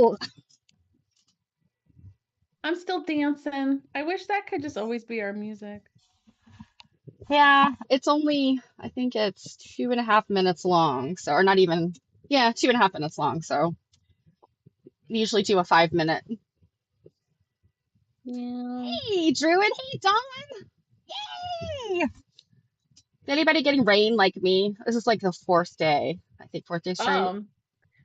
Woo! I'm still dancing. I wish that could just always be our music. Yeah, it's only, I think it's 2.5 minutes long. So, or not even, yeah, 2.5 minutes long. So, usually do a 5 minute. Yeah. Hey, Druid. Hey, Dawn. Yay! Is anybody getting rain like me? This is like the fourth day, I think, fourth day straight.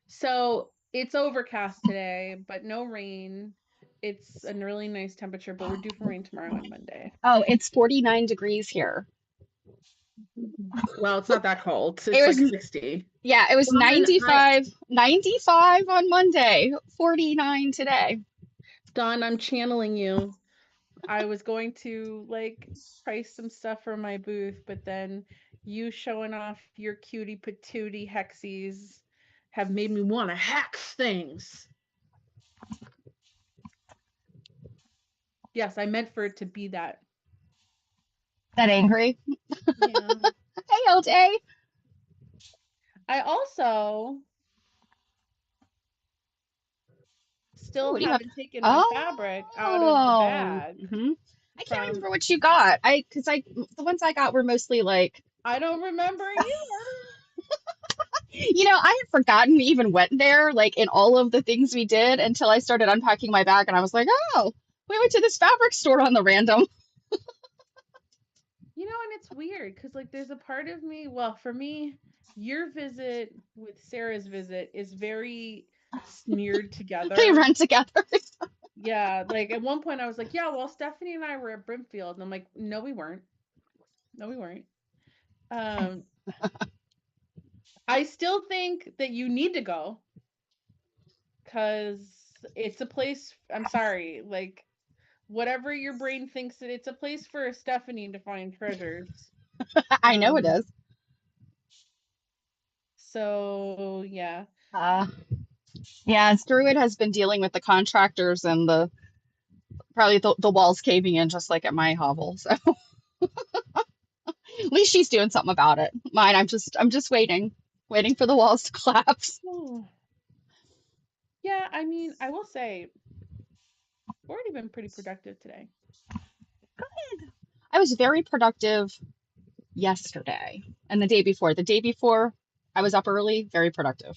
So it's overcast today, but no rain. It's a really nice temperature, but we're due for rain tomorrow and Monday. Oh, it's 49 degrees here. Well, it's not that cold. It It's was, like 60. yeah, it was Dawn, I 95 on Monday, 49 today. Dawn, I'm channeling you. I was going to like price some stuff for my booth, but then you showing off your cutie patootie hexies have made me want to hex things. Yes, I meant for it to be that. That angry? Yeah. Hey, LJ. I also Oh, still what do you have? haven't taken my fabric out of the Oh, bag I can't from remember what you got. Because the ones I got were mostly like, I don't remember either. I had forgotten we even went there, like in all of the things we did until I started unpacking my bag and I was like, oh, we went to this fabric store on the random. And it's weird because like there's a part of me, well, for me, your visit with Sarah's visit is very smeared They together. run together. Yeah, like at one point I was like, yeah, well, Stephanie and I were at Brimfield, and I'm like, no, we weren't. No, we weren't. Um, I still think that you need to go because it's a place. I'm sorry, like whatever your brain thinks that it's a place for Stephanie to find treasures. I know it Um, is. so yeah. Uh, yeah, Druid has been dealing with the contractors and probably the walls caving in just like at my hovel. So at least she's doing something about it. Mine, I'm just waiting for the walls to collapse. Oh, yeah, I mean, I will say, already been pretty productive today. I was very productive yesterday and the day before. The day before, I was up early, very productive.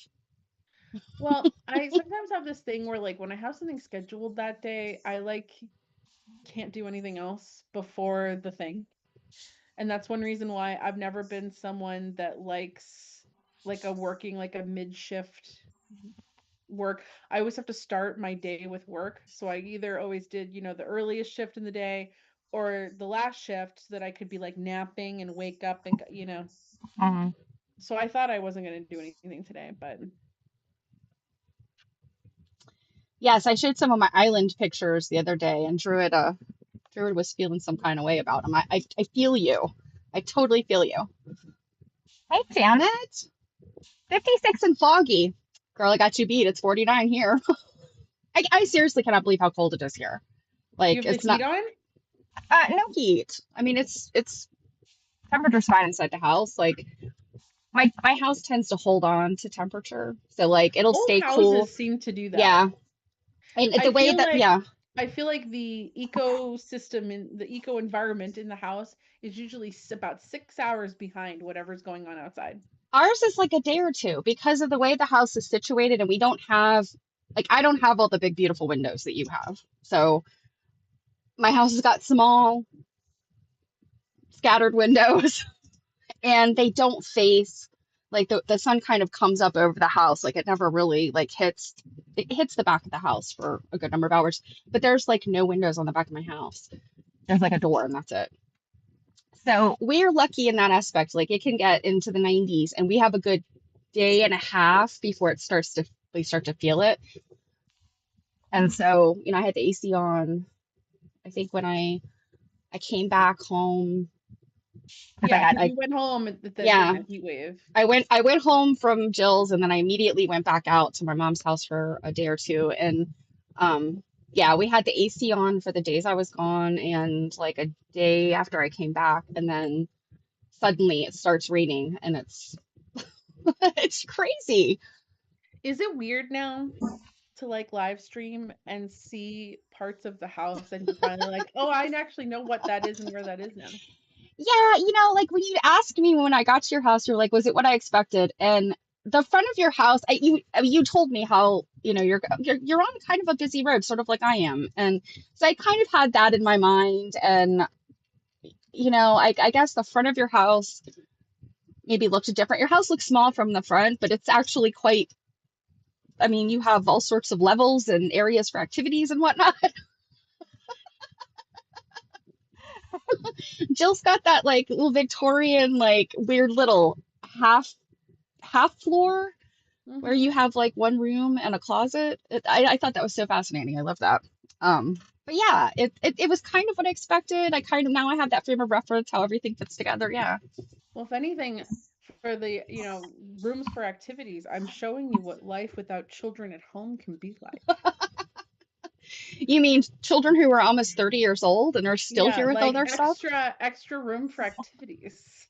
Well, I sometimes have this thing where like when I have something scheduled that day, I like can't do anything else before the thing. And that's one reason why I've never been someone that likes like a working like a mid-shift work. I always have to start my day with work. So I either always did, the earliest shift in the day or the last shift so that I could be like napping and wake up and. Mhm. So I thought I wasn't going to do anything today, but Yes, I showed some of my island pictures the other day, and Druid was feeling some kind of way about them. I feel you. I totally feel you. Hey, Janet. 56 and foggy. Girl, I got you beat. It's 49 here. I seriously cannot believe how cold it is here. you Like have the it's heat not on? no heat. I mean it's temperature's fine inside the house. Like my house tends to hold on to temperature. So like it'll Old stay cool. houses seem to do that. Yeah. And I the way feel that like yeah, I feel like the ecosystem in the eco environment in the house is usually about 6 hours behind whatever's going on outside. ours is like a day or two because of the way the house is situated and we don't have like I don't have all the big beautiful windows that you have. So my house has got small scattered windows and they don't face like the sun kind of comes up over the house like it never really like hits the back of the house for a good number of hours, but there's like no windows on the back of my house. There's like a door and that's it. So we're lucky in that aspect. Like it can get into the 90s and we have a good day and a half before it starts to we start to feel it. And so I had the AC on, I think when I came back home because I Yeah, had because I you went home during yeah, that heat wave. I went home from Jill's and then I immediately went back out to my mom's house for a day or two. And yeah, we had the AC on for the days I was gone and like a day after I came back and then suddenly it starts raining and it's it's crazy. Is it weird now to like live stream and see parts of the house and you're finally like, oh, I actually know what that is and where that is now. Yeah, like when you asked me when I got to your house, you're like, was it what I expected? And the front of your house, I mean, you told me how, you're on kind of a busy road, sort of like I am. And so I kind of had that in my mind. And, I guess the front of your house maybe looked different. Your house looks small from the front, but it's actually quite, I mean, you have all sorts of levels and areas for activities and whatnot. Jill's got that like little Victorian, like weird little half half floor where Hmm. you have like one room and a closet. I thought that was so fascinating. I love that. Um, but yeah, it was kind of what I expected. I kind of now I have that frame of reference how everything fits together. Yeah. Well, if anything, for the, rooms for activities, I'm showing you what life without children at home can be like. You mean children who are almost 30 years old and are still Yeah, here with all like their stuff? extra room for activities.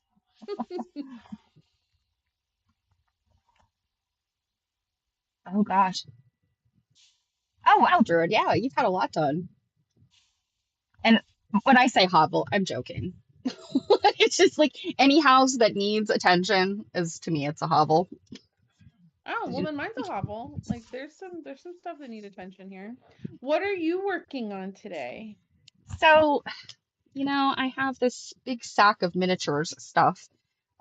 Oh gosh. Oh wow, Druid. Yeah, you've had a lot done. And when I say hovel, I'm joking. It's just like any house that needs attention is to me, it's a hovel. Oh, well then mine's a hovel. Like there's some stuff that need attention here. What are you working on today? So, I have this big sack of miniatures stuff,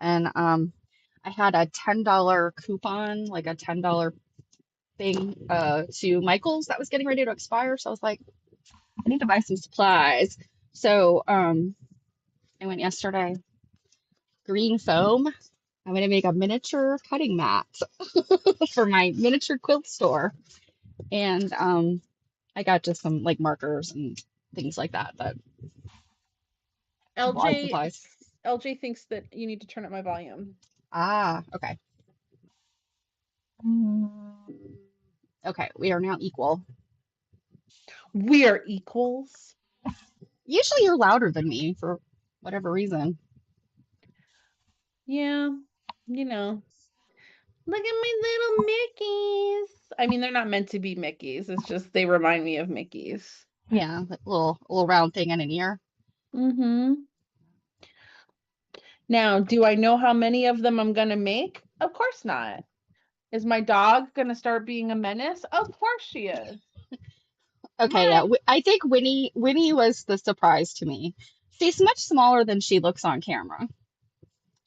and I had a $10 coupon, like a $10 thing, to Michael's that was getting ready to expire. So I was like, I need to buy some supplies. So, I went yesterday. Green foam. I'm gonna make a miniature cutting mat for my miniature quilt store, and I got just some like markers and things like that. That supplies, LJ supplies. LJ thinks that you need to turn up my volume. Ah, okay. Okay, we are now equal. We are equals. Usually you're louder than me for whatever reason. Yeah, you know. Look at my little Mickeys. I mean, they're not meant to be Mickeys. It's just they remind me of Mickeys. Yeah, that little round thing in an ear. Mm-hmm. Now, do I know how many of them I'm gonna make? Of course not. Is my dog gonna start being a menace? Of course she is. Okay, yeah. But I think Winnie was the surprise to me. She's much smaller than she looks on camera.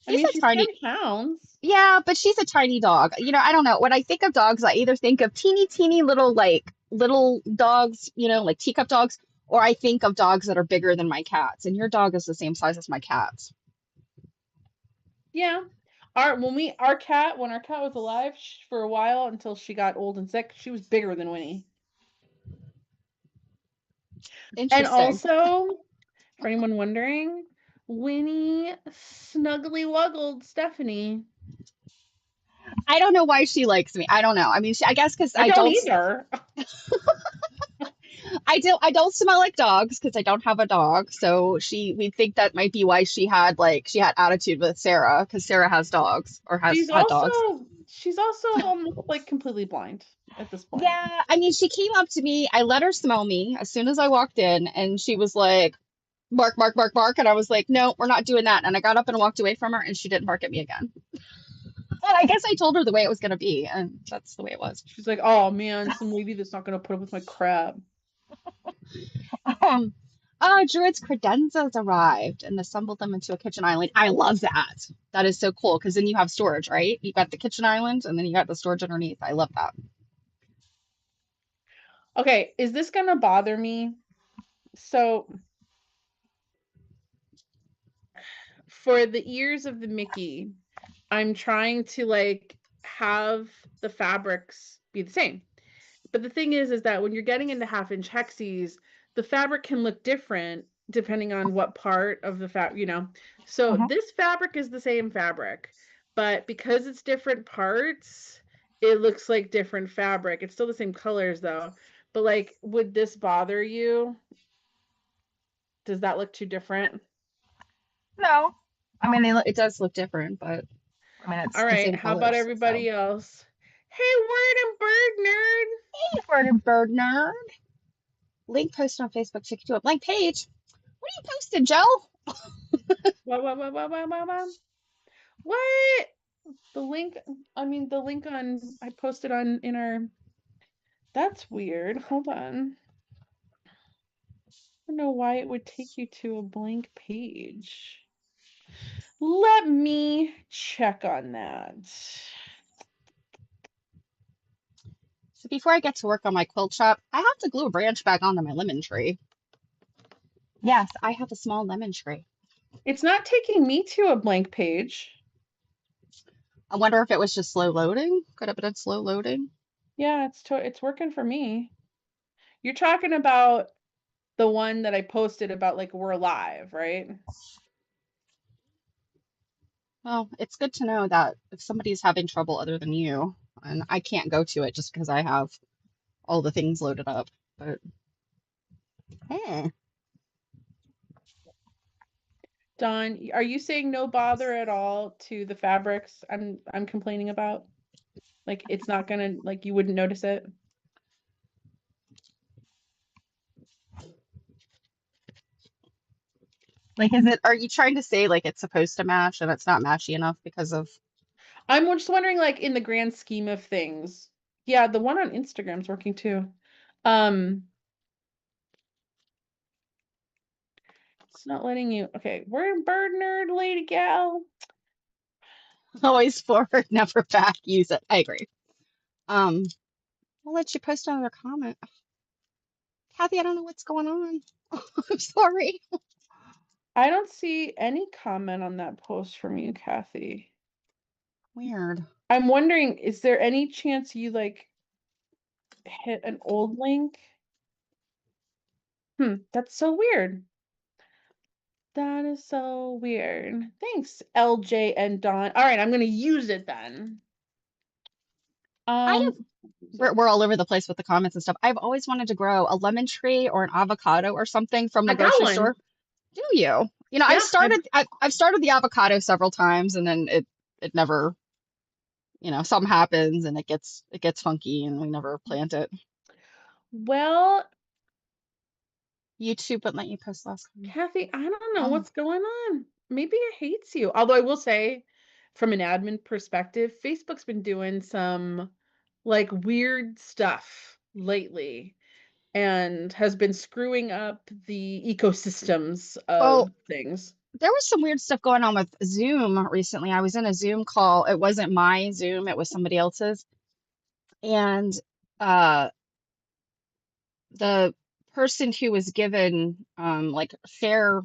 I She's mean, a she's tiny, 10 pounds. yeah, but she's a tiny dog. I don't know. When I think of dogs, I either think of teeny little like little dogs, like teacup dogs, or I think of dogs that are bigger than my cats. And your dog is the same size as my cats. Yeah. When our cat was alive for a while until she got old and sick, she was bigger than Winnie. And Interesting. also, for anyone wondering, Winnie snuggly wuggled Stephanie. I don't know why she likes me. I don't know. I mean, I guess because I don't either. I don't smell like dogs because I don't have a dog. So we think that might be why she had attitude with Sarah because Sarah has dogs or has She's had dogs. also she's also almost like completely blind at this point. Yeah, I mean, she came up to me. I let her smell me as soon as I walked in, and she was like, bark, bark, bark, bark. And I was like, no, we're not doing that. And I got up and walked away from her, and she didn't bark at me again. But I guess I told her the way it was going to be, and that's the way it was. She's like, "Oh man, some lady that's not gonna put up with my crap." Um, Druid's credenzas arrived and assembled them into a kitchen island. I love that. That is so cool because then you have storage, right? You got the kitchen island and then you got the storage underneath. I love that. Okay, is this gonna bother me? So for the ears of the Mickey, I'm trying to like have the fabrics be the same. But the thing is that when you're getting into half-inch hexies, the fabric can look different depending on what part of the fabric. So Uh-huh. this fabric is the same fabric, but because it's different parts, it looks like different fabric. It's still the same colors though. But like, would this bother you? Does that look too different? No, I mean it does look different, but I mean it's All the right, same how about colors. So everybody else? Hey, word and bird nerd. Hey, Bird and Bird Nerd. Link posted on Facebook. Take you to a blank page. What are you posted, Joe? What? What? The link, I mean, the link on, I posted on in our, that's weird. Hold on. I don't know why it would take you to a blank page. Let me check on that. So before I get to work on my quilt shop, I have to glue a branch back onto my lemon tree. Yes, I have a small lemon tree. It's not taking me to a blank page. I wonder if it was just slow loading. Could have been slow loading. Yeah, it's working for me. You're talking about the one that I posted about like we're alive, right? Well, it's good to know that if somebody's having trouble other than you, and I can't go to it just because I have all the things loaded up. But eh. Dawn, are you saying no bother at all to the fabrics I'm complaining about? Like it's not gonna like you wouldn't notice it? Like, are you trying to say like it's supposed to match and it's not matchy enough because of, I'm just wondering, like, in the grand scheme of things. Yeah, the one on Instagram's working too. Um, it's not letting you. Okay, we're bird nerd, lady gal. always forward, never back, use it. I agree. Um, I'll let you post another comment. Kathy, I don't know what's going on. I'm sorry. I don't see any comment on that post from you, Kathy. Weird. I'm wondering, is there any chance you like hit an old link? That's so weird. That is so weird. Thanks, LJ and Dawn. All right, I'm gonna use it then. I have, Use it. we're all over the place with the comments and stuff. I've always wanted to grow a lemon tree or an avocado or something from I the got grocery one. store. Do you? You know, Yeah, I've started the avocado several times and then it never, something happens and it gets funky and we never plant it. well, YouTube wouldn't let you post last comment. Kathy, I don't know Oh, what's going on. Maybe it hates you. Although I will say, from an admin perspective, Facebook's been doing some like weird stuff lately and has been screwing up the ecosystems of well, things. there was some weird stuff going on with Zoom recently. I was in a Zoom call. It wasn't my Zoom, it was somebody else's. And uh the person who was given like share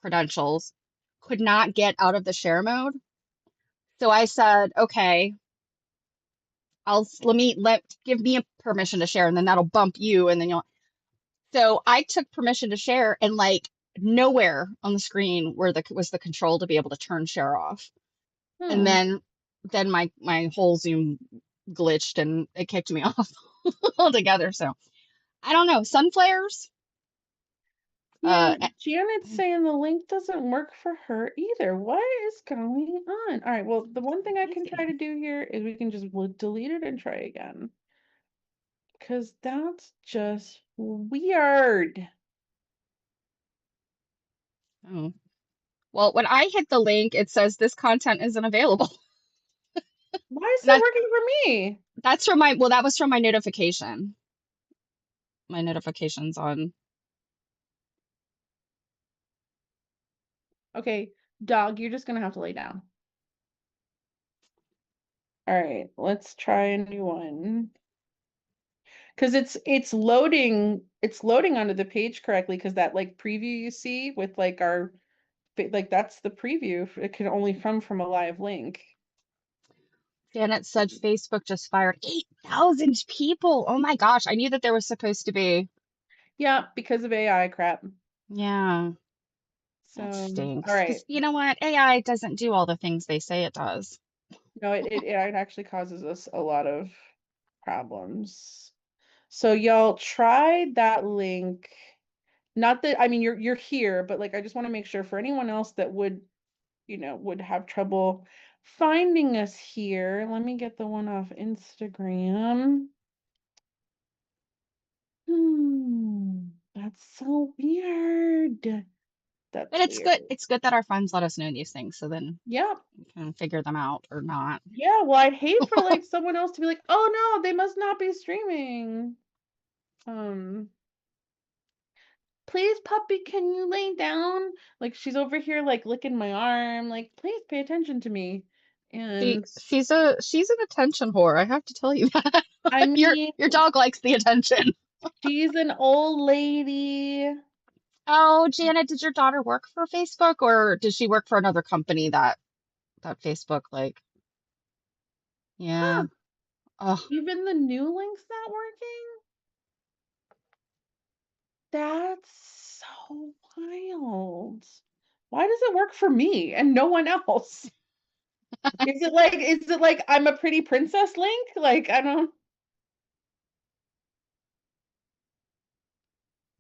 credentials could not get out of the share mode. So I said, okay, let give me a permission to share and then that'll bump you and then you'll. So I took permission to share and like nowhere on the screen where the was the control to be able to turn share off. And Hmm. then my whole Zoom glitched and it kicked me off altogether. So I don't know. Sun flares. Yeah, Eh, Janet's saying the link doesn't work for her either. What is going on? All right, well, the one thing I can try crazy. to do here is we can just delete it and try again. Because that's just weird. Oh. Well, when I hit the link, it says this content isn't available. Why is And it working for me? that's from my, well, that was from my notification. My notifications on. Okay, dog, you're just gonna have to lay down. All right, let's try a new one. Because it's loading onto the page correctly because that like preview you see with like our like that's the preview. It can only come from a live link. Janet said Facebook just fired 8,000 people. Oh my gosh. I knew that there was supposed to be. Yeah, because of AI crap. Yeah, So, that all stinks. right. Because you know what? AI doesn't do all the things they say it does. No, it actually causes us a lot of problems. So y'all try that link. Not that I mean you're here, but like I just want to make sure for anyone else that would, would have trouble finding us here. Let me get the one off Instagram. That's so weird. But That's it's good. weird. It's good that our friends let us know these things, so then Yep. we can figure them out or not. Yeah, well, I'd hate for like someone else to be like, "Oh no, they must not be streaming." Um, please, puppy, can you lay down? Like she's over here like licking my arm, like, please pay attention to me. She And she's an attention whore. I have to tell you that. I mean, Your dog likes the attention. she's an old lady. Oh, Janet, did your daughter work for Facebook or did she work for another company that Facebook like? Yeah. Huh, Oh, even the new link's not working? That's so wild. Why does it work for me and no one else? Is it like I'm a pretty princess link? Like I don't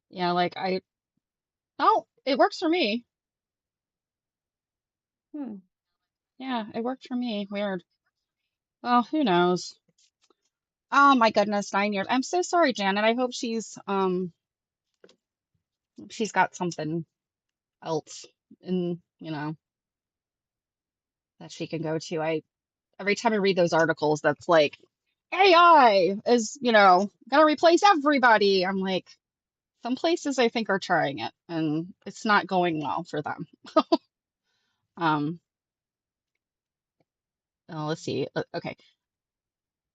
yeah, oh, it works for me. hmm. Yeah, it worked for me. Weird. Oh, who knows? Oh my goodness, 9 years. I'm so sorry, Janet. I hope she's got something else in, that she can go to. I every time I read those articles that's like AI is, gonna replace everybody. I'm like, some places I think are trying it and it's not going well for them. Um, let's see. Okay.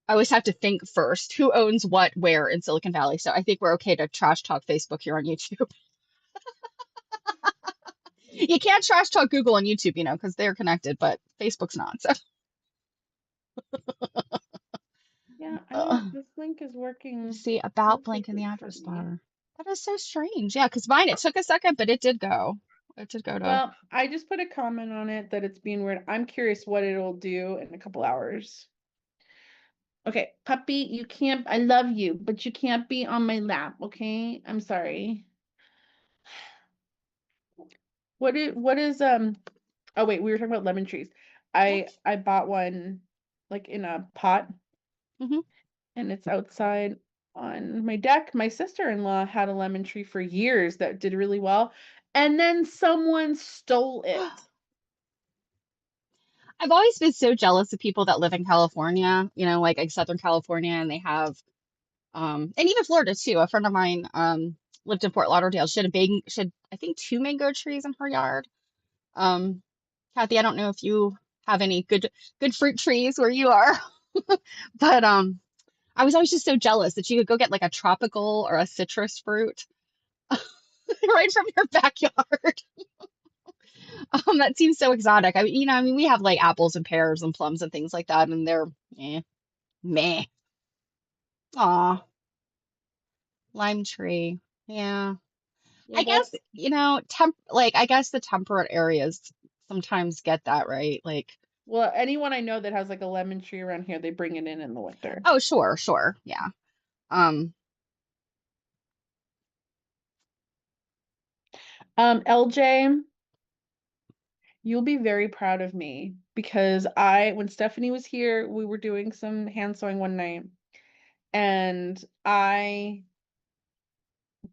I always have to think first, who owns what where in Silicon Valley. So I think we're okay to trash talk Facebook here on YouTube. You can't trash talk Google and YouTube, because they're connected, but Facebook's not. So Yeah, I don't uh, this link is you working see about blank in the perfectly for address me. bar. That is so strange. Yeah, because mine, it took a second, but it did go. It did go to. Well, I just put a comment on it that it's being weird. I'm curious what it'll do in a couple hours. Okay, puppy, you can't, I love you, but you can't be on my lap, okay? I'm sorry. What is oh wait, we were talking about lemon trees. Yeah. I bought one like in a pot Hmm. and it's outside on my deck. My sister-in-law had a lemon tree for years that did really well, and then someone stole it. I've always been so jealous of people that live in California, like Southern California, and they have, and even Florida too. A friend of mine, lived in Fort Lauderdale. She had, I think, two mango trees in her yard. Um, Kathy, I don't know if you have any good fruit trees where you are, but I was always just so jealous that you could go get like a tropical or a citrus fruit right from your backyard. That seems so exotic. I mean, we have like apples and pears and plums and things like that, and they're meh. Aw, lime tree. Yeah. Yeah, I guess, that's I guess the temperate areas sometimes get that, right? Like, well, anyone I know that has like a lemon tree around here, they bring it in the winter. oh, sure, sure. Yeah. Um, LJ, you'll be very proud of me because when Stephanie was here, we were doing some hand sewing one night, and I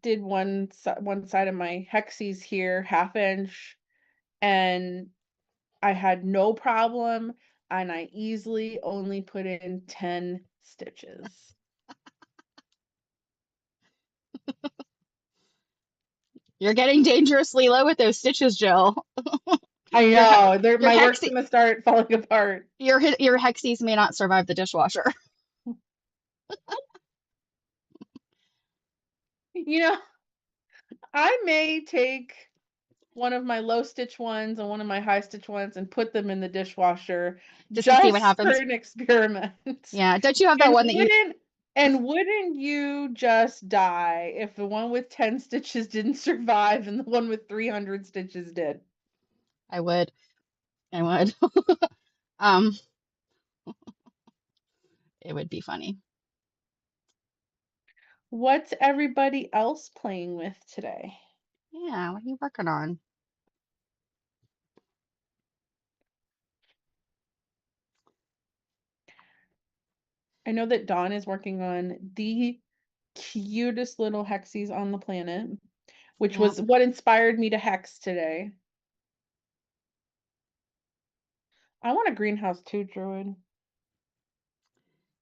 did one side of my hexies here, half inch, and I had no problem, and I easily only put in 10 stitches. you're getting dangerously low with those stitches, Jill. I Your he know, your my work's hexi gonna start falling apart. your hexies may not survive the dishwasher. You know, I may take one of my low stitch ones and one of my high stitch ones and put them in the dishwasher Just to see what just for happens. an experiment. Yeah. Don't you have that And one that you wouldn't you just die if the one with 10 stitches didn't survive and the one with 300 stitches did? I would. I would. Um, it would be funny. What's everybody else playing with today? Yeah, what are you working on? I know that Dawn is working on the cutest little hexies on the planet, which Yeah. was what inspired me to hex today. I want a greenhouse too, Druid.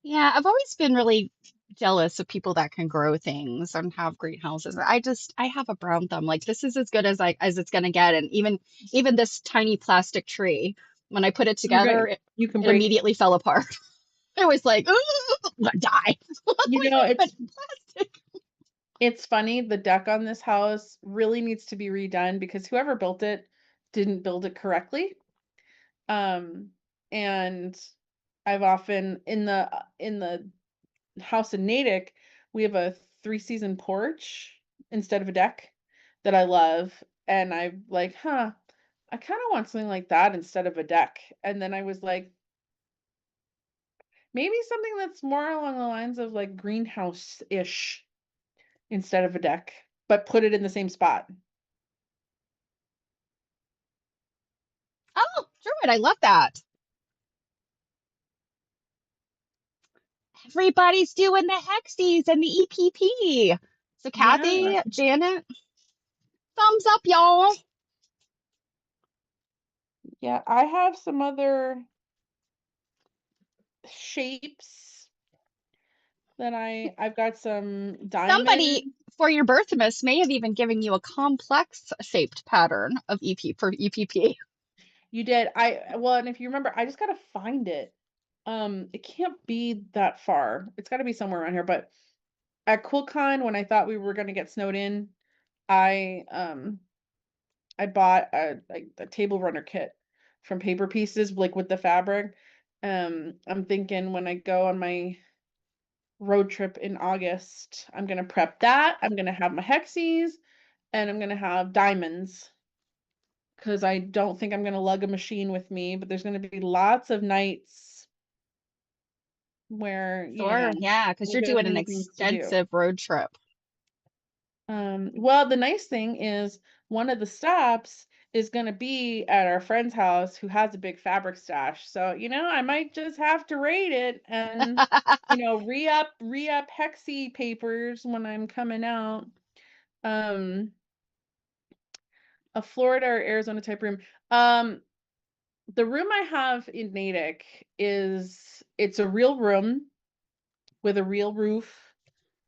Yeah, I've always been really jealous of people that can grow things and have greenhouses. I have a brown thumb. Like this is as good as it's gonna get. And even this tiny plastic tree, when I put it You're together, good. You can it break. immediately fell apart. I was like, "Ooh, I'm gonna die." You Like, know, but it's plastic. it's funny. The deck on this house really needs to be redone because whoever built it didn't build it correctly. Um, and I've often in the house in Natick, we have a three-season porch instead of a deck that I love. And I'm like, huh, I kind of want something like that instead of a deck. And then I was like, maybe something that's more along the lines of like greenhouse-ish instead of a deck, but put it in the same spot. Oh, Druid, I love that. Everybody's doing the Hexies and the EPP. So Yeah. Kathy, Janet, thumbs up, y'all. Yeah, I have some other shapes that I've got some Somebody diamonds. for your Birthmas may have even given you a complex shaped pattern of EP for EPP. You did. Well, and if you remember, I just gotta find it. It can't be that far. It's gotta be somewhere around here. But at QuiltCon, when I thought we were gonna get snowed in, I um I bought a table runner kit from Paper Pieces, like with the fabric. I'm thinking when I go on my road trip in August, I'm gonna prep that. I'm gonna have my hexies and I'm gonna have diamonds because I don't think I'm gonna lug a machine with me, but there's gonna be lots of nights where, Sure, yeah, because we're you're gonna doing an need things to do. extensive road trip. Well, the nice thing is one of the stops is gonna be at our friend's house who has a big fabric stash. So, I might just have to raid it and, re-up hexi papers when I'm coming out. Um, a Florida or Arizona type room. Um, the room I have in Natick it's a real room with a real roof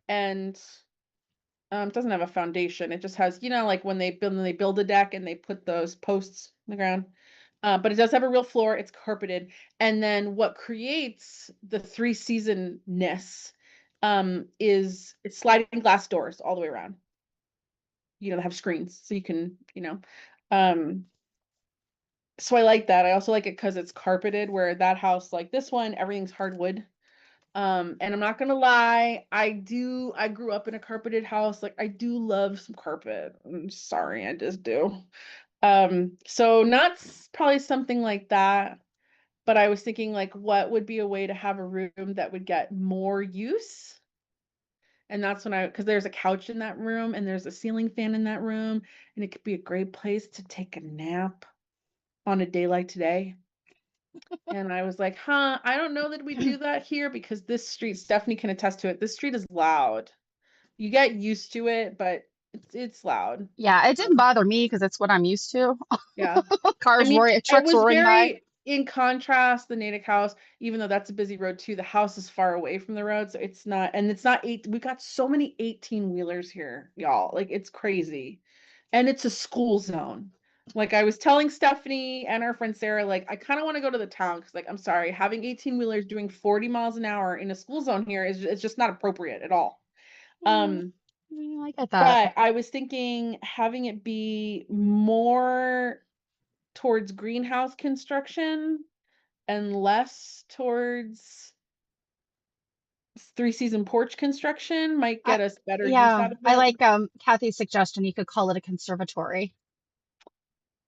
and it doesn't have a foundation. It just has, like when they build a deck and they put those posts in the ground. But it does have a real floor. It's carpeted. And then what creates the three season-ness is it's sliding glass doors all the way around. They have screens so you can, um so I like that. I also like it because it's carpeted, where that house, like this one, everything's hardwood. And I'm not gonna lie, I grew up in a carpeted house. Like I do love some carpet. I'm sorry, I just do. So not probably something like that, but I was thinking like what would be a way to have a room that would get more use? And that's when because there's a couch in that room and there's a ceiling fan in that room, and it could be a great place to take a nap on a day like today. And I was like, huh, I don't know that we do that here because this street, Stephanie can attest to it. This street is loud. You get used to it, but it's loud. Yeah, it didn't Um, bother me because it's what I'm used to. yeah. I Cars mean, roaring, it trucks was roaring by. very in contrast, the Natick house, even though that's a busy road too, the house is far away from the road. So it's not we got so many 18-wheelers here, y'all. Like it's crazy. And it's a school zone. Like I was telling Stephanie and our friend Sarah, like I kind of want to go to the town because, like, I'm sorry, having 18-wheelers doing 40 miles an hour in a school zone here is just not appropriate at all. Yeah, Um, yeah, I get that. but I was thinking having it be more towards greenhouse construction and less towards three-season porch construction might I, get us better use yeah, out of I it. like Kathy's suggestion. You could call it a conservatory.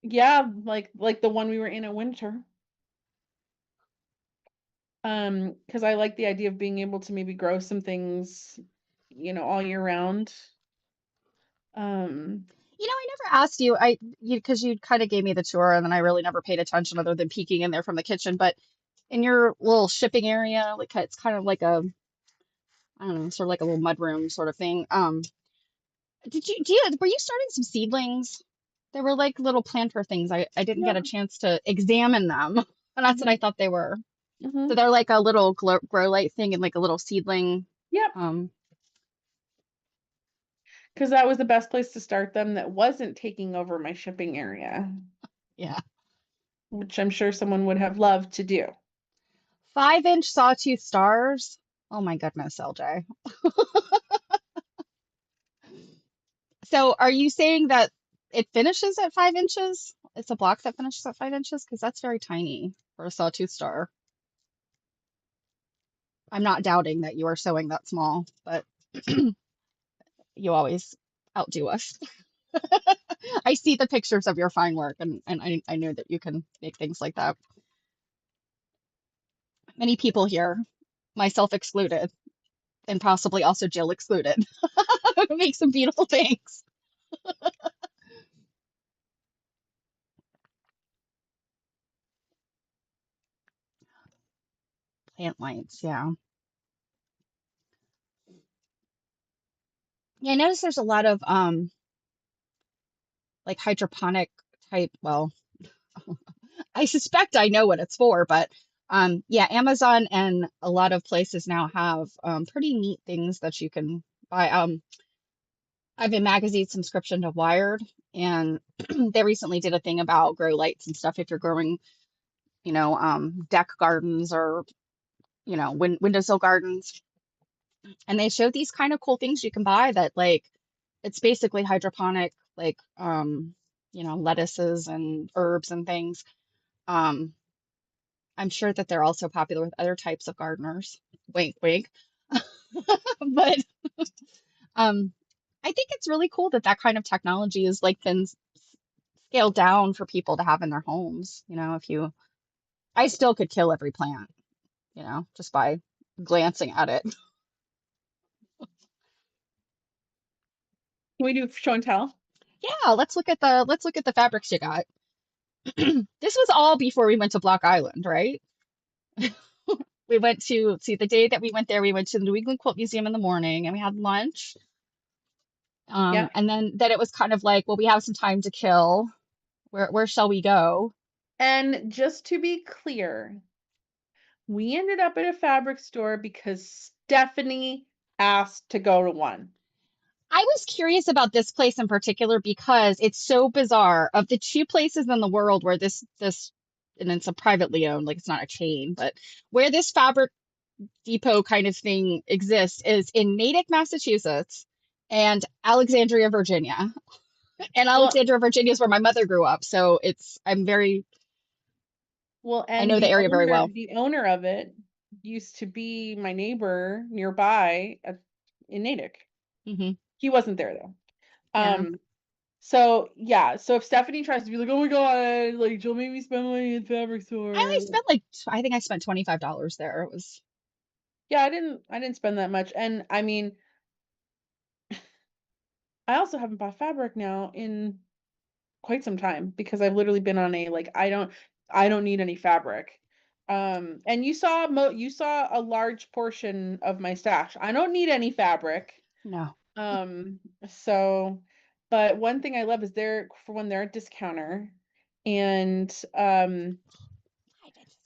Yeah, like the one we were in winter. Because I like the idea of being able to maybe grow some things, all year round. Um, I never asked you, because you kind of gave me the tour and then I really never paid attention other than peeking in there from the kitchen. But in your little shipping area, like it's kind of like a, I don't know, sort of like a little mudroom sort of thing. Were you starting some seedlings? They were like little planter things. I didn't get Yep. a chance to examine them, and that's what I Hmm. thought they were. So Hmm. they're like a little grow light thing and like a little seedling. Yep. Um, Because that was the best place to start them that wasn't taking over my shipping area, yeah. which I'm sure someone would have loved to do. 5-inch sawtooth stars. Oh my goodness, LJ. So are you saying that it finishes at 5 inches? It's a block that finishes at 5 inches? Because that's very tiny for a sawtooth star. I'm not doubting that you are sewing that small, but you always outdo us. I see the pictures of your fine work, and I know that you can make things like that. Many people here, myself excluded, and possibly also Jill excluded, make some beautiful things. Plant lights, yeah. Yeah, I noticed there's a lot of like hydroponic type, well, I suspect I know what it's for, but yeah, Amazon and a lot of places now have pretty neat things that you can buy. I have a magazine subscription to Wired, and they recently did a thing about grow lights and stuff if you're growing, deck gardens or, windowsill gardens. And they showed these kind of cool things you can buy that like it's basically hydroponic, like lettuces and herbs and things. Um, I'm sure that they're also popular with other types of gardeners. Wink, wink. But um, I think it's really cool that that kind of technology has like been scaled down for people to have in their homes. I still could kill every plant, just by glancing at it. Can we do show and tell? Yeah, let's look at the fabrics you got. This was all before we went to Block Island, right? We went to see the day that we went there, we went to the New England Quilt Museum in the morning and we had lunch. Yep. And then it was kind of like, well, we have some time to kill. Where shall we go? And just to be clear, we ended up at a fabric store because Stephanie asked to go to one. I was curious about this place in particular because it's so bizarre. Of the two places in the world where this and it's a privately owned, like it's not a chain, but where this fabric depot kind of thing exists is in Natick, Massachusetts and Alexandria, Virginia. And Well, Alexandria, Virginia is where my mother grew up, so I and know the the area very owner, well. the owner of it used to be my neighbor nearby in Natick. Hmm. He wasn't there though. Yeah. Um, so yeah, so if Stephanie tries to be like, oh my God, like Jill made me spend money in fabric I only store. spent like I think I spent $25 there. It was Yeah, I didn't spend that much. And I mean, I also haven't bought fabric now in quite some time because I've literally been on a like I don't need any fabric. And you saw a large portion of my stash. I don't need any fabric. no. Um, so but one thing I love is they're a discounter and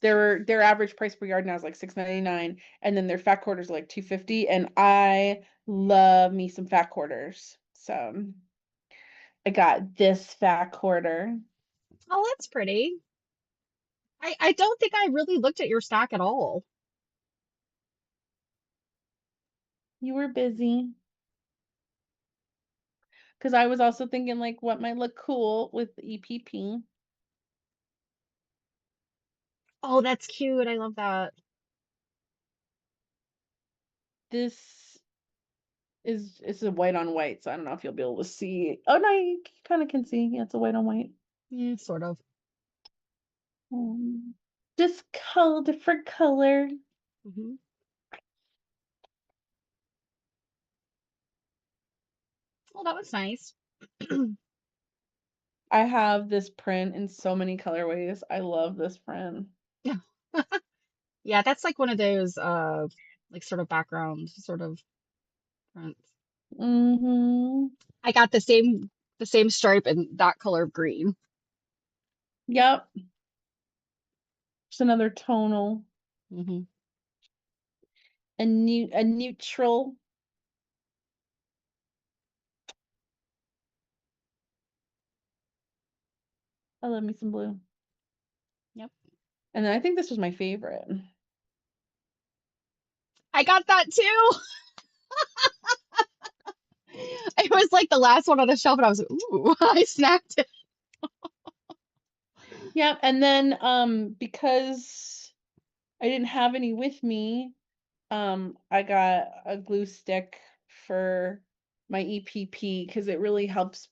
their average price per yard now is like 6.99 and then their fat quarters are like 2.50 and I love me some fat quarters. So I got this fat quarter. Oh, that's pretty. I don't think I really looked at your stack at all. You were busy. Because I was also thinking like what might look cool with EPP. Oh, that's cute. I love that. This is a white on white, so I don't know if you'll be able to see. Oh no, you kind of can see. Yeah, it's a white on white. Yeah, sort of. Um, just color, different color. Hmm. Well, that was nice. I have this print in so many colorways. I love this print. Yeah. Yeah, that's like one of those like sort of background sort of prints. Mm-hmm. I got the same stripe and that color of green. Yep. Just another tonal. Hmm. A neutral. I love me some blue. Yep. And then I think this was my favorite. I got that too. It was like the last one on the shelf and I was like, ooh, I snapped it. Yep. And then because I didn't have any with me, I got a glue stick for my EPP because it really helps,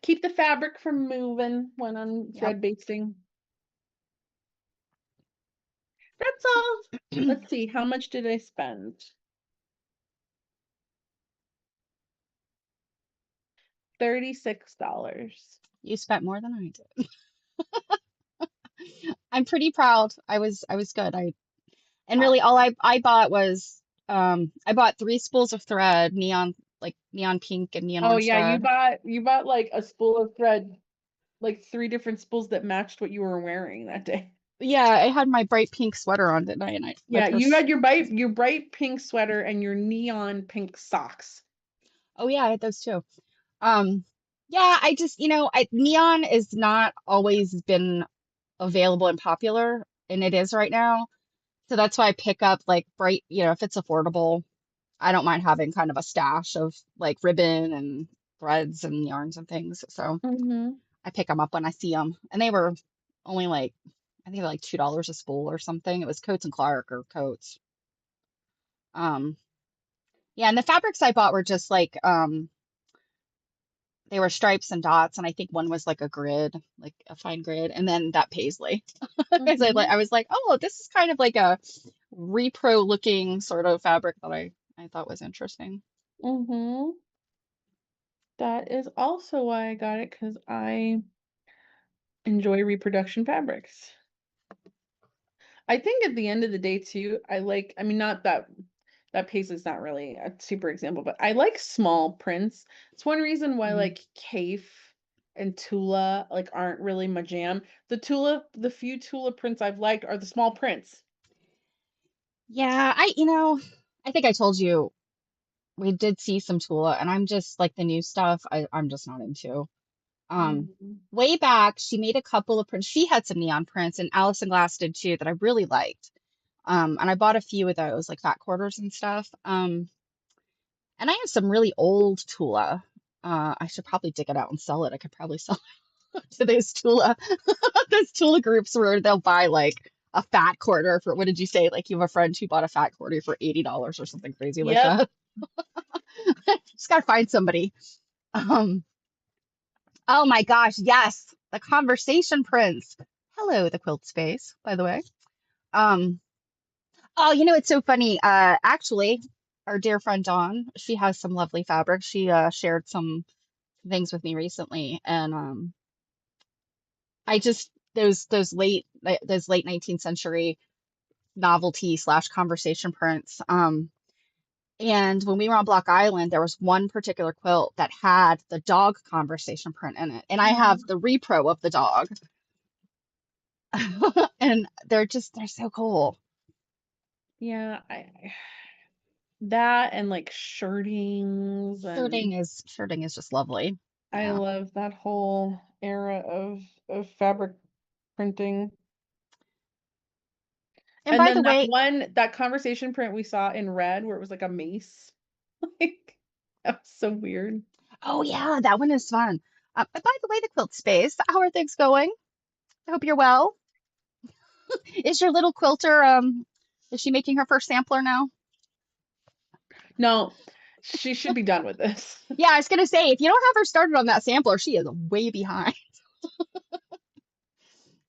keep the fabric from moving when I'm Yep. thread basting. That's all. Let's see, how much did I spend? $36. You spent more than I did. I'm pretty proud. I was good. And Uh, really all I bought was I bought three spools of thread, neon like neon pink and neon oh orange yeah, thread. you bought like a spool of thread, like three different spools that matched what you were wearing that day. Yeah, I had my bright pink sweater on, didn't I? And I my Yeah, pair. you had your bright pink sweater and your neon pink socks. Oh yeah, I had those too. Um, yeah, I just, neon is not always been available and popular, and it is right now. So that's why I pick up like bright, if it's affordable, I don't mind having kind of a stash of like ribbon and threads and yarns and things. So Mm-hmm. I pick them up when I see them, and they were only like, I think like $2 a spool or something. It was Coats and Clark or Coats. Um, yeah, and the fabrics I bought were just like, they were stripes and dots, and I think one was like a grid, like a fine grid, and then that paisley. Because Mm-hmm. I was like, oh, this is kind of like a repro looking sort of fabric that I thought was interesting. Mm-hmm. That is also why I got it, because I enjoy reproduction fabrics. I think at the end of the day too, I mean, not that paisley's not really a super example, but I like small prints. It's one reason why Hmm. like Cafe and Tula like aren't really my jam. The few Tula prints I've liked are the small prints. Yeah, I think I told you we did see some Tula, and I'm just like the new stuff. I'm just not into. Um, Mhm. Way back, she made a couple of prints. She had some neon prints, and Allison Glass did too, that I really liked. And I bought a few of those, like fat quarters and stuff. And I have some really old Tula. I should probably dig it out and sell it. I could probably sell it to those Tula, those Tula groups where they'll buy like a fat quarter for, what did you say? Like you have a friend who bought a fat quarter for $80 or something crazy like Yep. that. Just gotta find somebody. Um, oh my gosh, yes, the conversation prince. Hello, the quilt space, by the way. Um, oh, it's so funny. Actually, our dear friend Dawn, she has some lovely fabric. She shared some things with me recently, and I just those late 19th century novelty slash conversation prints. And when we were on Block Island, there was one particular quilt that had the dog conversation print in it, and I have Mhm. the repro of the dog, and they're so cool. Yeah, that and like shirtings, and Shirting is just lovely. I Yeah. love that whole era of fabric printing. And And by the then way, that conversation print we saw in red where it was like a mace. Like, that was so weird. oh yeah, that one is fun. But by the way, the quilt space, how are things going? I hope you're well. Is your little quilter, is she making her first sampler now? No, she should be done with this. Yeah, I was gonna say, if you don't have her started on that sampler, she is way behind.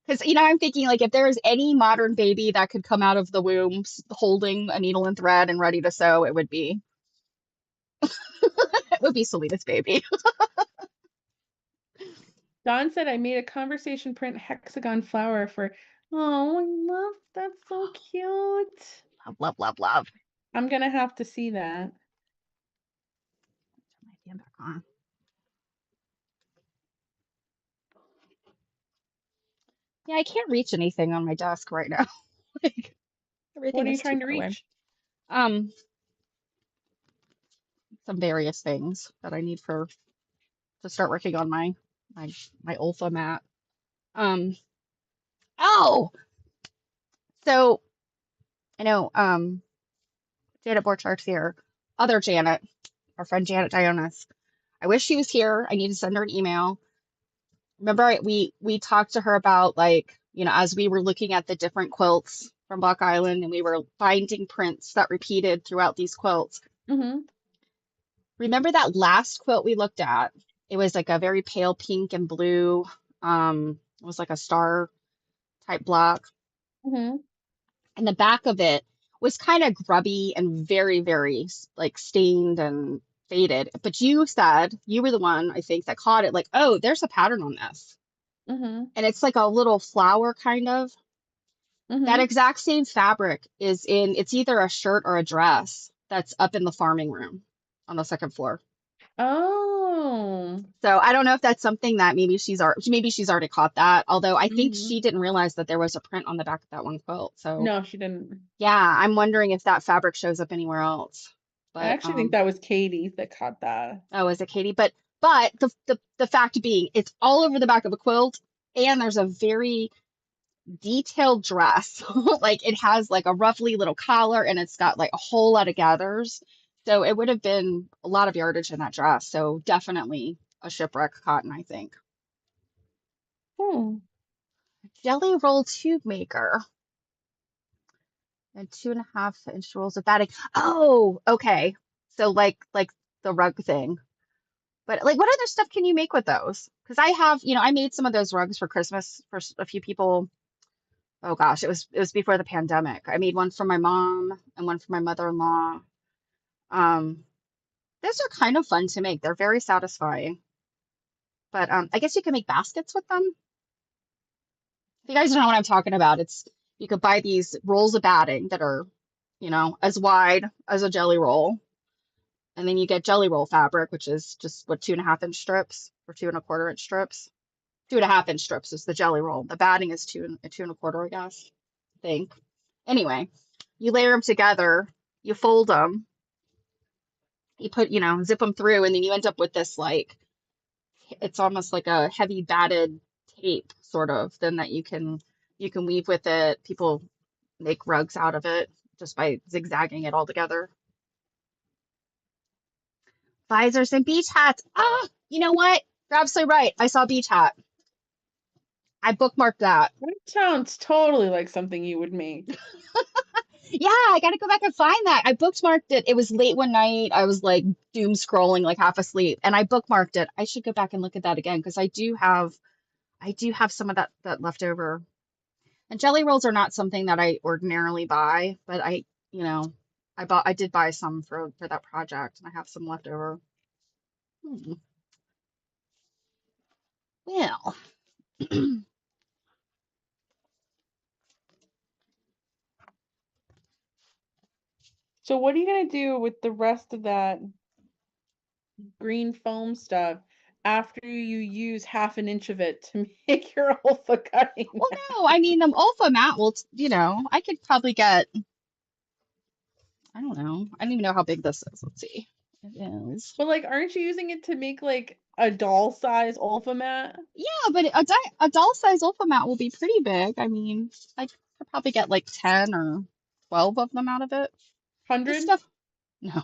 Because, I'm thinking like if there is any modern baby that could come out of the womb holding a needle and thread and ready to sew, it would be Selena's baby. Don said I made a conversation print hexagon flower for Oh, I love that's so cute. Love, love, love, love. I'm gonna have to see that. Turn my fan back on. Yeah, I can't reach anything on my desk right now. Like What everything are you is too trying to far away. reach? Um, some various things that I need for to start working on my my Olfa mat. Um, oh, so I know Janet Borchardt here. Other Janet, our friend Janet Dionis. I wish she was here. I need to send her an email. Remember, we talked to her about like, as we were looking at the different quilts from Block Island and we were finding prints that repeated throughout these quilts. Mm-hmm. Remember that last quilt we looked at? It was like a very pale pink and blue. It was like a star type block. Mm-hmm. And the back of it was kind of grubby and very, very like stained and faded. But you said you were the one, I think, that caught it like, oh, there's a pattern on this. Mm-hmm. And it's like a little flower kind of. That Mm-hmm. exact same fabric is it's either a shirt or a dress that's up in the farming room on the second floor. Oh. So I don't know if that's something that maybe she's already caught that. Although I think Mm-hmm. she didn't realize that there was a print on the back of that one quilt. So No, she didn't. yeah, I'm wondering if that fabric shows up anywhere else. I But actually think that was Katie that caught that. oh, is it Katie? But the fact being, it's all over the back of a quilt, and there's a very detailed dress. Like it has like a roughly little collar, and it's got like a whole lot of gathers. So it would have been a lot of yardage in that dress. So definitely a shipwreck cotton, I think. Hmm. Jelly roll tube maker and 2.5 inch rolls of batting. Oh, okay. So like the rug thing. But like, what other stuff can you make with those? Because I have, I made some of those rugs for Christmas for a few people. Oh gosh, it was before the pandemic. I made one for my mom and one for my mother-in-law. Um, those are kind of fun to make. They're very satisfying. But I guess you can make baskets with them. If you guys don't know what I'm talking about, it's you could buy these rolls of batting that are, as wide as a jelly roll, and then you get jelly roll fabric, which is just what 2.5 inch strips or 2.25 inch strips. 2.5 inch strips is the jelly roll. The batting is 2.25, I guess. I think. Anyway, you layer them together, you fold them, you put, zip them through, and then you end up with this like it's almost like a heavy batted tape, sort of, then that you can weave with it. People make rugs out of it just by zigzagging it all together. Visors and beach hats. Ah, you know what? You're absolutely right. I saw beach hat. I bookmarked that. That sounds totally like something you would make. Yeah, I gotta go back and find that. I bookmarked it. It was late one night. I was like doom scrolling, like half asleep, and I bookmarked it. I should go back and look at that again because I do have some of that left over. And jelly rolls are not something that I ordinarily buy, but you know, I did buy some for that project, and I have some left over. Hmm. Well, So what are you gonna do with the rest of that green foam stuff after you use half an inch of it to make your alpha cutting well, mat? no, I mean the Olfa mat will, I could probably get, I don't know, I don't even know how big this is. Let's see. It is. But like, aren't you using it to make like a doll size alpha mat? Yeah, but a doll size Olfa mat will be pretty big. I mean, I could probably get like 10 or 12 of them out of it. This 100? stuff, no,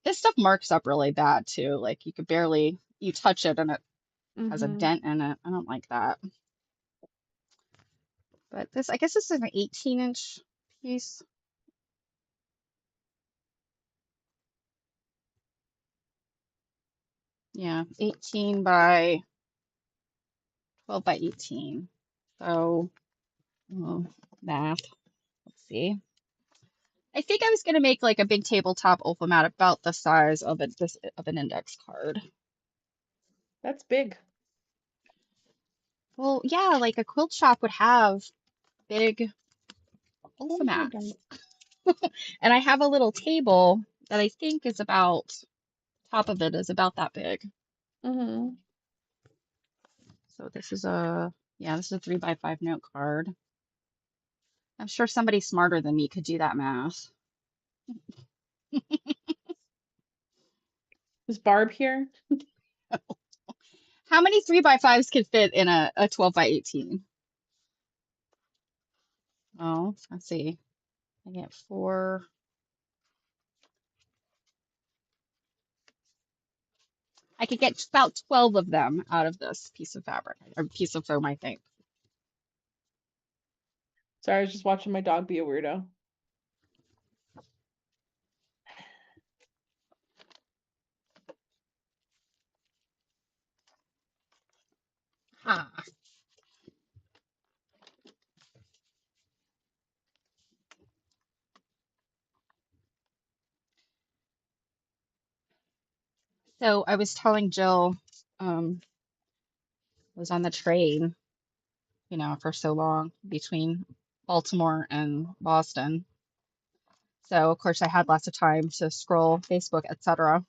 this stuff marks up really bad too. Like you could barely, you touch it and it has a Mm-hmm. dent in it. I don't like that. But this, I guess this is an 18-inch piece. Yeah, 18 by 12 by 18. So, oh, math. Let's see. I think I was gonna make like a big tabletop mat about the size of an index card. That's big. Well, yeah, like a quilt shop would have. big Oh my God. mats. And I have a little table that I think is about, top of it is about that big. Mm-hmm. So this is a, yeah, this is a 3x5 note card. I'm sure somebody smarter than me could do that math. Is Barb here? How many 3x5s could fit in a 12x18? Oh, let's see. I get four. I could get about 12 of them out of this piece of fabric, or piece of foam, I think. Sorry, I was just watching my dog be a weirdo. Ah. So I was telling Jill, I was on the train, for so long between Baltimore and Boston. So of course I had lots of time to scroll Facebook, etc.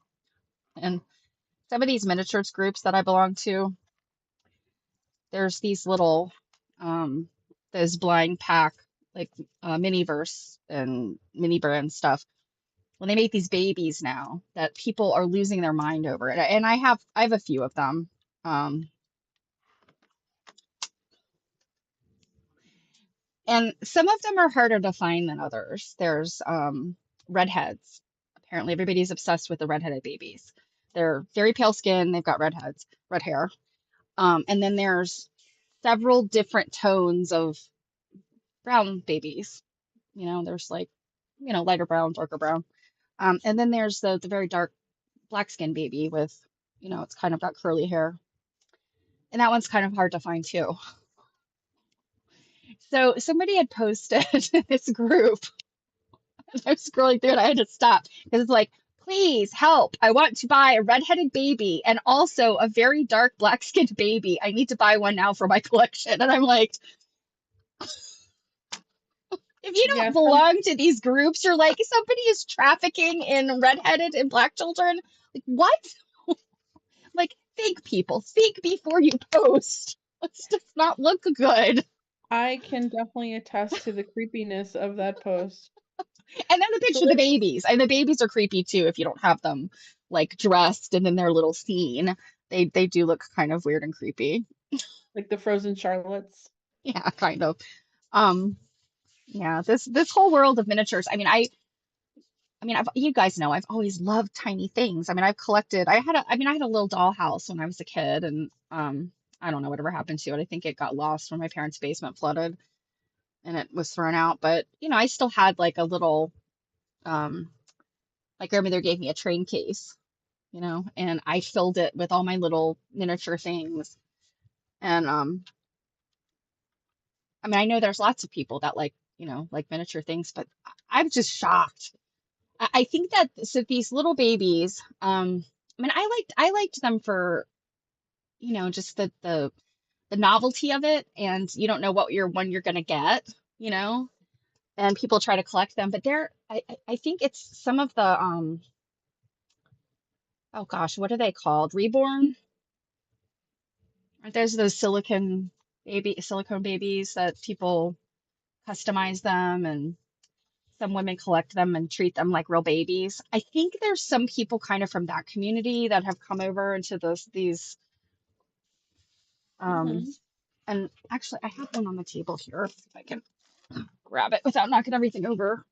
And some of these miniatures groups that I belong to, there's these little, those blind pack, like Miniverse and Mini Brand stuff. When they make these babies now, that people are losing their mind over it, and I have a few of them. Um, And some of them are harder to find than others. There's redheads. Apparently, everybody's obsessed with the redheaded babies. They're very pale skin, they've got redheads, red hair. And then there's several different tones of brown babies. There's like, lighter brown, darker brown. And then there's the very dark black skin baby with, it's kind of got curly hair. And that one's kind of hard to find too. So somebody had posted in this group. I was scrolling through it. I had to stop because it's like, please help. I want to buy a redheaded baby and also a very dark black skinned baby. I need to buy one now for my collection. And I'm like, if you don't Yeah, belong to these groups, you're like, somebody is trafficking in redheaded and black children. Like, what? Like, think, people. Think before you post. Let's just not look good. I can definitely attest to the creepiness of that post. And then the So picture of the babies. And the babies are creepy too if you don't have them like dressed and in their little scene. They do look kind of weird and creepy. like the frozen Charlottes. Yeah, kind of. Um, yeah, this whole world of miniatures. You guys know I've always loved tiny things. I've collected. I had a little dollhouse when I was a kid, and I don't know whatever happened to it. I think it got lost when my parents' basement flooded and it was thrown out. But I still had like a little my grandmother gave me a train case, and I filled it with all my little miniature things. And I know there's lots of people that like, like miniature things, but I'm just shocked. I think that so these little babies, I liked them for, just the novelty of it, and you don't know what you're gonna get, you know, and people try to collect them, but I think it's some of the oh gosh, what are they called? Reborn? Aren't there's those silicone babies that people customize them, and some women collect them and treat them like real babies. I think there's some people kind of from that community that have come over into these um Hmm. and actually I have one on the table here if I can grab it without knocking everything over.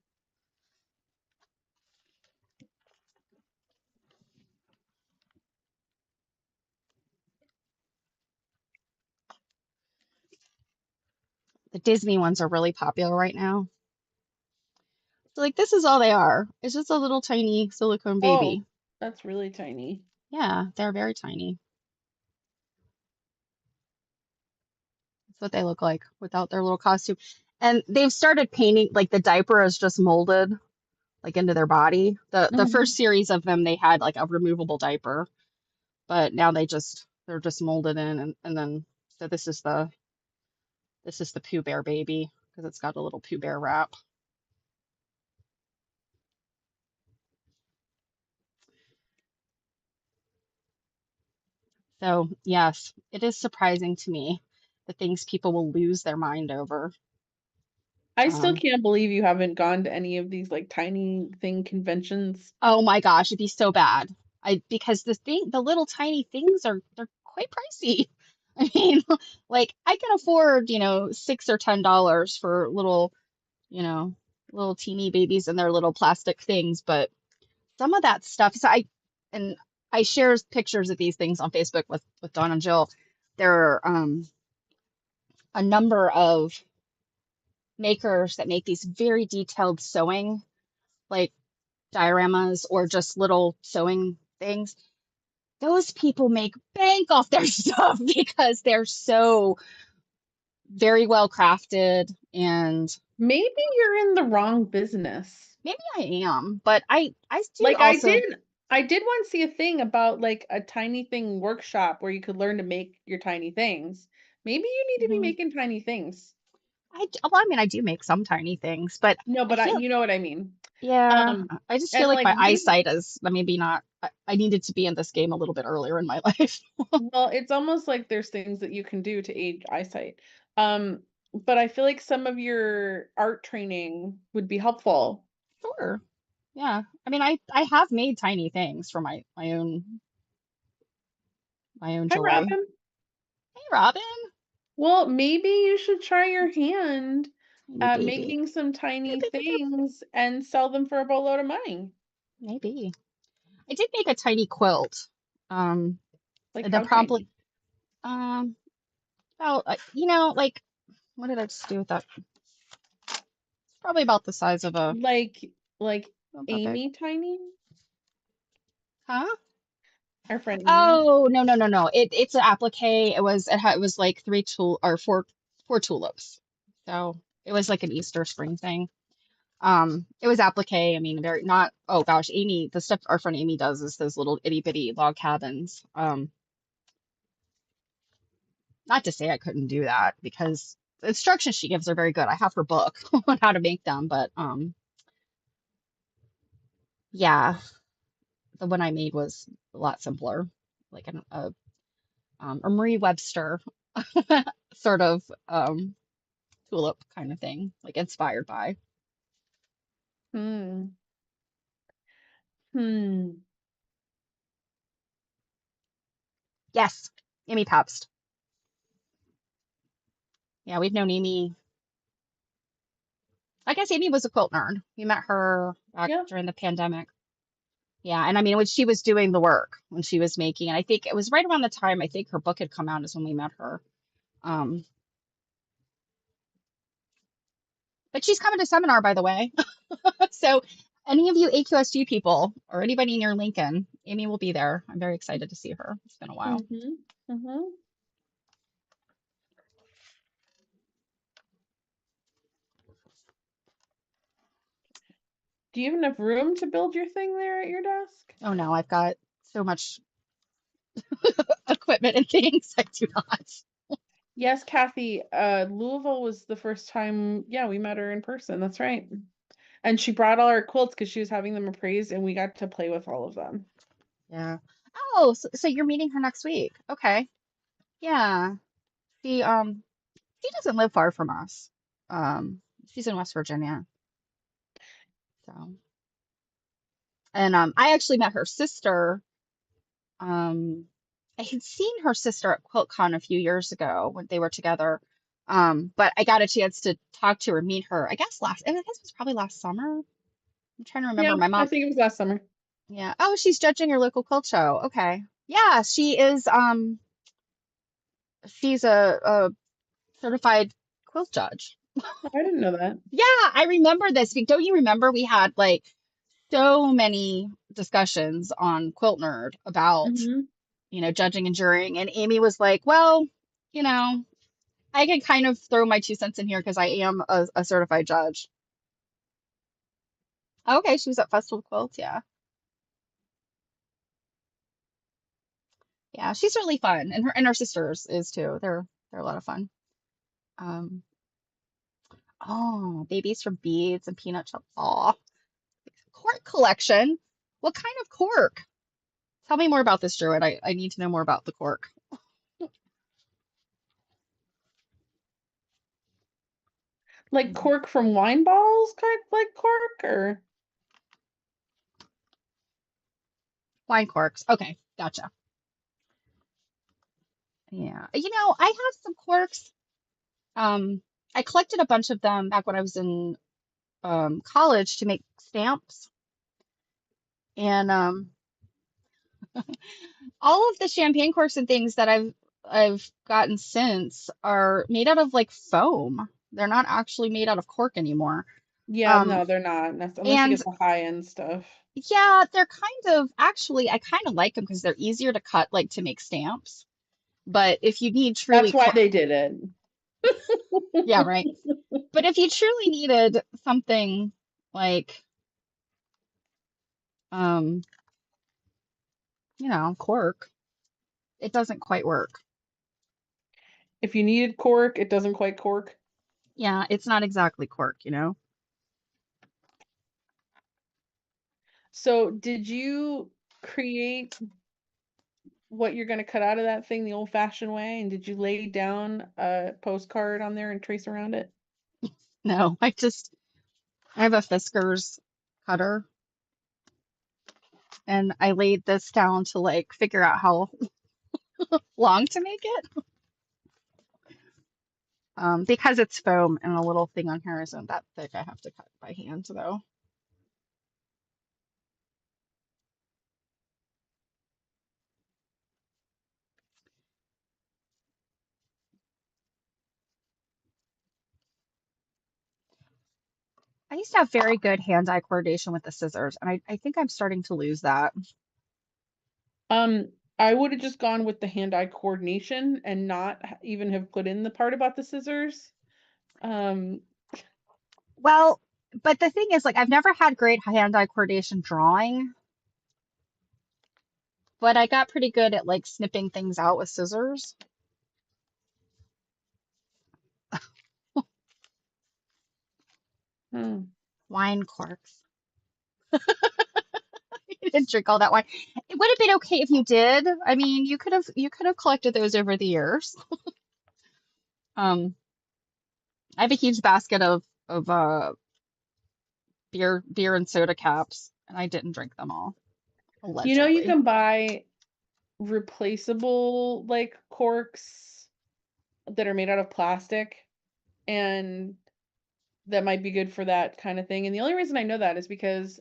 The Disney ones are really popular right now. So like this is all they are. It's just a little tiny silicone Oh, baby. that's really tiny. Yeah, they're very tiny. That's what they look like without their little costume. And they've started painting like the diaper is just molded like into their body. The Hmm. first series of them they had like a removable diaper, but now they're just molded in, and then so this is the Pooh Bear baby. because it's got a little Pooh Bear wrap. So, yes, it is surprising to me the things people will lose their mind over. I still Um, can't believe you haven't gone to any of these like tiny thing conventions. oh my gosh, it'd be so bad. Because the little tiny things they're quite pricey. I mean, like I can afford, $6 or $10 for you know, little teeny babies and their little plastic things, but some of that stuff. And I share pictures of these things on Facebook with Dawn and Jill. There are a number of makers that make these very detailed sewing, like dioramas or just little sewing things. Those people make bank off their stuff because they're so very well crafted. And Maybe you're in the wrong business. maybe I am, but I do Like also. I did once see a thing about like a tiny thing workshop where you could learn to make your tiny things. Maybe you need to be Mhm. making tiny things. Well, I mean, I do make some tiny things, but No, I but feel, you know what I mean. yeah, Um, I just feel and like like my we eyesight is maybe not. I needed to be in this game a little bit earlier in my life. well, it's almost like there's things that you can do to aid eyesight. Um, but I feel like some of your art training would be helpful. Sure. Yeah. I mean, I have made tiny things for my own Hi, joy. Robin. Hey, Robin. Well, maybe you should try your hand Tiny at baby. making some tiny Boop, boop, boop, boop. things and sell them for a boatload of money. Maybe. I did make a tiny quilt. Um, Like the how promptly, tiny? um, about, like, what did I just do with that? It's probably about the size of Like like not that big. Amy Tiny? Huh? Our friend Amy? Oh, no, no, no, no. It's an applique. It was like four tulips. So it was like an Easter spring thing. It was applique. I mean, very not. Oh gosh, Amy, the stuff our friend Amy does is those little itty bitty log cabins. Not to say I couldn't do that because the instructions she gives are very good. I have her book on how to make them, but yeah, the one I made was a lot simpler, like a Marie Webster sort of tulip kind of thing, like inspired by. Hmm. Hmm. Yes, Amy Pabst. Yeah, we've known Amy. I guess Amy was a quilt nerd. We met her back Yeah. during the pandemic. Yeah, and I mean, when she was doing the work, when she was making, and I think it was right around the time I think her book had come out is when we met her. Um, but she's coming to seminar, by the way. So, any of you AQSG people or anybody near Lincoln, Amy will be there. I'm very excited to see her. It's been a while. Mm-hmm. Mm-hmm. Do you have enough room to build your thing there at your desk? Oh no, I've got so much equipment and things. I do not. Yes, Kathy. Louisville was the first time, yeah, we met her in person. That's right. And she brought all our quilts because she was having them appraised, and we got to play with all of them. Yeah. Oh, so you're meeting her next week. Okay. Yeah. She doesn't live far from us. She's in West Virginia. So, and I actually met her sister. Um, I had seen her sister at QuiltCon a few years ago when they were together. But I got a chance to talk to her, meet her. I guess it was probably last summer. I'm trying to Yeah, remember. My I mom. think it was last summer. Yeah. Oh, she's judging your local quilt show. Okay. Yeah, she is. She's a certified quilt judge. Oh, I didn't know that. Yeah, I remember this. Don't you remember we had like so many discussions on Quilt Nerd about, Hmm. judging and jurying, and Amy was like, "Well, you know, I can kind of throw my 2 cents in here because I am a certified judge." Okay, she was at Festival of Quilts. Yeah, yeah, she's really fun, and her sisters is too. They're a lot of fun. Um, Oh, babies from beads and peanut shells. Oh, cork collection. What kind of cork? Tell me more about this, Druid. I need to know more about the cork. Like cork from wine bottles, kind of like cork, or Wine corks. Okay, gotcha. Yeah. I have some corks. Um, I collected a bunch of them back when I was in college to make stamps. And all of the champagne corks and things that I've gotten since are made out of like foam. They're not actually made out of cork anymore. yeah, Um, no, they're not unless you and get the high end stuff. yeah, they're kind of actually I kind of like them because they're easier to cut like to make stamps. But if you need truly That's why cor they did it. yeah, right. But if you truly needed something like um, cork, it doesn't quite work. If you needed cork, it doesn't quite cork. Yeah, it's not exactly cork. So, did you create what you're going to cut out of that thing the old-fashioned way? And did you lay down a postcard on there and trace around it? No, I have a Fiskars cutter and I laid this down to like figure out how long to make it. Because it's foam and a little thing on here isn't that thick, I have to cut by hand though. I used to have very good hand-eye coordination with the scissors, and I think I'm starting to lose that. Um, I would have just gone with the hand-eye coordination and not even have put in the part about the scissors. Um, Well, but the thing is, like, I've never had great hand-eye coordination drawing, but I got pretty good at like snipping things out with scissors. hmm. Wine corks. You didn't drink all that wine. It would have been okay if you did. I mean, you could have collected those over the years. Um, I have a huge basket of beer and soda caps, and I didn't drink them all, You allegedly. can buy replaceable like corks that are made out of plastic, and that might be good for that kind of thing. And the only reason I know that is because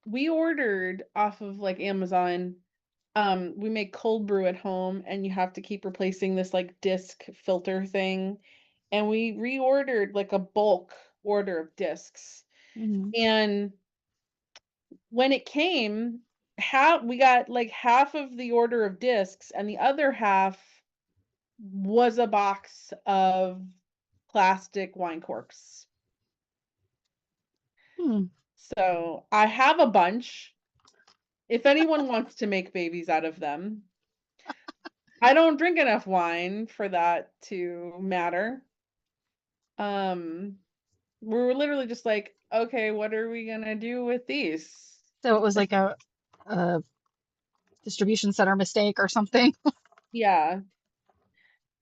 we ordered off of like Amazon. We make cold brew at home, and you have to keep replacing this like disc filter thing. And we reordered like a bulk order of discs. Hmm. And when it came, half we got like half of the order of discs, and the other half was a box of plastic wine corks. Hmm. So I have a bunch. If anyone wants to make babies out of them, I don't drink enough wine for that to matter. Um, we were literally just like, okay, what are we gonna do with these? So it was like a distribution center mistake or something. Yeah,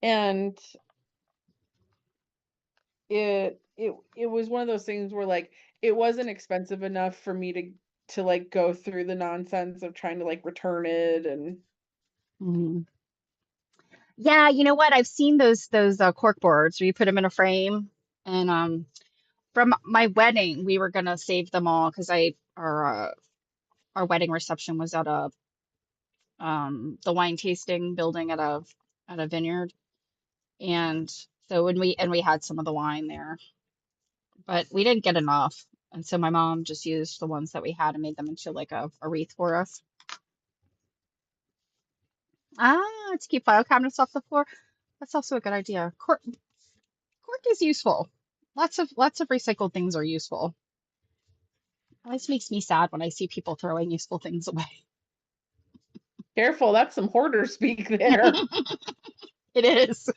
and it was one of those things where like it wasn't expensive enough for me to like go through the nonsense of trying to like return it and Mhm. Yeah, you know what? I've seen those cork boards where you put them in a frame. And from my wedding, we were gonna save them all because I our wedding reception was at a the wine tasting building at a vineyard. And so we had some of the wine there, but we didn't get enough. And so my mom just used the ones that we had and made them into like a wreath for us. Ah, to keep file cabinets off the floor. That's also a good idea. Cork is useful. Lots of recycled things are useful. It always makes me sad when I see people throwing useful things away. careful, that's some hoarder speak there. It is.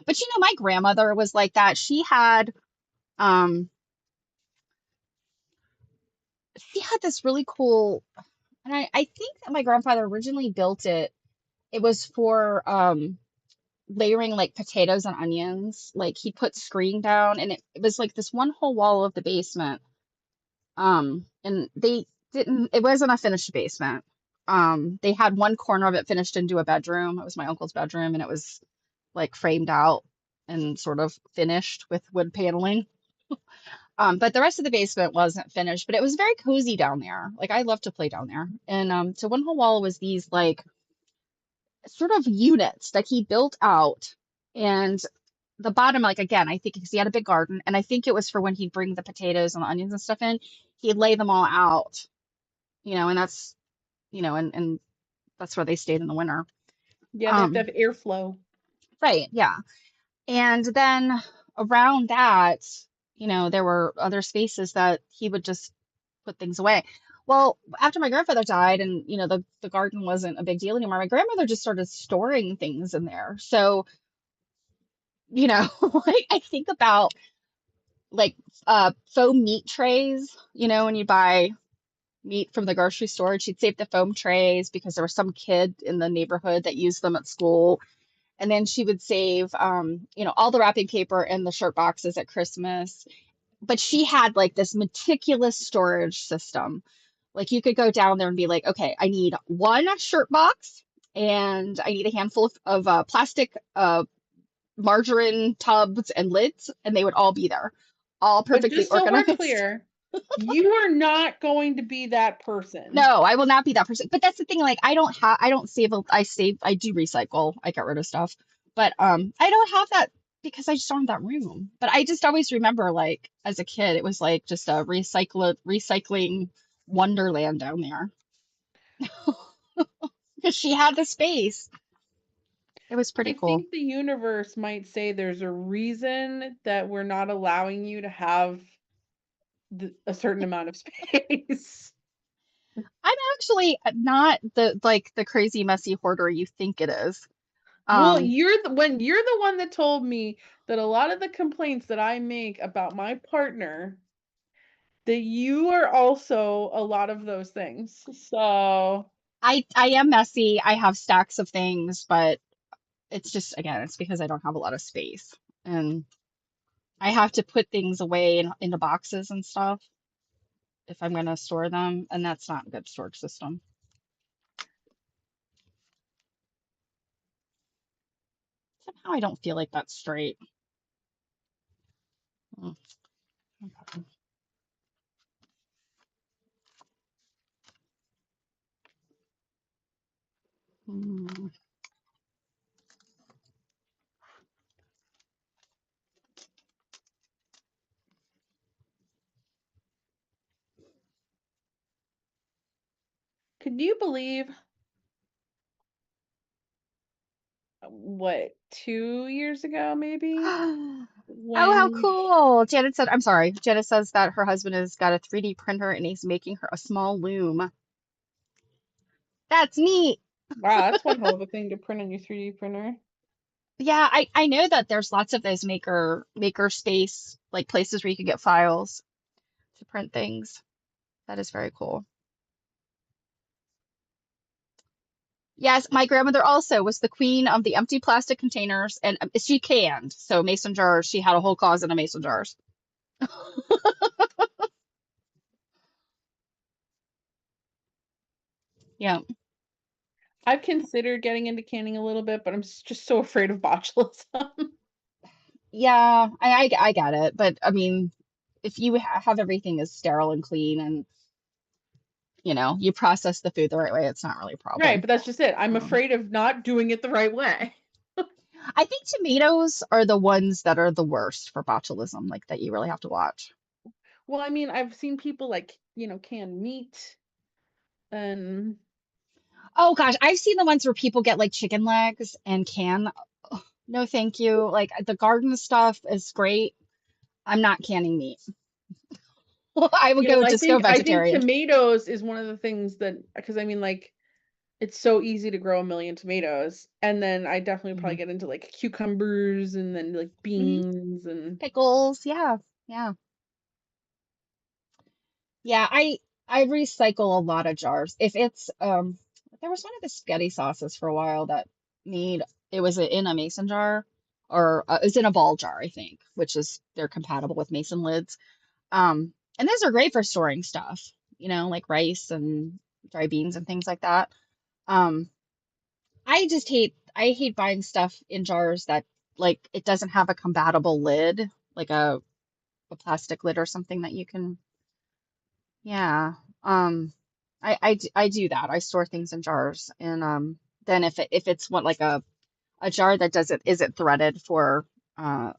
But my grandmother was like that. Um she had this really cool, and I think that my grandfather originally built it. It was for layering like potatoes and onions. Like he put screen down, and it was like this one whole wall of the basement. And they didn't, it wasn't a finished basement. They had one corner of it finished into a bedroom. It was my uncle's bedroom, and it was like framed out and sort of finished with wood paneling. But the rest of the basement wasn't finished, but it was very cozy down there. Like I love to play down there. And so one whole wall was these like sort of units that he built out. And the bottom, like again, I think because he had a big garden, and I think it was for when he'd bring the potatoes and the onions and stuff in, he'd lay them all out, and that's, and that's where they stayed in the winter. Yeah, they have to Um, have airflow. right, yeah. And then around that, there were other spaces that he would just put things away. Well, after my grandfather died and, the garden wasn't a big deal anymore, my grandmother just started storing things in there. So, like I think about like foam meat trays, when you buy meat from the grocery store, she'd save the foam trays because there was some kid in the neighborhood that used them at school. And then she would save, all the wrapping paper and the shirt boxes at Christmas. But she had like this meticulous storage system. Like you could go down there and be like, okay, I need one shirt box and I need a handful of plastic margarine tubs and lids, and they would all be there, all But perfectly just so we're organized. clear, you are not going to be that person. No, I will not be that person. But that's the thing, like I don't save, I do recycle, I get rid of stuff. But I don't have that because I just don't have that room. But I just always remember like as a kid, it was like just a recycling wonderland down there because she had the space. It was pretty I cool. think the universe might say there's a reason that we're not allowing you to have a certain amount of space. I'm actually not the crazy messy hoarder you think it is. Well, Um, you're the one that told me that a lot of the complaints that I make about my partner, that you are also a lot of those things. So, I am messy. I have stacks of things, but it's just again, it's because I don't have a lot of space. And I have to put things away into boxes and stuff if I'm going to store them, and that's not a good storage system. Somehow I don't feel like that's straight. Mm, okay. Mm. could you believe what, 2 years ago maybe? Oh, how When cool. Janet said, I'm sorry. Janet says that her husband has got a 3D printer and he's making her a small loom. That's neat. wow, that's one hell of a thing to print on your 3D printer. Yeah, I know that there's lots of those maker space like places where you can get files to print things. That is very cool. Yes, my grandmother also was the queen of the empty plastic containers, and she canned. So mason jars, she had a whole closet of mason jars. Yeah. I've considered getting into canning a little bit, but I'm just so afraid of botulism. Yeah, I get it. But I mean, if you have everything as sterile and clean and, you process the food the right way, it's not really a Right, problem. but that's just it. I'm Um, afraid of not doing it the right way. I think tomatoes are the ones that are the worst for botulism, like that you really have to watch. Well, I mean, I've seen people like, can meat and Oh gosh, I've seen the ones where people get like chicken legs and can. Ugh, no, thank you. Like the garden stuff is great. I'm not canning meat. I would yes, go I just go think vegetarian. tomatoes is one of the things that, because I mean, like, it's so easy to grow a million tomatoes. And then I definitely Hmm. probably get into like cucumbers and then like Hmm. beans and Pickles, yeah, yeah. Yeah, I recycle a lot of jars. If it's there was one of the spaghetti sauces for a while that need it was in a mason jar or it was in a ball jar, I think, which is they're compatible with mason lids. And those are great for storing stuff, like rice and dry beans and things like that. Um, I hate buying stuff in jars that like it doesn't have a compatible lid, like a plastic lid or something that you can. Yeah. Um, I do that. I store things in jars, and then if it's what like a jar that doesn't isn't threaded for uh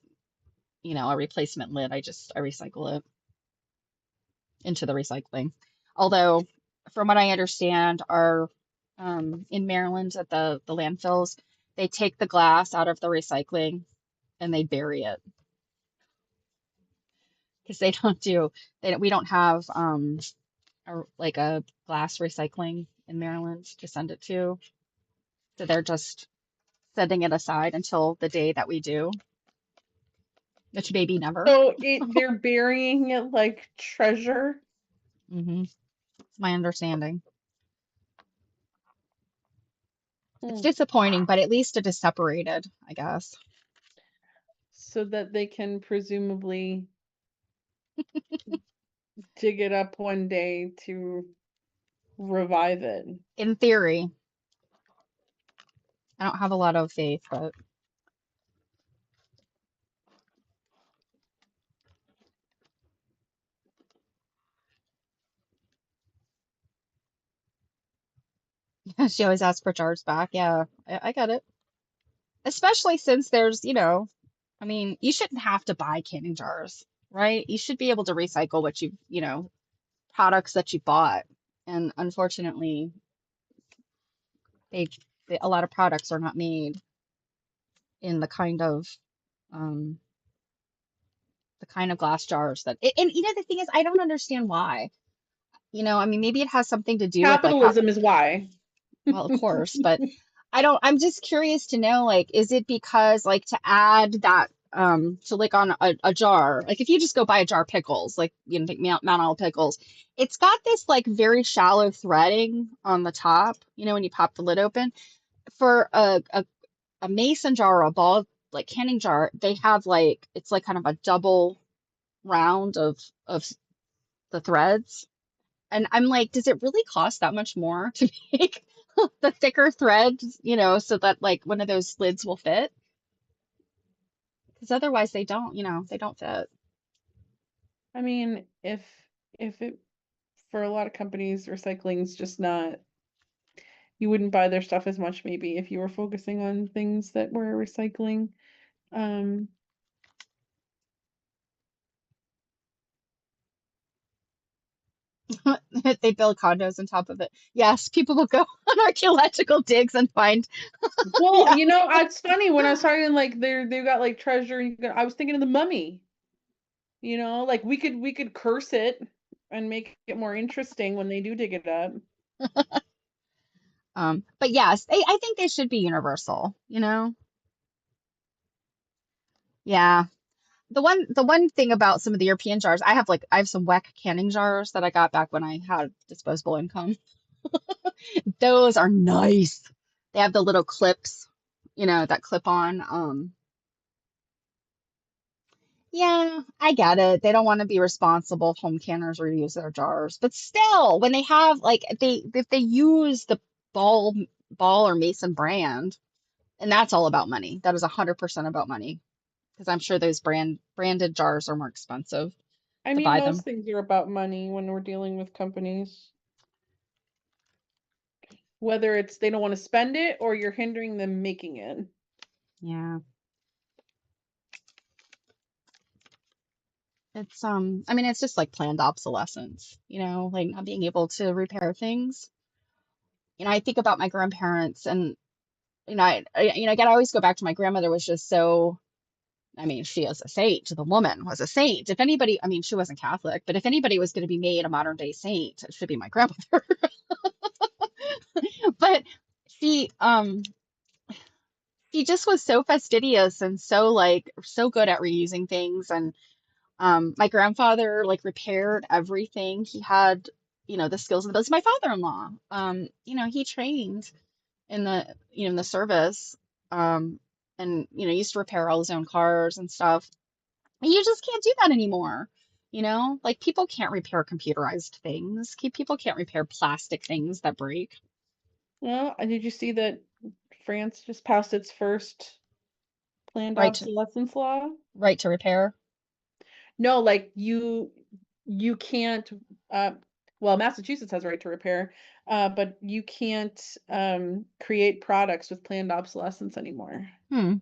a replacement lid, I recycle it into the recycling. Although, from what I understand, are in Maryland at the landfills, they take the glass out of the recycling and they bury it because we don't have like a glass recycling in Maryland to send it to. So they're just setting it aside until the day that we do, which maybe never. so they're burying it like treasure. Hmm. It's my understanding. It's Hmm. disappointing, but at least it is separated, I guess. So that they can presumably dig it up one day to revive it. In theory, I don't have a lot of faith, but she always asks for jars back. Yeah, I get it. Especially since I mean, you shouldn't have to buy canning jars, right? You should be able to recycle what products that you bought. And unfortunately, they, a lot of products are not made in um, the kind of glass jars and the thing is, I don't understand why. I mean, maybe it has something to do with like how, Capitalism is why. well, of course, but I'm just curious to know, like, is it because like to add that to like on a jar, like if you just go buy a jar of pickles, like Mount All pickles, it's got this like very shallow threading on the top, when you pop the lid open. For a mason jar or a ball like canning jar, they have like it's like kind of a double round of the threads. And I'm like, does it really cost that much more to make the thicker threads, so that like one of those lids will fit? Because otherwise they don't fit. I mean, if it for a lot of companies, recycling's just not you wouldn't buy their stuff as much maybe if you were focusing on things that were recycling. Um, They build condos on top of it. Yes, people will go on archaeological digs and find, well, yeah. it's funny when I was talking like they've got like treasure. I was thinking of the mummy. Like we could curse it and make it more interesting when they do dig it up. But yes, I think they should be universal. Yeah. The one thing about some of the European jars, I have some Weck canning jars that I got back when I had disposable income. Those are nice. They have the little clips, that clip on. Yeah, I get it. They don't want to be responsible if home canners reuse their jars. But still, when they have like if they use the ball ball or Mason brand, and that's all about money. That is 100% about money. Because I'm sure those branded jars are more expensive I to mean, buy them. most things are about money when we're dealing with companies. Whether it's they don't want to spend it or you're hindering them making it. Yeah. I mean it's just like planned obsolescence, like not being able to repair things. I think about my grandparents and again I always go back to my grandmother was just so I mean, she is a saint. The woman was a saint. If anybody, I mean, she wasn't Catholic, but if anybody was going to be made a modern day saint, it should be my grandmother. But she he just was so fastidious and so like so good at reusing things. And my grandfather like repaired everything. He had, the skills of the business. My father-in-law, he trained in the, in the service, um, and used to repair all his own cars and stuff. And you just can't do that anymore. Like people can't repair computerized things. People can't repair plastic things that break. Well, did you see that France just passed its first planned Right to obsolescence law? right to repair. No, like you can't uh well, Massachusetts has right to repair, but you can't create products with planned obsolescence anymore. Hmm.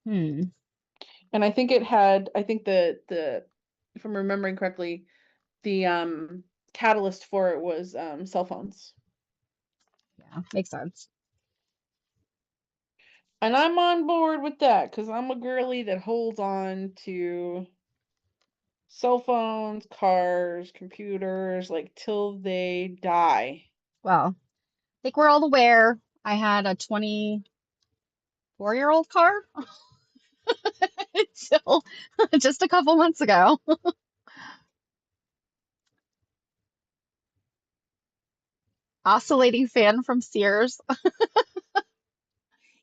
Hmm. And I think the if I'm remembering correctly, the catalyst for it was cell phones. Yeah, makes sense. And I'm on board with that because I'm a girly that holds on to cell phones, cars, computers, like till they die. Well, I think we're all aware I had a 24-year-old car until just a couple months ago. Oscillating fan from Sears.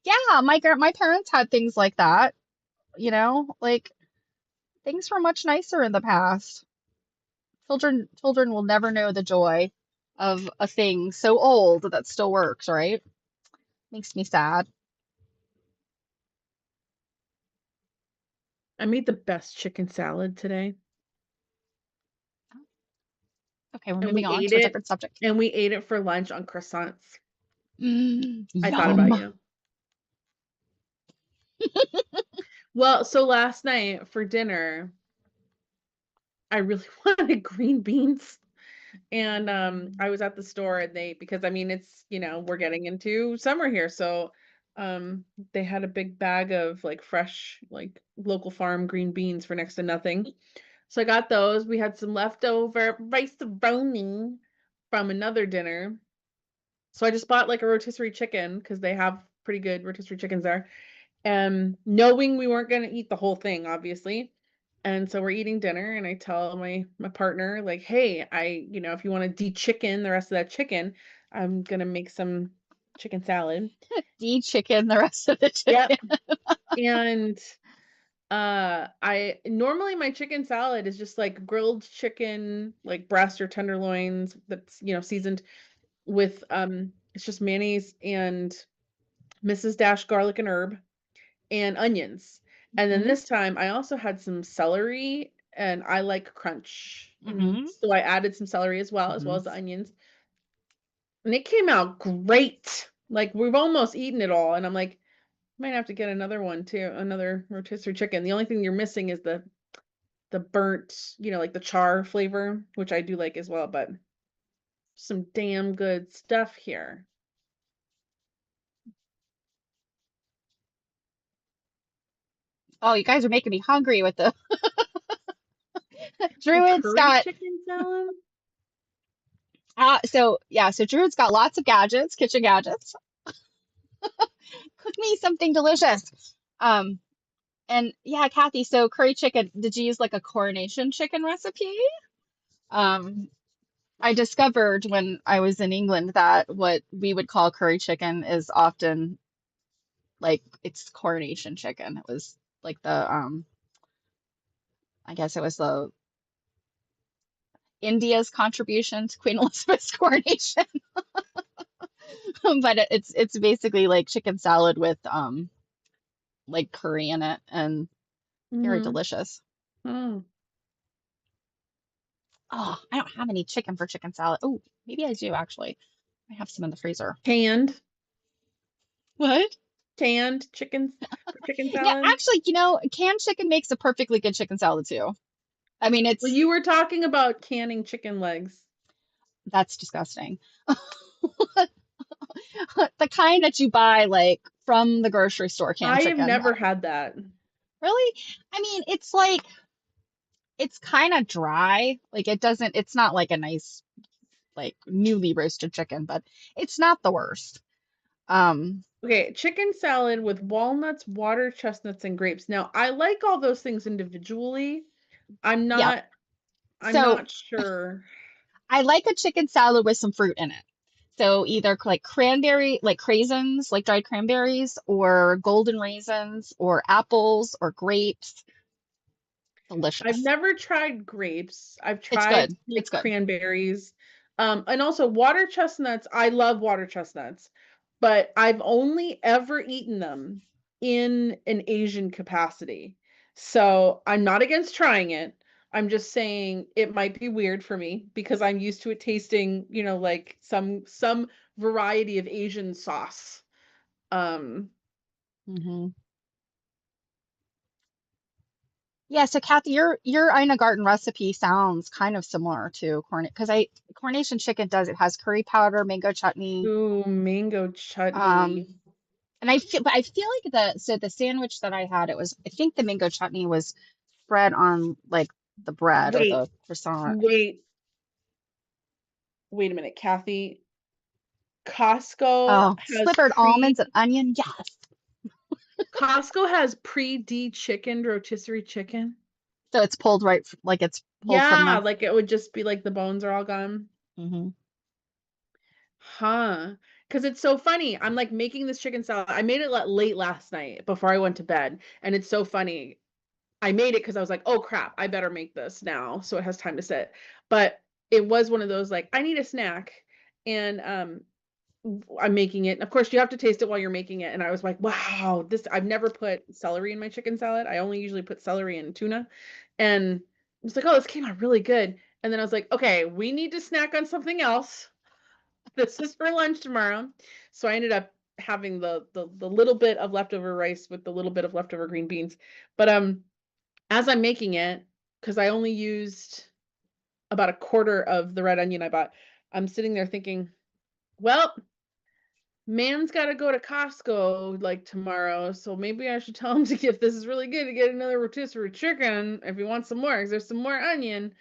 Yeah, my parents had things like that, like things were much nicer in the past. Children will never know the joy of a thing so old that still works, right? Makes me sad. I made the best chicken salad today, Okay, we're and moving on to a different subject. we ate it for lunch on croissants. I thought Yum. about you. Well, so last night for dinner, I really wanted green beans. And I was at the store and they because I mean it's, we're getting into summer here, so they had a big bag of like fresh, like local farm green beans for next to nothing. So I got those. We had some leftover rice roni from another dinner. So I just bought like a rotisserie chicken because they have pretty good rotisserie chickens there. Knowing we weren't gonna eat the whole thing, obviously. And so we're eating dinner, and I tell my partner, like, hey, if you want to de-chicken the rest of that chicken, I'm gonna make some chicken salad. De-chicken the rest of the Yep. chicken. And I normally my chicken salad is just like grilled chicken, like breast or tenderloins that's, seasoned with it's just mayonnaise and Mrs. Dash garlic and herb and onions. And then Hmm. this time I also had some celery and I like crunch. And Hmm. so I added some celery as well Hmm. as the onions. And it came out great. Like we've almost eaten it all. And I'm like, might have to get another one too, another rotisserie chicken. The only thing you're missing is the burnt, like the char flavor, which I do like as well, but some damn good stuff here. Oh, you guys are making me hungry with the The Druid's curry got chicken salad? so Druid's got lots of gadgets, kitchen gadgets. Cook me something delicious. Um, and yeah, Kathy, so curry chicken, did you use like a coronation chicken recipe? Um, I discovered when I was in England that what we would call curry chicken is often like it's coronation chicken. It was like I guess it was the India's contribution to Queen Elizabeth's coronation. But it's basically like chicken salad with like curry in it and very Mm-hmm. delicious. Oh. Oh, I don't have any chicken for chicken salad. Oh, maybe I do actually. I have some in the freezer. Canned, What? canned chickens for chicken Yeah, salad. actually, canned chicken makes a perfectly good chicken salad too. I mean, Well, it's you were talking about canning chicken legs. that's disgusting. The kind that you buy like from the grocery store canned I have chicken. never had that. Really? I mean, it's like it's kind of dry. Like it's not like a nice. like newly roasted chicken, but it's not the worst. Um, Okay, chicken salad with walnuts, water chestnuts, and grapes. Now, I like all those things individually. I'm yeah. not I'm So not sure. I like a chicken salad with some fruit in it. So either like cranberry, like craisins, like dried cranberries, or golden raisins, or apples, or grapes. I've Delicious. never tried grapes. I've It's tried good. like It's good. cranberries. And also water chestnuts. I love water chestnuts, but I've only ever eaten them in an Asian capacity. So I'm not against trying it. I'm just saying it might be weird for me because I'm used to it tasting, like some variety of Asian sauce. Um, Hmm. Yeah, so Kathy, your Ina Garten recipe sounds kind of similar to because Coronation chicken does it has curry powder, mango chutney, Ooh, mango um, chutney. and I feel like the sandwich that I had, it was, I think the mango chutney was spread on like the bread or Wait, the croissant. wait, wait a minute, Kathy. Costco Oh, has slivered pre almonds and onion, yes. Costco has pre-de-chickened rotisserie chicken. So it's pulled right, like it's pulled from Yeah, the. like it would just be like the bones are all gone. Hmm. Huh. Because it's so funny. I'm like making this chicken salad. I made it late last night before I went to bed. And it's so funny. I made it because I was like, oh crap, I better make this now so it has time to sit. But it was one of those like, I need a snack. And I'm making it. Of course, you have to taste it while you're making it. And I was like, wow, I've never put celery in my chicken salad. I only usually put celery and tuna. And I was like, oh, this came out really good. And then I was like, okay, we need to snack on something else. This is for lunch tomorrow. So I ended up having the little bit of leftover rice with the little bit of leftover green beans. But as I'm making it, because I only used about a quarter of the red onion I bought, I'm sitting there thinking, well, man's got to go to Costco like tomorrow, so maybe I should tell him to get this is really good to get another rotisserie chicken if he wants some more, because there's some more onion.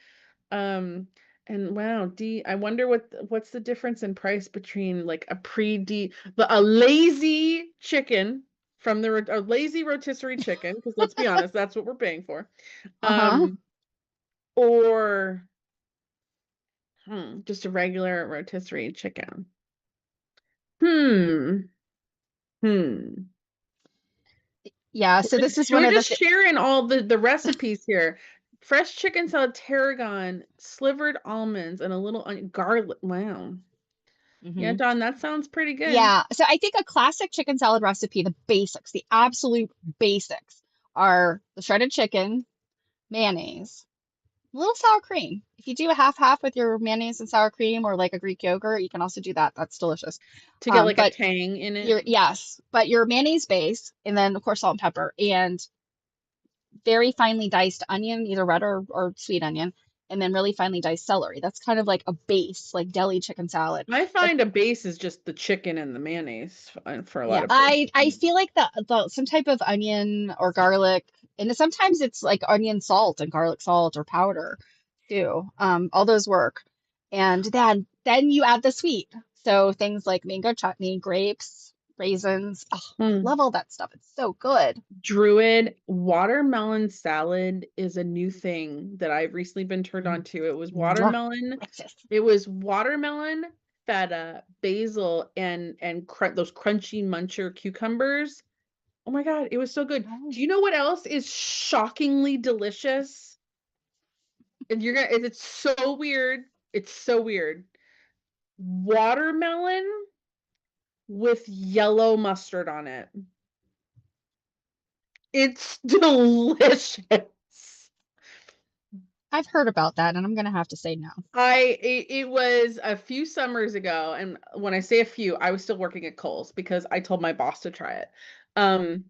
Um, and wow, I wonder what's the difference in price between like a lazy chicken from a lazy rotisserie chicken, because let's be honest, that's what we're paying for. Uh-huh. Or just a regular rotisserie chicken. Hmm. Hmm. Yeah, so this is one We're of just sharing all the recipes here. Fresh chicken salad, tarragon, slivered almonds, and a little garlic. Wow. Yeah, the. Don, that sounds pretty good. Yeah, so I think a classic chicken salad recipe, the basics, the absolute basics are the shredded chicken, mayonnaise, a little sour cream. If you do a half-half with your mayonnaise and sour cream or like a Greek yogurt, you can also do that. That's delicious. To get like a But tang in it. your mayonnaise base, and then of course salt and pepper, and very finely diced onion, either red or sweet onion, and then really finely diced celery. That's kind of like a base, like deli chicken salad. I But find a base is just the chicken and the mayonnaise for a lot yeah, of places. I feel like the some type of onion or garlic, and sometimes it's like onion salt and garlic salt or powder too. All those work. And then you add the sweet. So things like mango chutney, grapes, raisins. Oh, I Hmm. love all that stuff. It's so good. Druid watermelon salad is a new thing that I've recently been turned on to. It was Mwah. watermelon. Breakfast. It was watermelon, feta, basil, and those crunchy muncher cucumbers. Oh my God, it was so good. Oh, Do you know what else is shockingly delicious? And it's so weird. It's so weird. Watermelon with yellow mustard on it. It's delicious. I've heard about that, and I'm gonna have to say no. It was a few summers ago, and when I say a few, I was still working at Kohl's because I told my boss to try it. Um,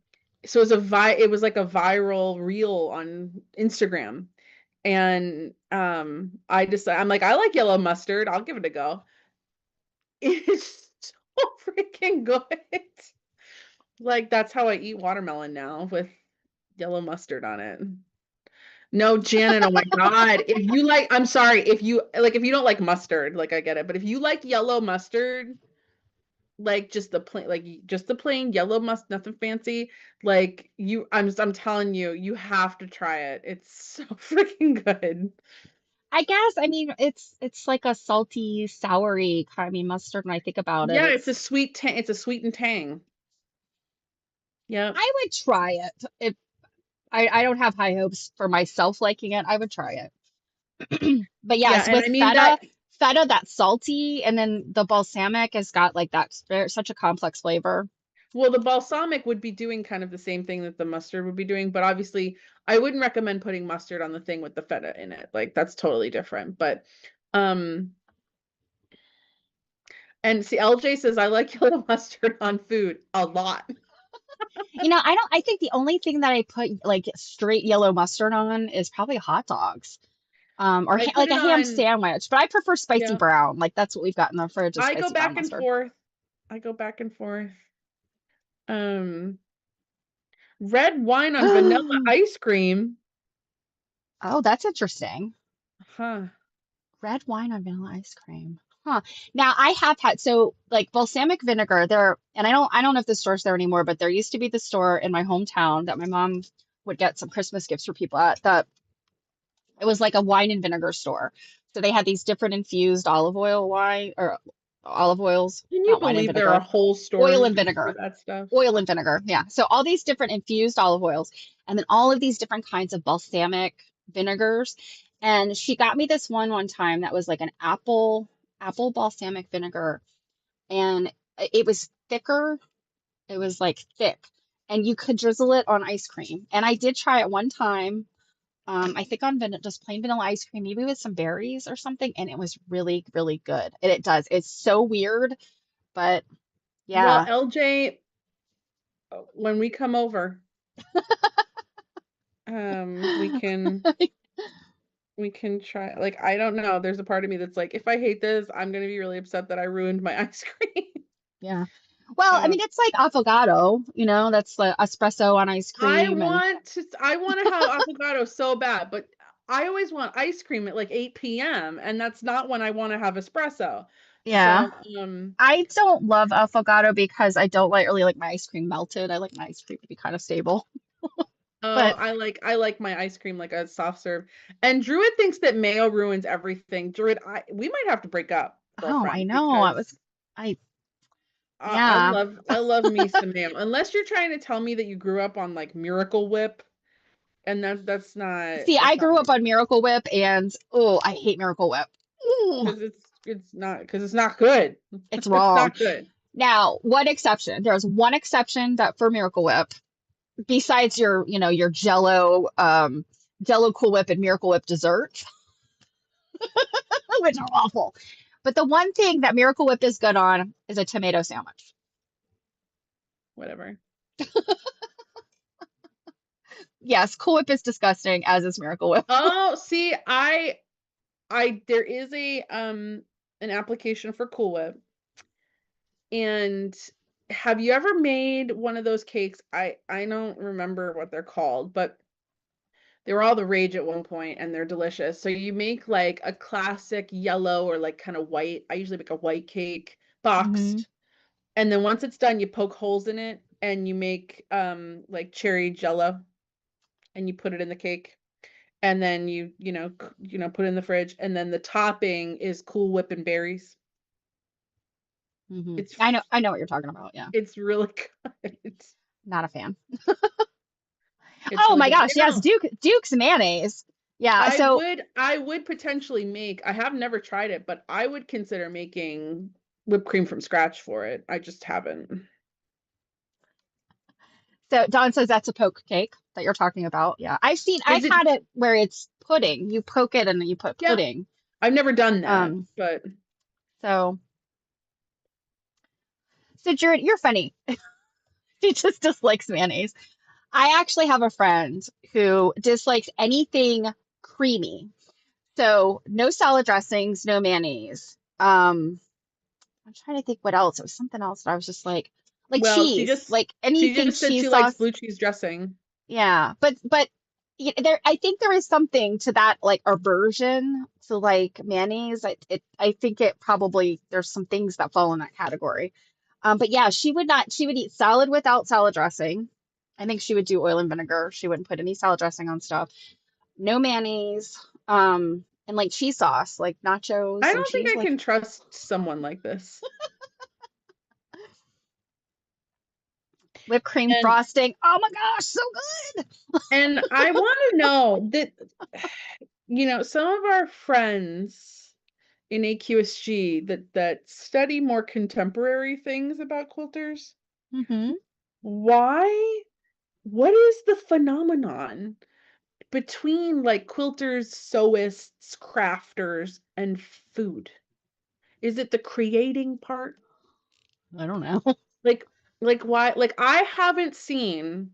so it was like a viral reel on Instagram, and I'm like, I like yellow mustard, I'll give it a go. It's so freaking good. Like that's how I eat watermelon now with yellow mustard on it. No, Janet, oh my God. If you like, I'm sorry, if you don't like mustard, like I get it, but if you like yellow mustard, like just the plain yellow mustard, nothing fancy, like I'm telling you, you have to try it. It's so freaking good. I guess, I mean, it's like a salty, soury kind of mustard when I think about it. Yeah, it's a sweet and tang. Yeah. I would try it. If I don't have high hopes for myself liking it, I would try it. But Yeah, yes, and with I mean that feta that's salty, and then the balsamic has got like that such a complex flavor. well, the balsamic would be doing kind of the same thing that the mustard would be doing, but obviously I wouldn't recommend putting mustard on the thing with the feta in it. Like that's totally different. But um and see LJ says I like yellow mustard on food a lot. I think the only thing that I put like straight yellow mustard on is probably hot dogs. Or I put like it a ham on, sandwich, but I prefer spicy yeah. brown. Like that's what we've got in the fridge is I go spicy brown back and mustard. forth. I go back and forth. Um Red wine on vanilla ice cream. Oh, that's interesting. Huh. Red wine on vanilla ice cream. Huh. Now I have had so like balsamic vinegar there, and I don't know if the store's there anymore, but there used to be the store in my hometown that my mom would get some Christmas gifts for people at that it was like a wine and vinegar store. So they had these different infused olive oil wine or olive oils, Can you not wine and believe there are vinegar, whole oil stores and just for vinegar. that stuff? Oil and vinegar. Yeah. So all these different infused olive oils and then all of these different kinds of balsamic vinegars. And she got me this one time that was like an apple balsamic vinegar and it was thicker. It was like thick and you could drizzle it on ice cream. And I did try it one time. I think on just plain vanilla ice cream, maybe with some berries or something, and it was really, really good. And it does. It's so weird, but Well, yeah. LJ, when we come over, we can try, like, I don't know. There's a part of me that's like, if I hate this, I'm gonna be really upset that I ruined my ice cream. Yeah. Well, I Um, mean, it's like affogato, that's the espresso on ice cream and I want to have avocado so bad, but I always want ice cream at like 8 p.m. and that's not when I want to have espresso. yeah. So, I don't love affogato because I don't really like my ice cream melted. I like my ice cream to be kind of stable. oh, But I like my ice cream like a soft serve. And Druid thinks that mayo ruins everything. Druid, we might have to break up, oh, I girlfriend, know. because I I yeah. love me some mayo. Unless you're trying to tell me that you grew up on like Miracle Whip, and See, I that's not grew me. up on Miracle Whip and oh, I hate Miracle Whip. Ooh, Because it's not good. it's It's wrong. not good. Now, one exception. There's one exception that for Miracle Whip, besides your Jello, Jello Cool Whip and Miracle Whip desserts, which are awful. But the one thing that Miracle Whip is good on is a tomato sandwich. Whatever. Yes, Cool Whip is disgusting, as is Miracle Whip. Oh, see, there is a an application for Cool Whip. And have you ever made one of those cakes? I don't remember what they're called, but they were all the rage at one point and they're delicious. So you make like a classic yellow or like kind of white. I usually make a white cake Hmm. boxed. And then once it's done, you poke holes in it and you make like cherry jello and you put it in the cake. And then put it in the fridge and then the topping is Cool Whip and berries. Hmm. It's I know what you're talking about. Yeah, it's really good. not a fan. It's Oh really my good. gosh, yes, Duke's mayonnaise. Yeah, so I would potentially make, I have never tried it, but I would consider making whipped cream from scratch for it. I just haven't. Don says that's a poke cake that you're talking about. Yeah, Is I've it? had it where it's pudding. You poke it and then you put Yeah, pudding. I've never done that, Um, but so Jared, you're funny. He just dislikes mayonnaise. I actually have a friend who dislikes anything creamy. So no salad dressings, no mayonnaise. I'm trying to think what else. It was something else that I was just like well, cheese, like she anything just said cheese she likes sauce. blue cheese dressing. Yeah, but there, I think there is something to that, like aversion to like mayonnaise. I think it probably there's some things that fall in that category. But yeah, she would not. She would eat salad without salad dressing. I think she would do oil and vinegar. She wouldn't put any salad dressing on stuff. No mayonnaise. And like cheese sauce, like I nachos and don't think cheese, I like can trust someone like this. whipped cream And frosting. Oh my gosh, so good. and I want to know that, some of our friends in AQSG that study more contemporary things about quilters, Hmm. why what is the phenomenon between like quilters, sewists, crafters, and food? Is it the creating part? I don't know. Like why, like I haven't seen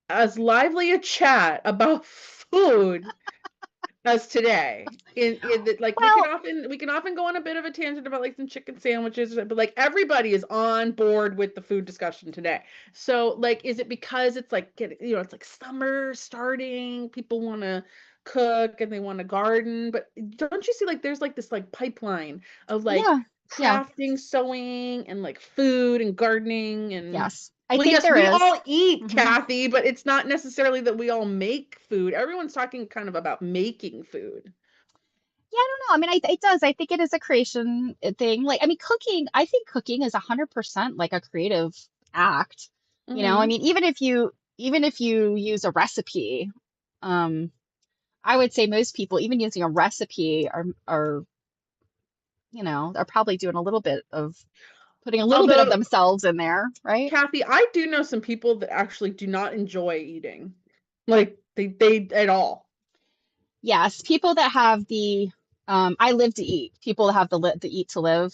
as lively a chat about food as today. Like Well, we can often go on a bit of a tangent about like some chicken sandwiches, but like everybody is on board with the food discussion today. So like, is it because it's like it's like summer starting, people want to cook and they want to garden, but don't you see like there's like this like pipeline of like yeah, yeah, crafting, sewing, and like food and gardening and yes. I well, think yes, there we is. all eat, Hmm. Kathy, but it's not necessarily that we all make food. Everyone's talking kind of about making food. Yeah, I don't know. I mean, it does. I think it is a creation thing. Like, I mean, cooking, I think cooking is 100% like a creative act. I Hmm. mean, even if you use a recipe, um, I would say most people, even using a recipe, are probably doing a little bit of putting a little bit of Although, themselves in there, right? Kathy, I do know some people that actually do not enjoy eating. Like they at all. Yes, people that have the I live to eat, people that have the eat to live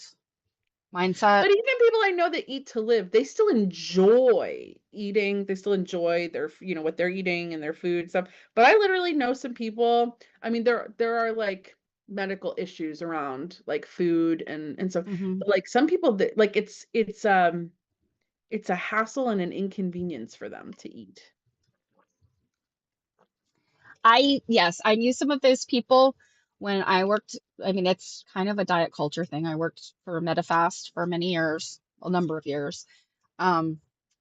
mindset. But even people I know that eat to live, they still enjoy eating. They still enjoy their, what they're eating and their food stuff. But I literally know some people. I mean, there are like medical issues around like food and stuff. Hmm. But like some people that like it's a hassle and an inconvenience for them to eat. Yes, I knew some of those people when I worked. I mean, it's kind of a diet culture thing. I worked for Medifast for many years, a number of years. Um,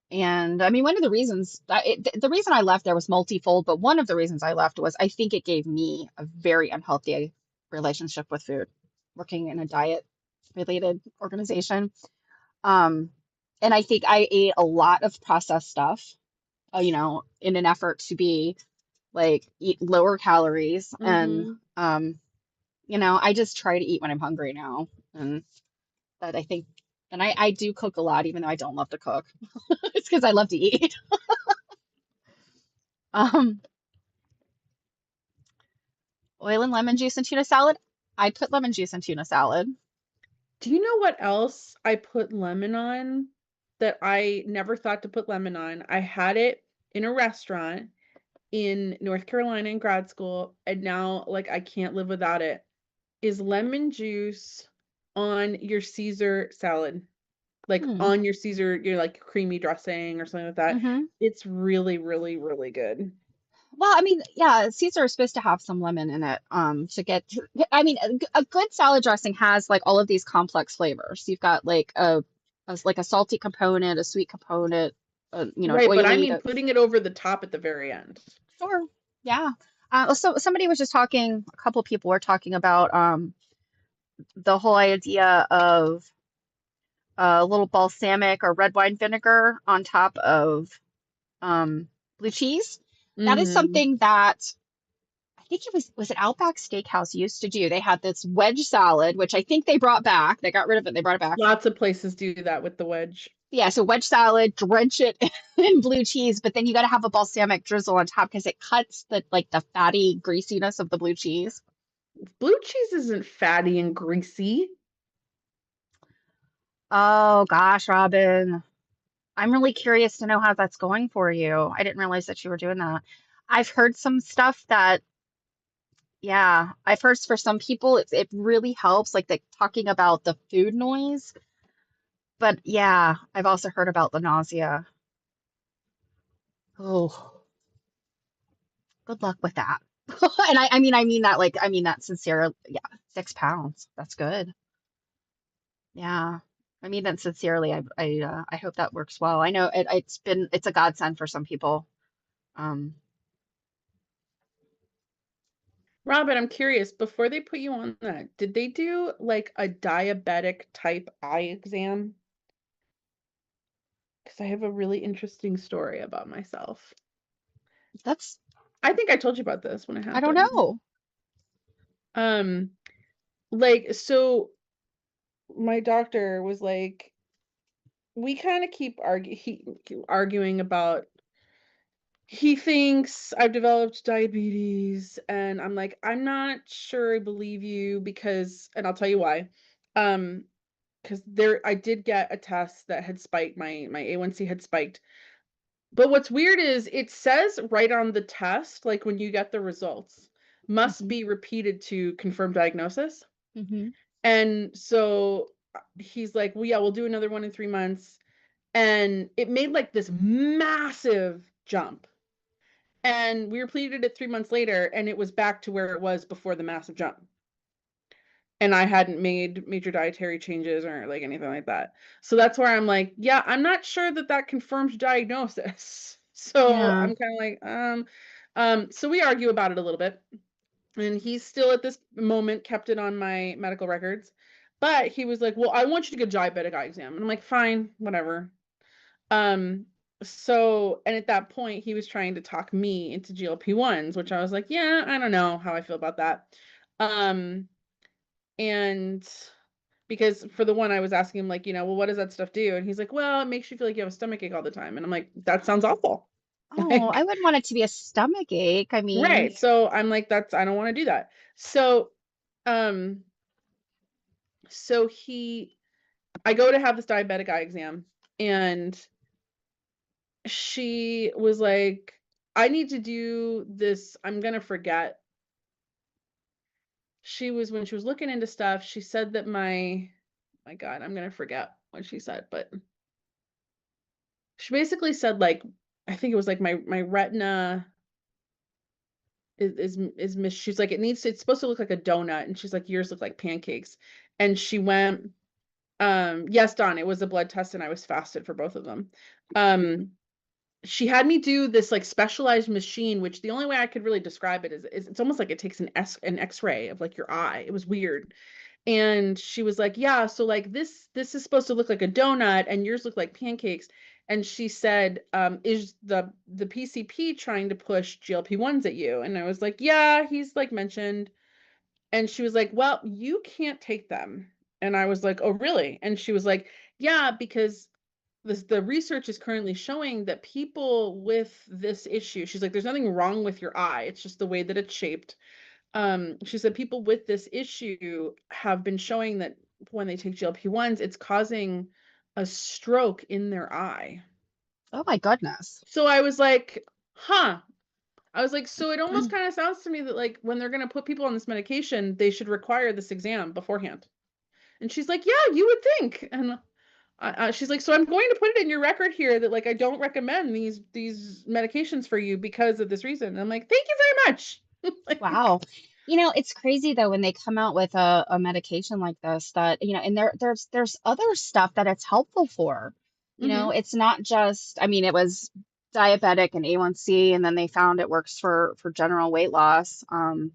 and I mean, one of the reasons the reason I left there was multifold, but one of the reasons I left was I think it gave me a very unhealthy relationship with food, working in a diet related organization. Um, and I think I ate a lot of processed stuff, in an effort to be like eat lower calories and Hmm. I just try to eat when I'm hungry now. And that I think and I do cook a lot even though I don't love to cook. It's because I love to eat. Um, Oil and lemon juice and tuna salad. I put lemon juice in tuna salad. Do you know what else I put lemon on that I never thought to put lemon on? I had it in a restaurant in North Carolina in grad school, and now like I can't live without it. Is lemon juice on your Caesar salad, like Hmm. on your Caesar, your like creamy dressing or something like that. Hmm. It's really, really, really good. Well, I mean, yeah, Caesar is supposed to have some lemon in it, to get. I mean, a good salad dressing has like all of these complex flavors. You've got like a salty component, a sweet component, an Right, but I oily. mean putting it over the top at the very end. Sure, yeah. So somebody was just talking. A couple of people were talking about the whole idea of a little balsamic or red wine vinegar on top of blue cheese. That is Hmm. something that I think it was Outback Steakhouse used to do. They had this wedge salad, which I think they brought back. They got rid of it. They brought it back. Lots of places do that with the wedge. Yeah, so wedge salad, drench it in blue cheese, but then you got to have a balsamic drizzle on top because it cuts the fatty greasiness of the blue cheese. Blue cheese isn't fatty and greasy. Oh gosh, Robin. I'm really curious to know how that's going for you. I didn't realize that you were doing that. I've heard some stuff that, yeah, I've heard for some people it really helps, like talking about the food noise. But yeah, I've also heard about the nausea. Oh, Good luck with that. And I mean that like, I mean that sincere. Yeah, 6 pounds. That's good. Yeah. I mean that sincerely. I hope that works well. I know it's a godsend for some people. Um, Robin, I'm curious, before they put you on that, did they do like a diabetic type eye exam? Because I have a really interesting story about myself. that's I think I told you about this when it I don't happened. know. Um, like, so my doctor was like, we kind of keep arguing about he thinks I've developed diabetes, and I'm like, I'm not sure I believe you because, and I'll tell you why. Um, because there I did get a test that had spiked my A1C had spiked. But what's weird is it says right on the test, like when you get the results, must Hmm. be repeated to confirm diagnosis. Hmm. And so he's like, well, yeah, we'll do another one in 3 months. And it made like this massive jump. And we repeated it 3 months later, and it was back to where it was before the massive jump. And I hadn't made major dietary changes or like anything like that. So that's where I'm like, yeah, I'm not sure that that confirms diagnosis. So Yeah. I'm kind of like, so we argue about it a little bit. And he's still at this moment kept it on my medical records. But he was like, well, I want you to get a diabetic eye exam. And I'm like, fine, whatever. Um, and at that point, he was trying to talk me into GLP-1s, which I was like, yeah, I don't know how I feel about that. Um, and because for the one I was asking him, like, well, what does that stuff do? And he's like, well, it makes you feel like you have a stomach ache all the time. And I'm like, that sounds awful. Oh, I Like, wouldn't want it to be a stomach ache. I mean, right. So I'm like, I don't want to do that. Um, so I go to have this diabetic eye exam, and she was like, I need to do this. I'm gonna forget. When she was looking into stuff, she said that my God, I'm gonna forget what she said, but she basically said like, I think it was like my retina she's like, it's supposed to look like a donut, and she's like, yours look like pancakes. And she went, yes, Don, it was a blood test, and I was fasted for both of them. Um, she had me do this like specialized machine, which the only way I could really describe it is it's almost like it takes an X-ray of like your eye. It was weird. And she was like, yeah, so like this is supposed to look like a donut, and yours look like pancakes. And she said, is the PCP trying to push GLP-1s at you? And I was like, yeah, he's like mentioned. And she was like, well, you can't take them. And I was like, oh, really? And she was like, yeah, because the research is currently showing that people with this issue, she's like, there's nothing wrong with your eye. It's just the way that it's shaped. She said people with this issue have been showing that when they take GLP-1s, it's causing a stroke in their eye. oh my goodness. So I was like, huh. I was like, so it almost kind of sounds to me that like when they're going to put people on this medication, they should require this exam beforehand. And she's like, yeah, you would think. And she's like, so I'm going to put it in your record here that like I don't recommend these medications for you because of this reason. And I'm like, thank you very much. Wow. Like, You know, it's crazy though when they come out with a medication like this that, and there's other stuff that it's helpful for. mm-hmm, It's not just, I mean, it was diabetic and A1C, and then they found it works for general weight loss. And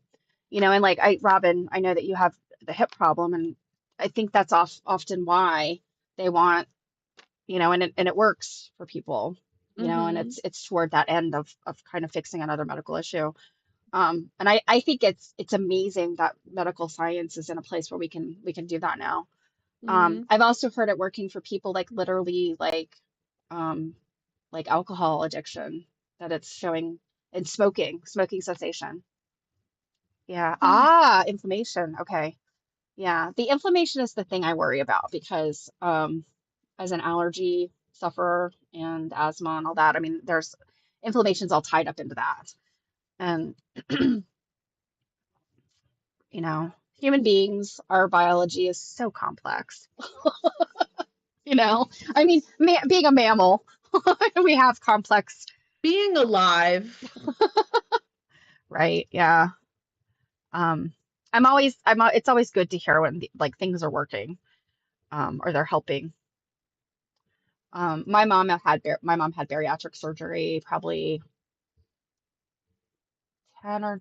like Robin, I know that you have the hip problem, and I think that's often why they want, and it works for people, and mm-hmm, it's toward that end of kind of fixing another medical issue. And I think it's amazing that medical science is in a place where we can do that now. mm-hmm. I've also heard it working for people like literally um, like alcohol addiction, that it's showing in smoking cessation. Yeah. Huh. Inflammation. Okay. Yeah. The inflammation is the thing I worry about because as an allergy sufferer and asthma and all that, I mean, there's inflammation's all tied up into that. And human beings, our biology is so complex. I mean, being a mammal, we have complex. Being alive. Right. Yeah. Um, it's always good to hear when like things are working, or they're helping. My mom had bariatric surgery probably 10 or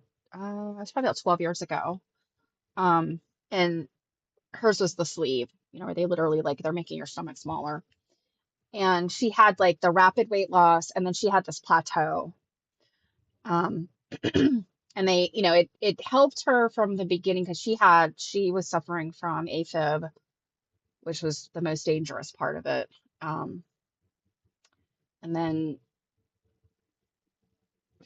it's probably about 12 years ago. Um, and hers was the sleeve, where they literally like they're making your stomach smaller. And she had like the rapid weight loss, and then she had this plateau. Um, and it helped her from the beginning because she was suffering from AFib, which was the most dangerous part of it. Um, and then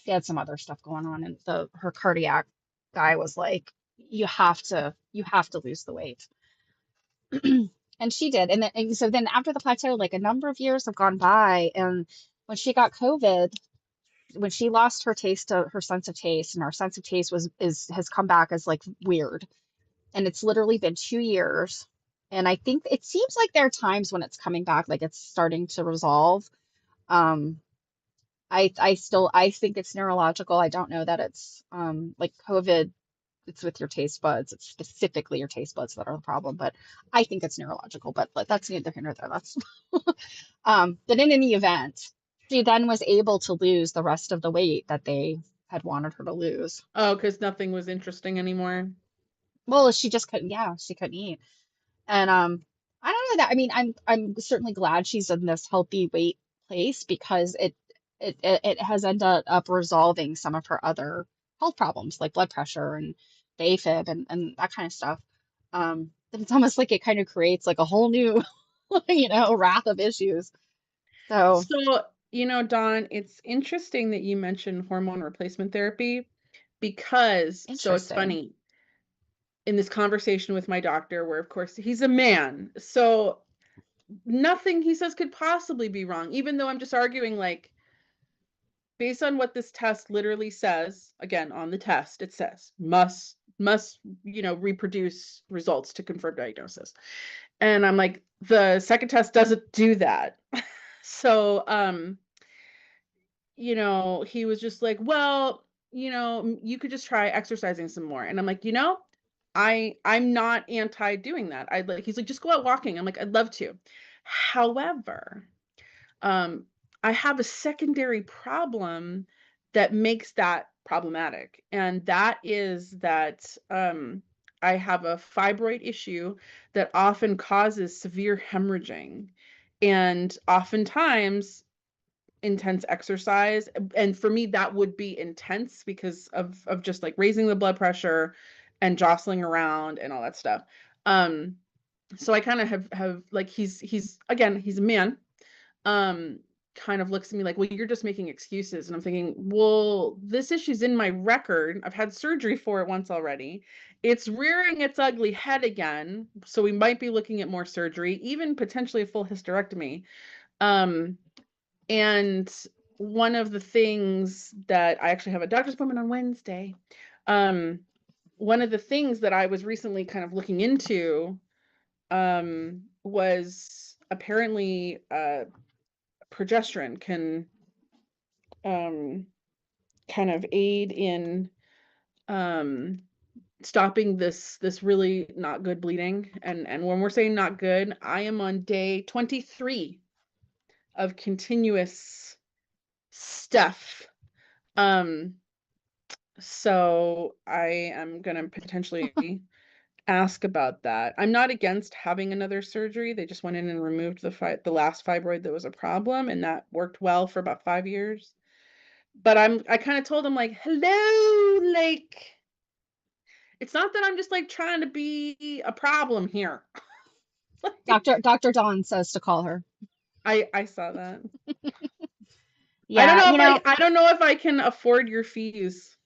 she had some other stuff going on, and the her cardiac guy was like, you have to lose the weight. And she did. And so then after the plateau, like a number of years have gone by, and when she got COVID, when she lost her sense of taste, and her sense of taste has come back as like weird. And it's literally been 2 years. And I think it seems like there are times when it's coming back, like it's starting to resolve. Um, I think it's neurological. I don't know that it's like COVID, it's with your taste buds. It's specifically your taste buds that are the problem, but I think it's neurological, but that's neither here nor there. That's but in any event, she then was able to lose the rest of the weight that they had wanted her to lose. Oh, because nothing was interesting anymore. Well, she just couldn't, yeah, she couldn't eat. And I don't know that. I mean, I'm certainly glad she's in this healthy weight place because it has ended up resolving some of her other health problems like blood pressure and the AFib and that kind of stuff. But it's almost like it kind of creates like a whole new, wrath of issues. So So, Dawn, it's interesting that you mentioned hormone replacement therapy because, so it's interesting. funny, in this conversation with my doctor, where of course he's a man, so nothing he says could possibly be wrong, even though I'm just arguing, like, based on what this test literally says, again, on the test, it says must, reproduce results to confirm diagnosis. And I'm like, the second test doesn't do that. So, he was just like, well, you could just try exercising some more. And I'm like, I'm not anti doing that. He's like, just go out walking. I'm like, I'd love to. However, um, I have a secondary problem that makes that problematic. And that is that I have a fibroid issue that often causes severe hemorrhaging. And oftentimes intense exercise, and for me that would be intense because of just like raising the blood pressure and jostling around and all that stuff. um so I kind of have like, he's again, he's a man, um kind of looks at me like, well, you're just making excuses. And I'm thinking, well, this issue's in my record. I've had surgery for it once already. It's rearing its ugly head again, so we might be looking at more surgery, even potentially a full hysterectomy. um and one of the things that I actually have a doctor's appointment on Wednesday. Um, one of the things that I was recently kind of looking into was apparently progesterone can um, kind of aid in um, stopping this really not good bleeding. And when we're saying not good, I am on day 23 of continuous stuff. Um, So I am going to potentially ask about that. I'm not against having another surgery. They just went in and removed the last fibroid that was a problem, and that worked well for about 5 years. But I kind of told him, like, hello, like, it's not that I'm just like trying to be a problem here. Dr. Dawn says to call her. I saw that. Yeah, I don't know if I can afford your fees.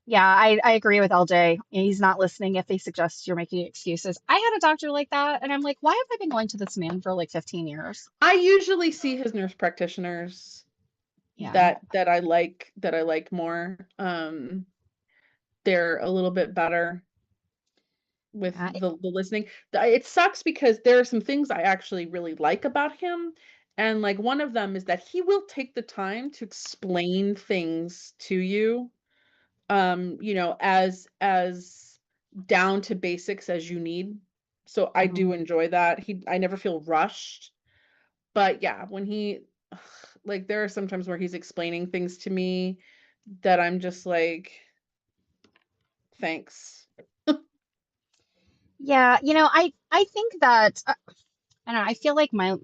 yeah, I agree with LJ. He's not listening if he suggests you're making excuses. I had a doctor like that, and I'm like, why have I been going to this man for like 15 years? I usually see his nurse practitioners Yeah. that I like more. They're a little bit better with Yeah, the listening. It sucks because there are some things I actually really like about him, And like one of them is that he will take the time to explain things to you, as down to basics as you need. So I Hmm. do enjoy that. I never feel rushed. But yeah, when like there are some times where he's explaining things to me that I'm just like, thanks. Yeah, I think that I don't know. I feel like my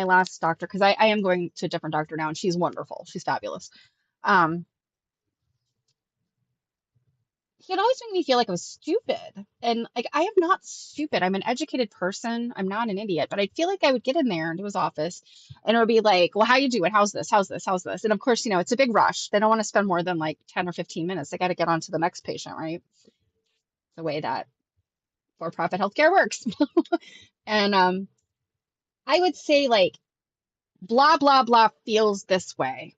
last doctor, because I am going to a different doctor now, and she's wonderful. She's fabulous. Um, he'd always make me feel like I was stupid, and like I am not stupid. I'm an educated person. I'm not an idiot. But I feel like I would get in there into his office, and it would be like, "Well, how you doing? How's this? How's this? How's this?" And of course, it's a big rush. They don't want to spend more than like 10 or 15 minutes. They got to get on to the next patient, right? The way that for-profit healthcare works. And I would say like blah blah blah feels this way.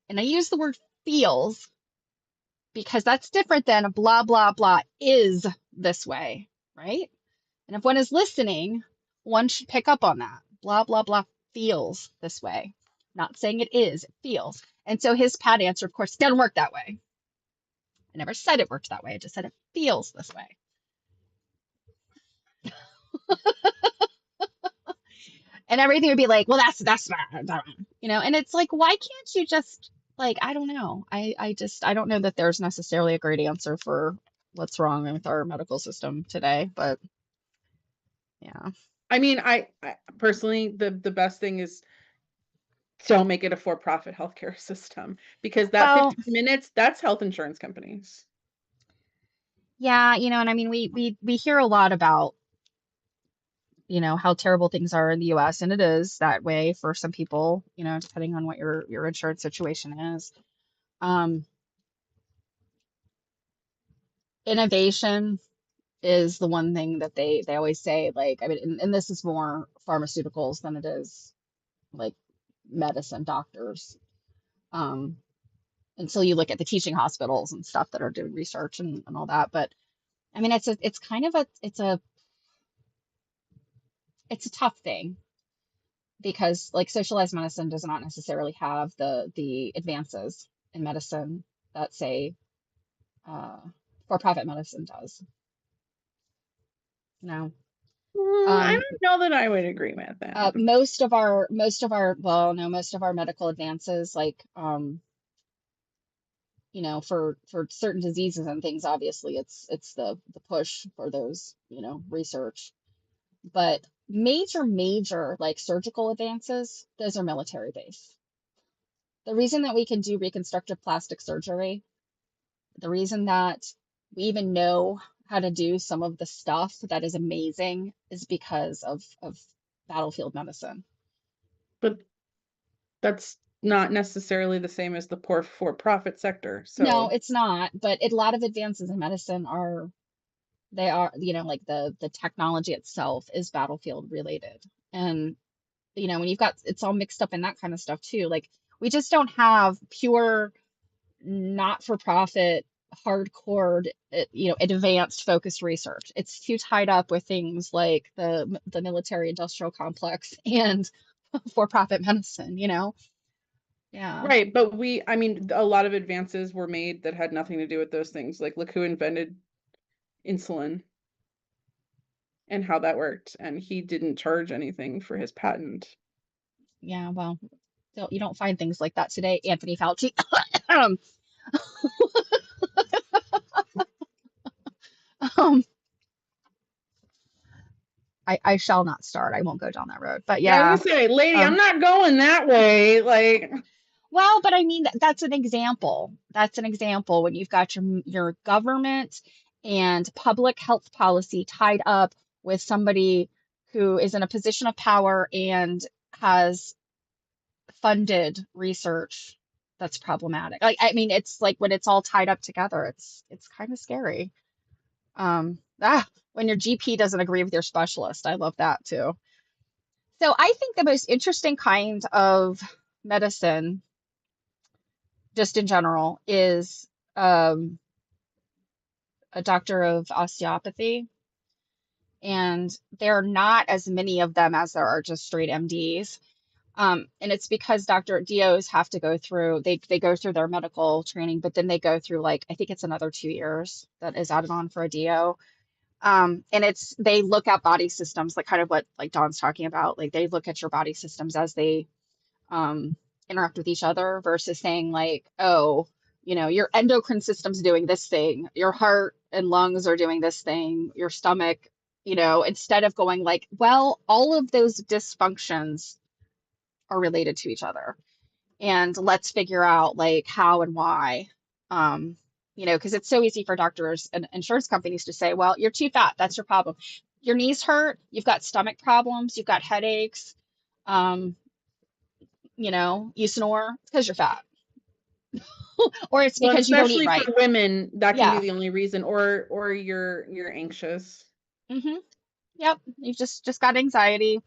And I use the word feels because that's different than blah, blah, blah is this way, right? And if one is listening, one should pick up on that. Blah, blah, blah feels this way. Not saying it is, it feels. And so his pat answer, of course, doesn't work that way. I never said it worked that way. I just said it feels this way. And everything would be like, well, that's bad, and it's like, why can't you just like, I don't know. I don't know that there's necessarily a great answer for what's wrong with our medical system today, but yeah. I mean, I personally, the best thing is don't make it a for-profit healthcare system, because that Well, 15 minutes, that's health insurance companies. yeah, and I mean we hear a lot about, how terrible things are in the US, and it is that way for some people, depending on what your insurance situation is. Um, Innovation is the one thing that they always say, like, I mean, and this is more pharmaceuticals than it is like medicine doctors. Um, until you look at the teaching hospitals and stuff that are doing research and all that. But I mean, it's kind of it's a tough thing because like socialized medicine does not necessarily have the advances in medicine that say uh, for-profit medicine does. No. I Um, don't know that I would agree with that. most of our medical advances, like for certain diseases and things, obviously it's the push for those, research. But major like surgical advances, those are military based. The reason that we can do reconstructive plastic surgery, the reason that we even know how to do some of the stuff that is amazing is because of battlefield medicine. But that's not necessarily the same as the poor for-profit sector. No, So, it's not, but a lot of advances in medicine are they are, like the technology itself is battlefield related. And when you've got it's all mixed up in that kind of stuff too. Like we just don't have pure not for profit, hardcore, advanced focused research. It's too tied up with things like the military industrial complex and for profit medicine, Yeah. right, but I mean, a lot of advances were made that had nothing to do with those things. Like, look who invented insulin and how that worked, and he didn't charge anything for his patent. Yeah. Well, you don't find things like that today, Anthony Fauci. um, um, I shall not start. I won't go down that road. But Yeah, I yeah. was gonna say, lady, I'm Um, not going that way. Like, well, but I mean that's an example. That's an example when you've got your government and public health policy tied up with somebody who is in a position of power and has funded research that's problematic. Like I mean, it's like when it's all tied up together, it's kind of scary. When your GP doesn't agree with your specialist, I love that too. So I think the most interesting kind of medicine, just in general, is um, a doctor of osteopathy. And there are not as many of them as there are just straight MDs. And it's because Dr. DOs have to go through, they go through their medical training, but then they go through like, I think it's another 2 years that is added on for a DO. And it's, they look at body systems, like kind of what like Dawn's talking about. Like they look at your body systems as they um, interact with each other versus saying like, oh, your endocrine system's doing this thing, your heart and lungs are doing this thing, your stomach, instead of going like, well, all of those dysfunctions are related to each other, and let's figure out like how and why. Um, because it's so easy for doctors and insurance companies to say, well, you're too fat, that's your problem. Your knees hurt, you've got stomach problems, you've got headaches, um, you snore because you're fat, or it's Well, and because you don't eat especially for right. women, that can be Yeah. the only reason, or you're anxious. Hmm. Yep. You've just got anxiety.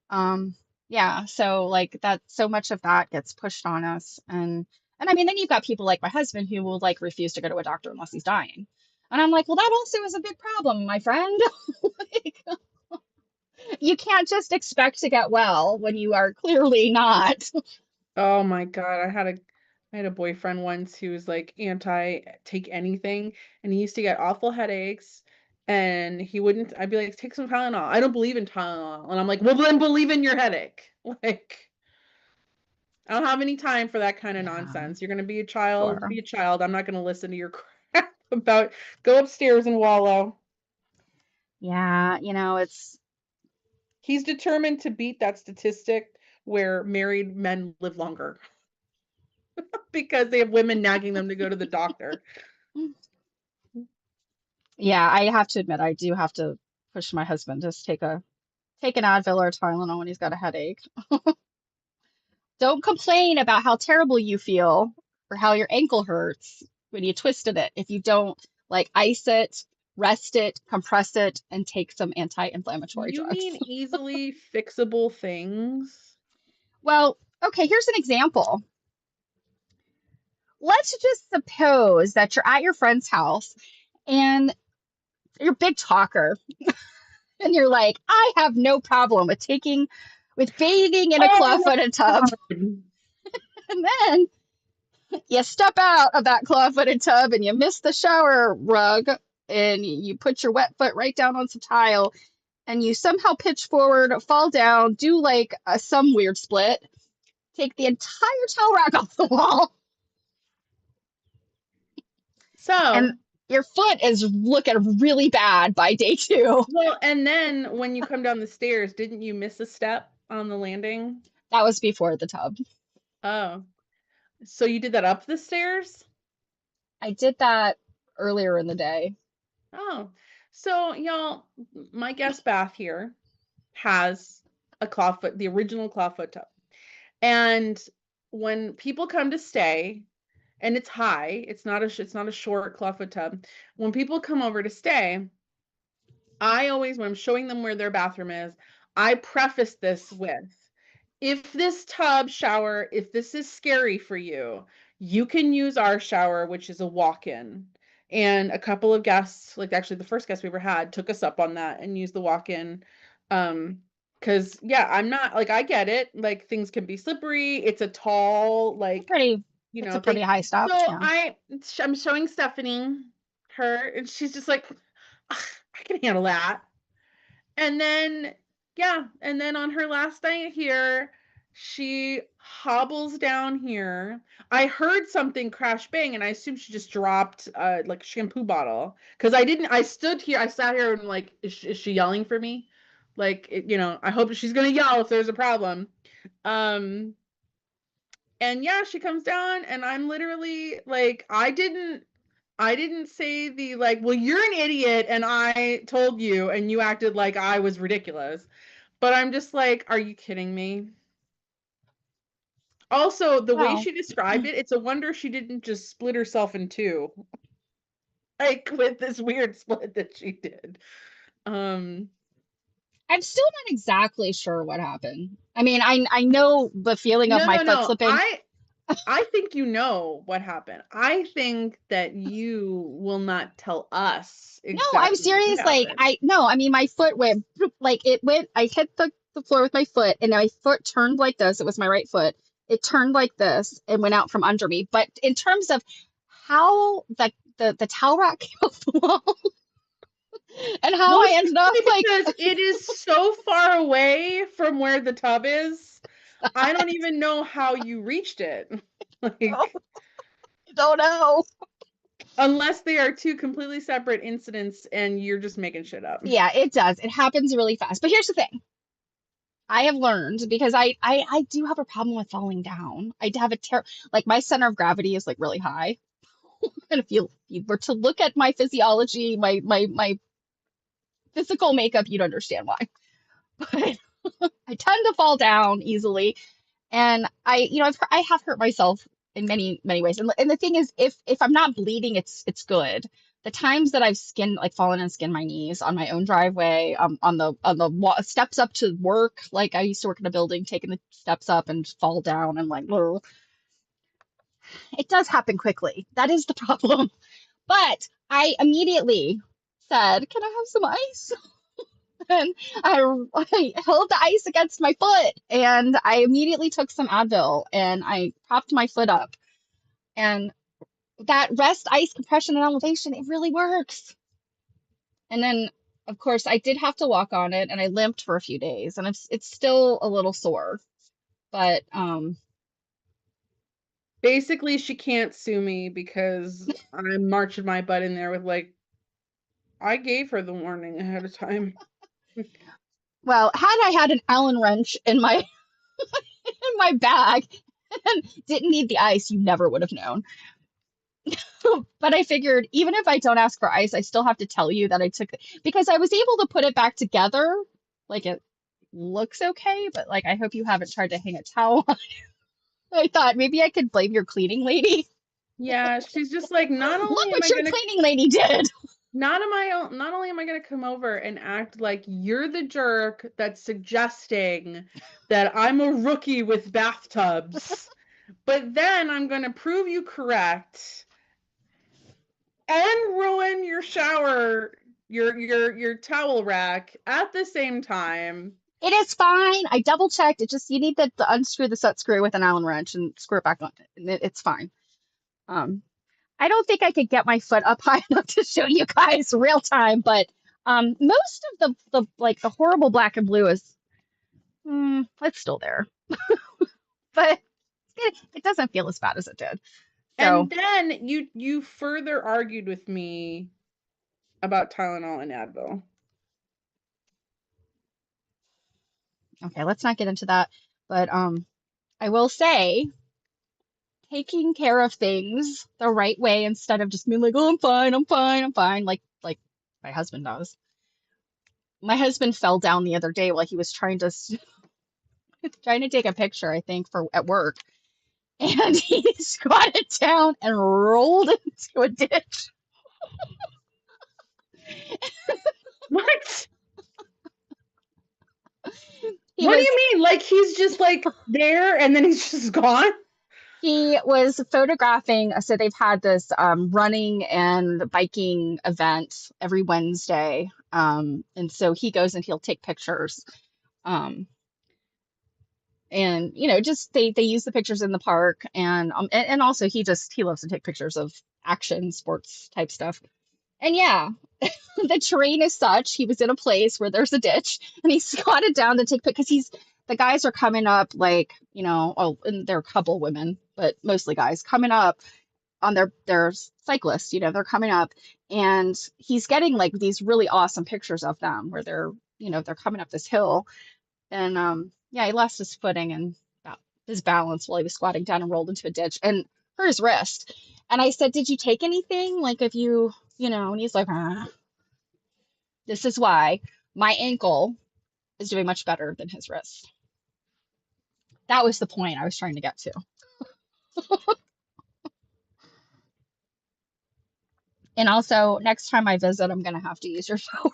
Um, yeah. So like that, so much of that gets pushed on us. And I mean, then you've got people like my husband who will like refuse to go to a doctor unless he's dying. And I'm like, well, that also is a big problem, my friend. Like, you can't just expect to get well when you are clearly not. Oh my God, I had a boyfriend once who was like anti take anything, and he used to get awful headaches, and he wouldn't. I'd be like, take some Tylenol. I don't believe in Tylenol, and I'm like, well, then believe in your headache. Like, I don't have any time for that kind of Yeah, nonsense. You're gonna be a child, sure. be a child. I'm not gonna listen to your crap about go upstairs and wallow. Yeah, it's He's determined to beat that statistic where married men live longer because they have women nagging them to go to the doctor. yeah, I have to admit I do have to push my husband to take an Advil or Tylenol when he's got a headache. Don't complain about how terrible you feel or how your ankle hurts when you twisted it if you don't like ice it, rest it, compress it, and take some anti-inflammatory You drugs. mean easily fixable things? Well, okay, here's an example. Let's just suppose that you're at your friend's house and you're a big talker and you're like, I have no problem with bathing in a Oh clawfoot my tub. God. And then you step out of that claw-footed tub and you miss the shower rug and you put your wet foot right down on some tile and you somehow pitch forward, fall down, do like some weird split, take the entire towel rack off the wall, and So, your foot is looking really bad by day two. well, and then when you come down the stairs, didn't you miss a step on the landing? That was before the tub. Oh, so you did that up the stairs? I did that earlier in the day. Oh, so y'all, my guest bath here has a clawfoot, the original clawfoot tub. And when people come to stay, and it's high, it's not a short clawfoot tub. When people come over to stay, I always, when I'm showing them where their bathroom is, I preface this with, if this tub shower, if this is scary for you, you can use our shower, which is a walk-in. And a couple of guests, like actually the first guest we ever had, took us up on that and used the walk-in. Because yeah, I'm not like I get it. Like things can be slippery. It's a tall, It's a pretty, you it's know, a pretty thing. high step. So Yeah. I'm showing Stephanie her, and she's just like, "Ugh, I can handle that." And then, yeah, and then on her last night here, she hobbles down here. I heard something crash bang, and I assumed she just dropped like a shampoo bottle. Because I didn't, I stood here, I sat here and like, is she yelling for me? Like, I hope she's gonna yell if there's a problem. Um, and yeah, she comes down, and I'm literally like, I didn't say the like, well, you're an idiot and I told you and you acted like I was ridiculous. But I'm just like, are you kidding me? Also, the way Well, she described it, it's a wonder she didn't just split herself in two, like with this weird split that she did. Um, I'm still not exactly sure what happened. I mean, I know the feeling of no, my no, foot no. slipping. I think you know what happened. I think that you will not tell us No, I'm exactly what serious. Like happened. I no, I mean my foot went like it went. I hit the the floor with my foot, and my foot turned like this. It was my right foot. It turned like this and went out from under me. But in terms of how the towel rack came off the wall and how I Most ended up especially like because it is so far away from where the tub is. I don't even know how you reached it. oh, Like, I don't know. unless they are two completely separate incidents and you're just making shit up. Yeah, it does. It happens really fast. But here's the thing. I have learned because I do have a problem with falling down. I have a like my center of gravity is like really high. And if you were to look at my physiology, my physical makeup, you'd understand why. But I tend to fall down easily, and I have hurt myself in many ways. And the thing is, if I'm not bleeding, it's good. The times that I've skinned like fallen and skinned my knees on my own driveway, on the steps up to work, like I used to work in a building, taking the steps up and fall down and like, ugh, it does happen quickly. That is the problem. But I immediately said, "Can I have some ice?" And I held the ice against my foot, and I immediately took some Advil and I propped my foot up. And that rest, ice, compression, and elevation, it really works. And then, of course, I did have to walk on it, and I limped for a few days, and it's still a little sore. But Basically, she can't sue me because I'm marching my butt in there with like, I gave her the warning ahead of time. well, had I had an Allen wrench in my in my bag and didn't need the ice, you never would have known. But I figured even if I don't ask for ice, I still have to tell you that I took it because I was able to put it back together. Like it looks okay, but like I hope you haven't tried to hang a towel on. I thought maybe I could blame your cleaning lady. Yeah, she's just like, not Look only am what I your gonna cleaning lady did. not only am I gonna come over and act like you're the jerk that's suggesting that I'm a rookie with bathtubs, but then I'm gonna prove you correct and ruin your shower, your towel rack at the same time. It is fine. I double checked. It just you need to unscrew the set screw with an Allen wrench and screw it back on. And it's fine. Um, I don't think I could get my foot up high enough to show you guys real time, but most of the like the horrible black and blue is it's still there, but it doesn't feel as bad as it did. So And then you further argued with me about Tylenol and Advil. okay, let's not get into that. But I will say taking care of things the right way instead of just being like, oh, I'm fine, I'm fine, I'm fine, like my husband does. My husband fell down the other day while he was trying to take a picture, I think, for at work, and he squatted down and rolled into a ditch. What? He What do was you mean? Like he's just like there and then he's just gone? he was photographing. So they've had this running and biking event every Wednesday, and so he goes and he'll take pictures. Um, and just they use the pictures in the park, and also he loves to take pictures of action sports type stuff. And yeah, the terrain is such he was in a place where there's a ditch, and he squatted down to take because he's the guys are coming up like oh, and there are a couple women but mostly guys coming up on their cyclists, they're coming up, and he's getting like these really awesome pictures of them where they're coming up this hill. And yeah, he lost his footing and his balance while he was squatting down and rolled into a ditch and hurt his wrist. And I said, "Did you take anything? Like, if And he's like, This is why my ankle is doing much better than his wrist." That was the point I was trying to get to. And also, next time I visit, I'm gonna have to use your shower.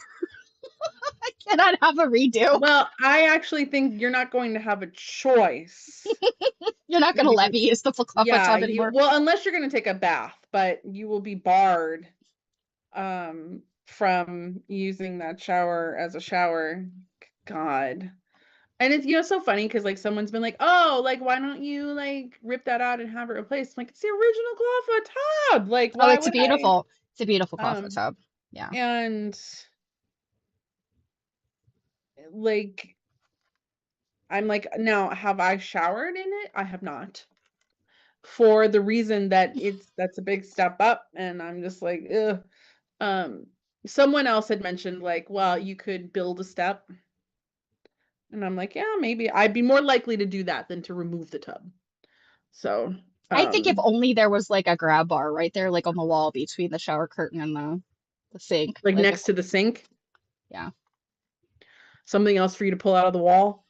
I cannot have a redo. Well, I actually think you're not going to have a choice. You're not gonna let Because, me use the fluffa yeah, tub anymore. well, unless you're going to take a bath, but you will be barred from using that shower as a shower. God. And it's so funny because like someone's been like, oh, like why don't you like rip that out and have it replaced? I'm like, it's the original clawfoot tub. Like, Oh, why would I? it's a beautiful clawfoot Um, tub. Yeah. and like I'm like, now have I showered in it? I have not. For the reason that that's a big step up, and I'm just like, ugh. Um, Someone else had mentioned like, well, you could build a step, and I'm like, yeah, maybe I'd be more likely to do that than to remove the tub. So, I think if um, only there was like a grab bar right there, like on the wall between the shower curtain and the sink. like Like if, next to the sink, yeah. something else for you to pull out of the wall.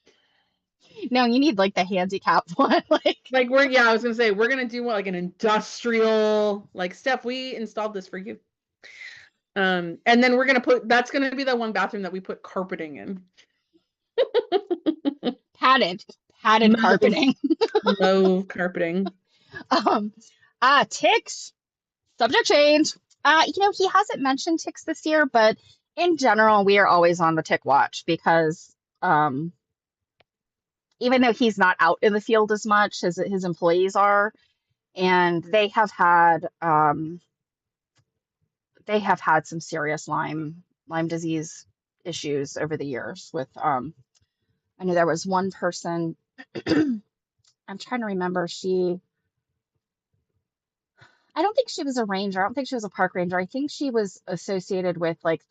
No, you need like the handicap one. Like, Like yeah, I was gonna say we're gonna do what, like an industrial, like Steph, we installed this for you. And then that's gonna be the one bathroom that we put carpeting in. padded, padded Mauve, carpeting. mauve carpeting. Um, ticks. Subject change. He hasn't mentioned ticks this year, but in general, we are always on the tick watch because even though he's not out in the field as much as his employees are, and they have had some serious Lyme disease issues over the years with I know there was one person I'm trying to remember I don't think she was a ranger. I don't think she was a park ranger. I think she was associated with like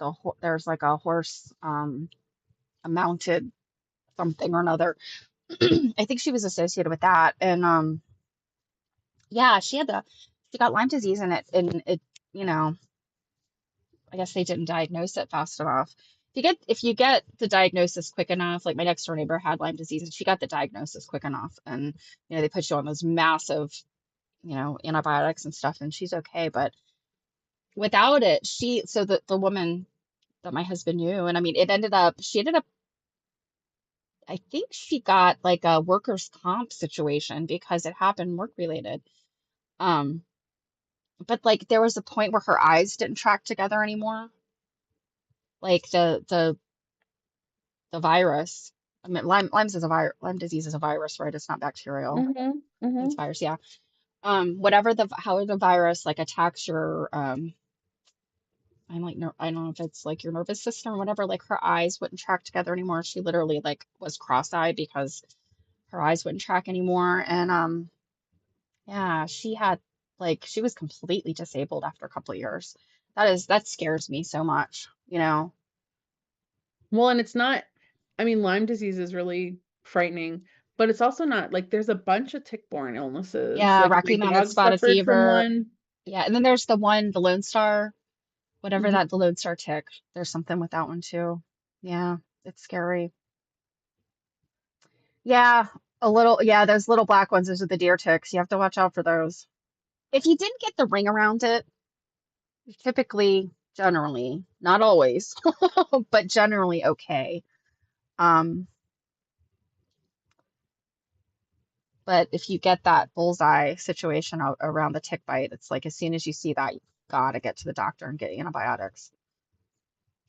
there's like a horse a mounted something or another. I think she was associated with that. And yeah, she got Lyme disease and it you know, I guess they didn't diagnose it fast enough. If you get the diagnosis quick enough, like my next door neighbor had Lyme disease and she got the diagnosis quick enough and they put you on those massive, antibiotics and stuff and she's okay. But without it, so the woman that my husband knew, and I mean she ended up I think she got like a workers' comp situation because it happened work related. Um, but like there was a point where her eyes didn't track together anymore. Like the virus. I mean, Lyme disease is a virus, right? It's not bacterial. Mm-hmm. It's Mm-hmm. virus, yeah. Whatever how the virus like attacks your I don't know if it's like your nervous system or whatever. Like her eyes wouldn't track together anymore. She literally like was cross-eyed because her eyes wouldn't track anymore. And yeah, she was completely disabled after a couple of years. That scares me so much. Well, and it's not, I mean, Lyme disease is really frightening, but it's also not like there's a bunch of tick-borne illnesses. Yeah, Like Rocky my Mountain dog spotted suffered from fever. one. Yeah, and then there's the Lone Star, whatever Mhm. that the Lone Star tick. There's something with that one too. Yeah, it's scary. Yeah, yeah, those little black ones, those are the deer ticks. You have to watch out for those. If you didn't get the ring around it, typically, generally, not always, but generally okay. Um, but if you get that bullseye situation around the tick bite, it's like as soon as you see that, you gotta get to the doctor and get antibiotics.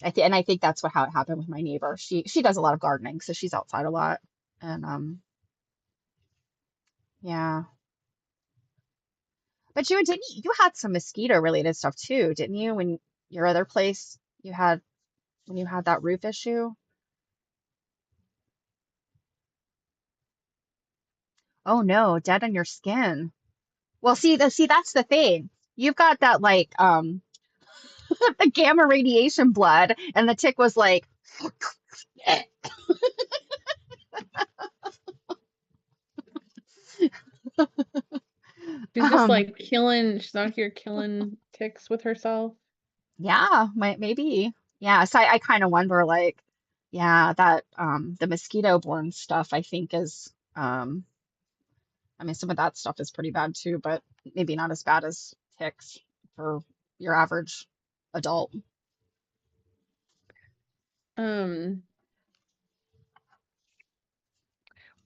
And I think that's how it happened with my neighbor. She does a lot of gardening, so she's outside a lot. And yeah. But you had some mosquito related stuff too, didn't you? When your other place when you had that roof issue? Oh no, dead on your skin. Well, see that's the thing. You've got that like the gamma radiation blood, and the tick was like, She's just um, like killing, she's out here killing ticks with herself. yeah, maybe, yeah. So I kind of wonder, like, yeah, that the mosquito borne stuff, I think is, I mean, some of that stuff is pretty bad too, but maybe not as bad as ticks for your average adult. Um,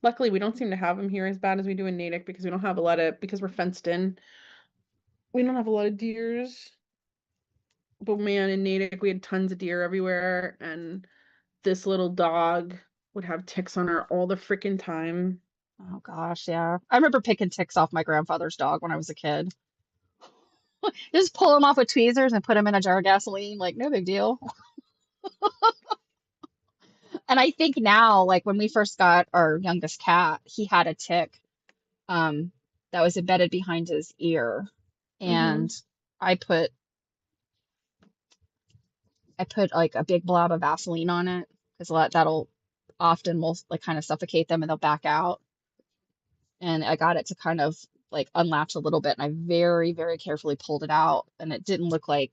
Luckily we don't seem to have them here as bad as we do in Natick because we don't have a lot of, because we're fenced in. We don't have a lot of deers. But man, in Natick we had tons of deer everywhere, and this little dog would have ticks on her all the freaking time. Oh gosh, yeah. I remember picking ticks off my grandfather's dog when I was a kid. Just pull them off with tweezers and put them in a jar of gasoline, like no big deal. And I think now, like when we first got our youngest cat, he had a tick um that was embedded behind his ear. And Mm-hmm. I put I put like a big blob of Vaseline on it because that'll often will like kind of suffocate them and they'll back out. And I got it to kind of like unlatch a little bit, and I very, very carefully pulled it out, and it didn't look like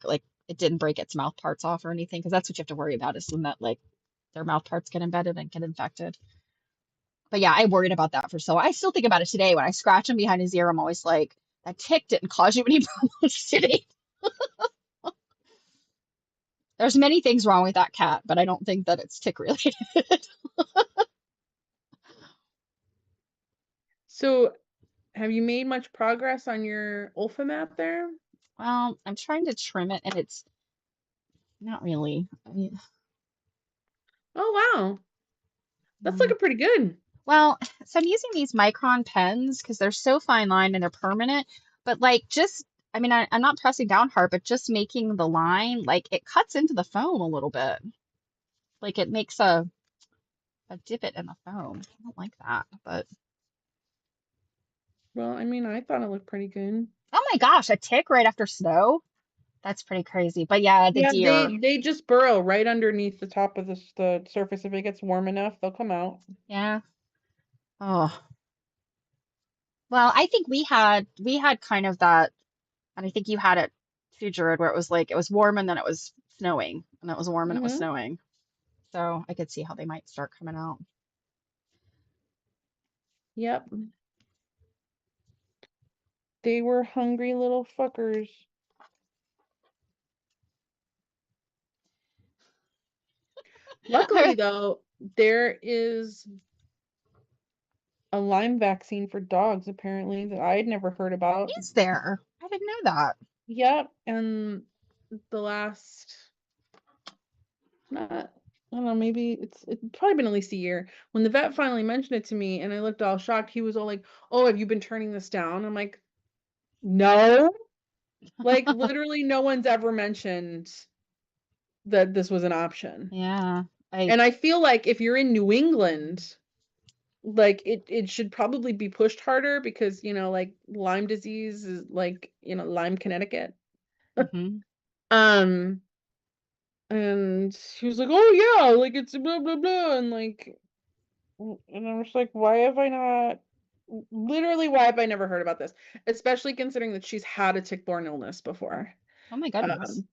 it didn't break its mouth parts off or anything, because that's what you have to worry about is when that like their mouth parts get embedded and get infected. But yeah, I worried about that for so. I still think about it today when I scratch him behind his ear. I'm always like, that tick didn't cause you any problems today. There's many things wrong with that cat, but I don't think that it's tick related. So, have you made much progress on your Olfa map there? Well, I'm trying to trim it, and it's not really. I mean, Oh, wow. That's yeah. looking pretty good. Well, so I'm using these micron pens because they're so fine lined and they're permanent. But like just, I mean, I'm not pressing down hard, but just making the line, like it cuts into the foam a little bit. Like it makes a divot in the foam. I don't like that. But Well, I mean, I thought it looked pretty good. oh my gosh, a tick right after snow? That's pretty crazy. But yeah, the Yeah, deer. they just burrow right underneath the top of the surface. If it gets warm enough, they'll come out. Yeah. Oh. Well, I think we had kind of that, and I think you had it too, Jared, where it was like it was warm and then it was snowing, and it was warm and it was Mm-hmm. snowing. So I could see how they might start coming out. Yep. They were hungry little fuckers. Luckily, though, there is a Lyme vaccine for dogs, apparently, that I had never heard about. Is there? I didn't know that. Yep. And the last, not, I don't know, maybe it's probably been at least a year. When the vet finally mentioned it to me and I looked all shocked, he was all like, "Oh, have you been turning this down?" I'm like, "No." Like literally no one's ever mentioned that this was an option. Yeah. I And I feel like if you're in New England, like it should probably be pushed harder because, like Lyme disease is like, Lyme, Connecticut. hmm Um, and he was like, "Oh yeah, like it's blah blah blah," and like, and I'm just like, why have I not? Literally, why have I never heard about this? Especially considering that she's had a tick-borne illness before. Oh my goodness. Um,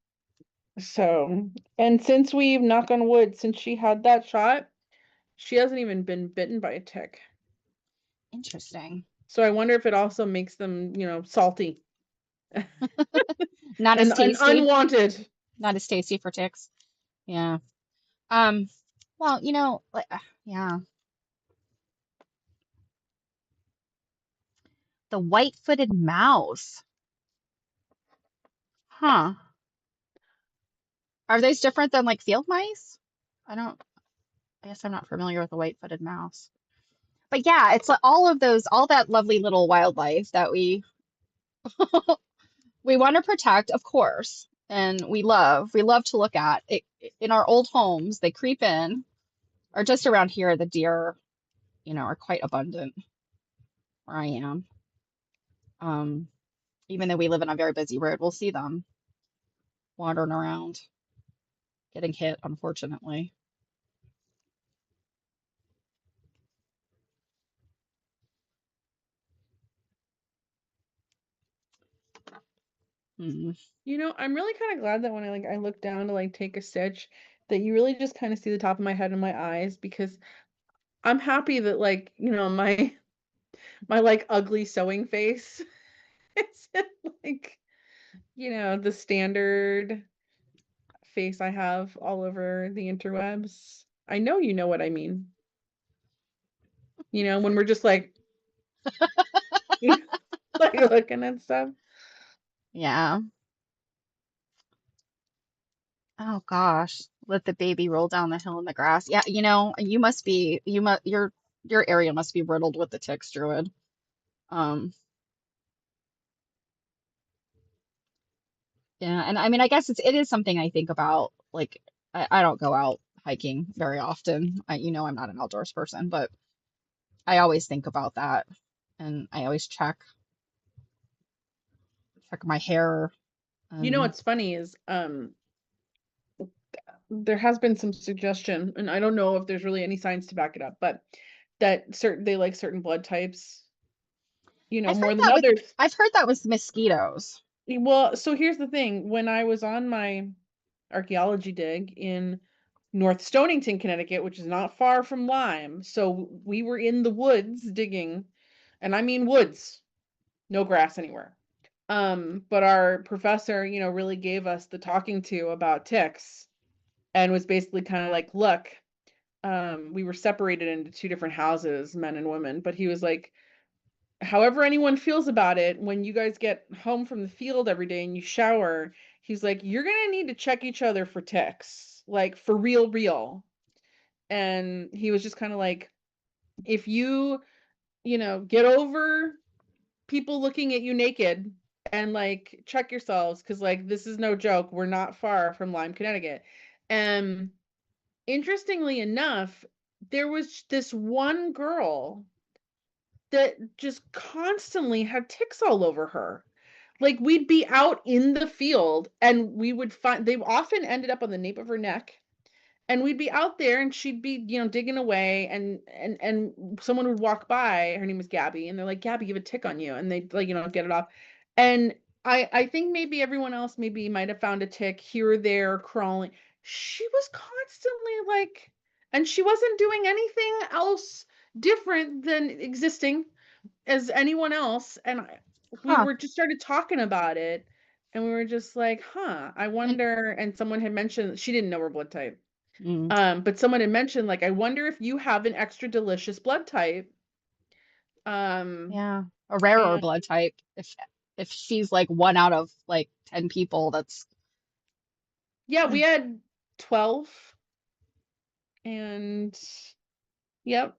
so, and since we've, knock on wood, since she had that shot, she hasn't even been bitten by a tick. Interesting. So I wonder if it also makes them, salty Not as and tasty. unwanted. Not as tasty for ticks. Yeah. Um, well, like yeah. The white-footed mouse. Huh. Are those different than like field mice? I don't, I guess I'm not familiar with the white-footed mouse. But yeah, it's like all that lovely little wildlife that we want to protect, of course, and we love to look at it in our old homes. They creep in, or just around here, the deer, are quite abundant where I am. Um, Even though we live in a very busy road, we'll see them wandering around, getting hit, unfortunately. Hmm. I'm really kind of glad that when I look down to like take a stitch, that you really just kind of see the top of my head and my eyes because I'm happy that like, my like ugly sewing face it's like, the standard face I have all over the interwebs. I know you know what I mean. When we're just like, like looking at stuff. Yeah. Oh gosh, let the baby roll down the hill in the grass. Yeah, you must be your area must be riddled with the ticks, Druid. Um, yeah, and I mean, I guess it is something I think about. Like, I don't go out hiking very often. I'm not an outdoors person, but I always think about that, and I always check my hair. You know And what's funny is there has been some suggestion, and I don't know if there's really any science to back it up, but that certain they like certain blood types, more than others. I've heard that with mosquitoes. Well, so here's the thing. When I was on my archaeology dig in North Stonington, Connecticut, which is not far from Lyme, so we were in the woods digging, and I mean woods, no grass anywhere. But our professor, really gave us the talking to about ticks and was basically kind of like, look, we were separated into two different houses, men and women, but he was like, however anyone feels about it, when you guys get home from the field every day and you shower, he's like, you're gonna need to check each other for ticks, like for real, real. And he was just kind of like, if you, get over people looking at you naked and like check yourselves, because like this is no joke. We're not far from Lyme, Connecticut. And interestingly enough, there was this one girl that just constantly had ticks all over her. Like we'd be out in the field and we would find they often ended up on the nape of her neck. And we'd be out there and she'd be, digging away and someone would walk by, her name was Gabby, and they're like, Gabby, you have a tick on you. And they'd like, get it off. And I think maybe everyone else maybe might have found a tick here or there crawling. She was constantly like, and she wasn't doing anything else different than existing as anyone else. And we Huh. were just started talking about it, and we were just like, huh, I And wonder. And someone had mentioned she didn't know her blood type. mm, But someone had mentioned, like, I wonder if you have an extra delicious blood type. Um, yeah, a rarer and blood type. If she's like one out of like 10 people, that's yeah, we had 12, and yep.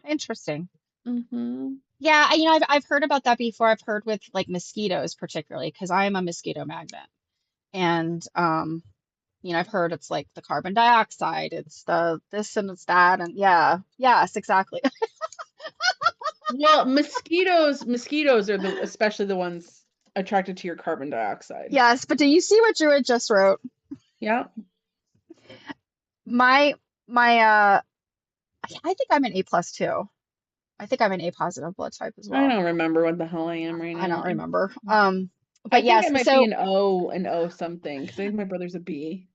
interesting. Mm-hmm. Yeah, I've heard about that before. I've heard with like mosquitoes particularly because I am a mosquito magnet. And I've heard it's like the carbon dioxide, it's the this and it's that, and yeah, yes, exactly. Well, mosquitoes are especially the ones attracted to your carbon dioxide. Yes, but do you see what Druid just wrote? Yeah. My my I think I'm an A plus too. I think I'm an A positive blood type as I well. don't remember what the hell I am right I don't now. remember. I But think I yes, might be so an O something, because I think my brother's a B.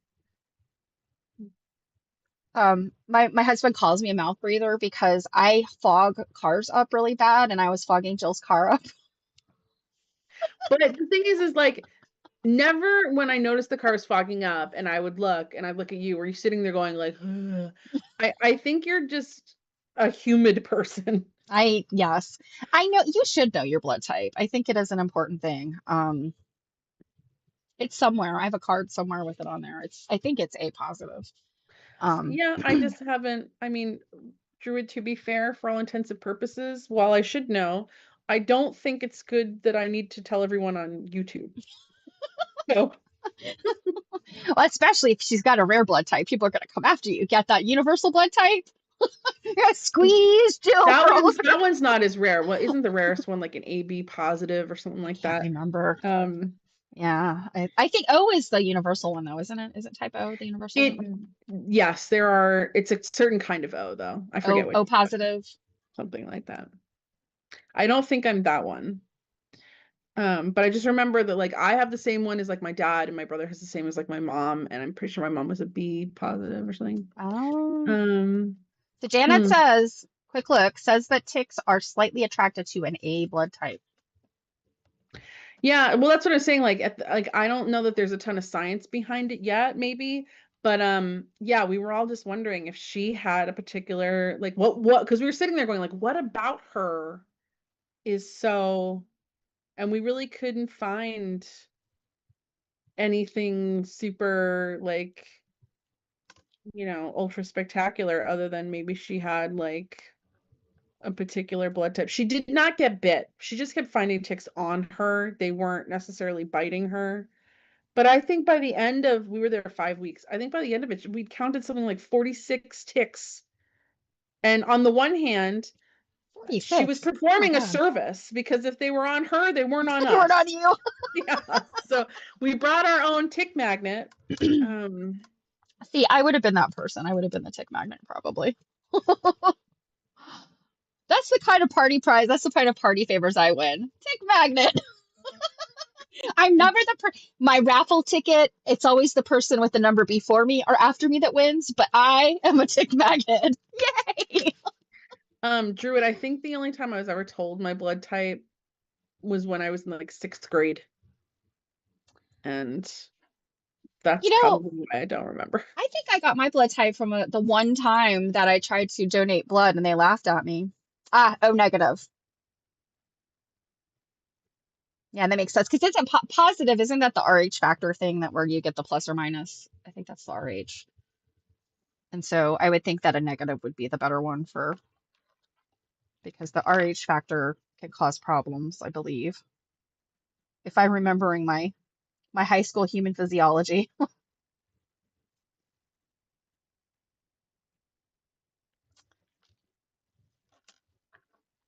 my husband calls me a mouth breather because I fog cars up really bad, and I was fogging Jill's car up. But the thing is like, never when I noticed the car was fogging up and I'd look at you, were you sitting there going like, ugh. I think you're just a humid person. Yes, I know you should know your blood type. I think it is an important thing. It's somewhere. I have a card somewhere with it on there. I think it's A positive. Um, Yeah, I just haven't, I mean, Druid, to be fair, for all intents and purposes, while I should know, I don't think it's good that I need to tell everyone on YouTube. So, well, especially if she's got a rare blood type, people are going to come after you. Get that universal blood type? You're gonna squeeze Jill that for all of one's her. that one's not as rare. What isn't the rarest one like an AB positive or something I like can't that? remember. Um, Yeah, I think O is the universal one though, isn't it? Is it type O the universal it one? yes, it's a certain kind of O though. I forget O which, O positive. something like that. I don't think I'm that one. But I just remember that like I have the same one as like my dad, and my brother has the same as like my mom, and I'm pretty sure my mom was a B positive or something. Oh. Um, So Janet hmm. says, quick look, says that ticks are slightly attracted to an A blood type. Yeah, well, that's what I'm saying. Like, like I don't know that there's a ton of science behind it yet, maybe, but yeah, we were all just wondering if she had a particular like what because we were sitting there going like, what about her is so, and we really couldn't find anything super like, ultra spectacular other than maybe she had like a particular blood type. She did not get bit. She just kept finding ticks on her. They weren't necessarily biting her. But I think by the end of, we were there 5 weeks. I think by the end of it, we counted something like 46 ticks. And on the one hand, she was 46. Oh my performing a God. service because if they were on her, they weren't on They weren't us. on you. Yeah. So we brought our own tick magnet. See, I would have been that person. I would have been the tick magnet probably. That's the kind of party prize. That's the kind of party favors I win. Tick magnet. I'm never my raffle ticket. It's always the person with the number before me or after me that wins, but I am a tick magnet. Yay! Druid, I think the only time I was ever told my blood type was when I was in like 6th grade. And that's You know, probably why I don't remember. I think I got my blood type from the one time that I tried to donate blood and they laughed at me. Ah, O negative. Yeah, that makes sense because it's a positive. Isn't that the RH factor thing that where you get the plus or minus? I think that's the RH. And so I would think that a negative would be the better one for because the RH factor can cause problems, I believe. If I'm remembering my high school human physiology.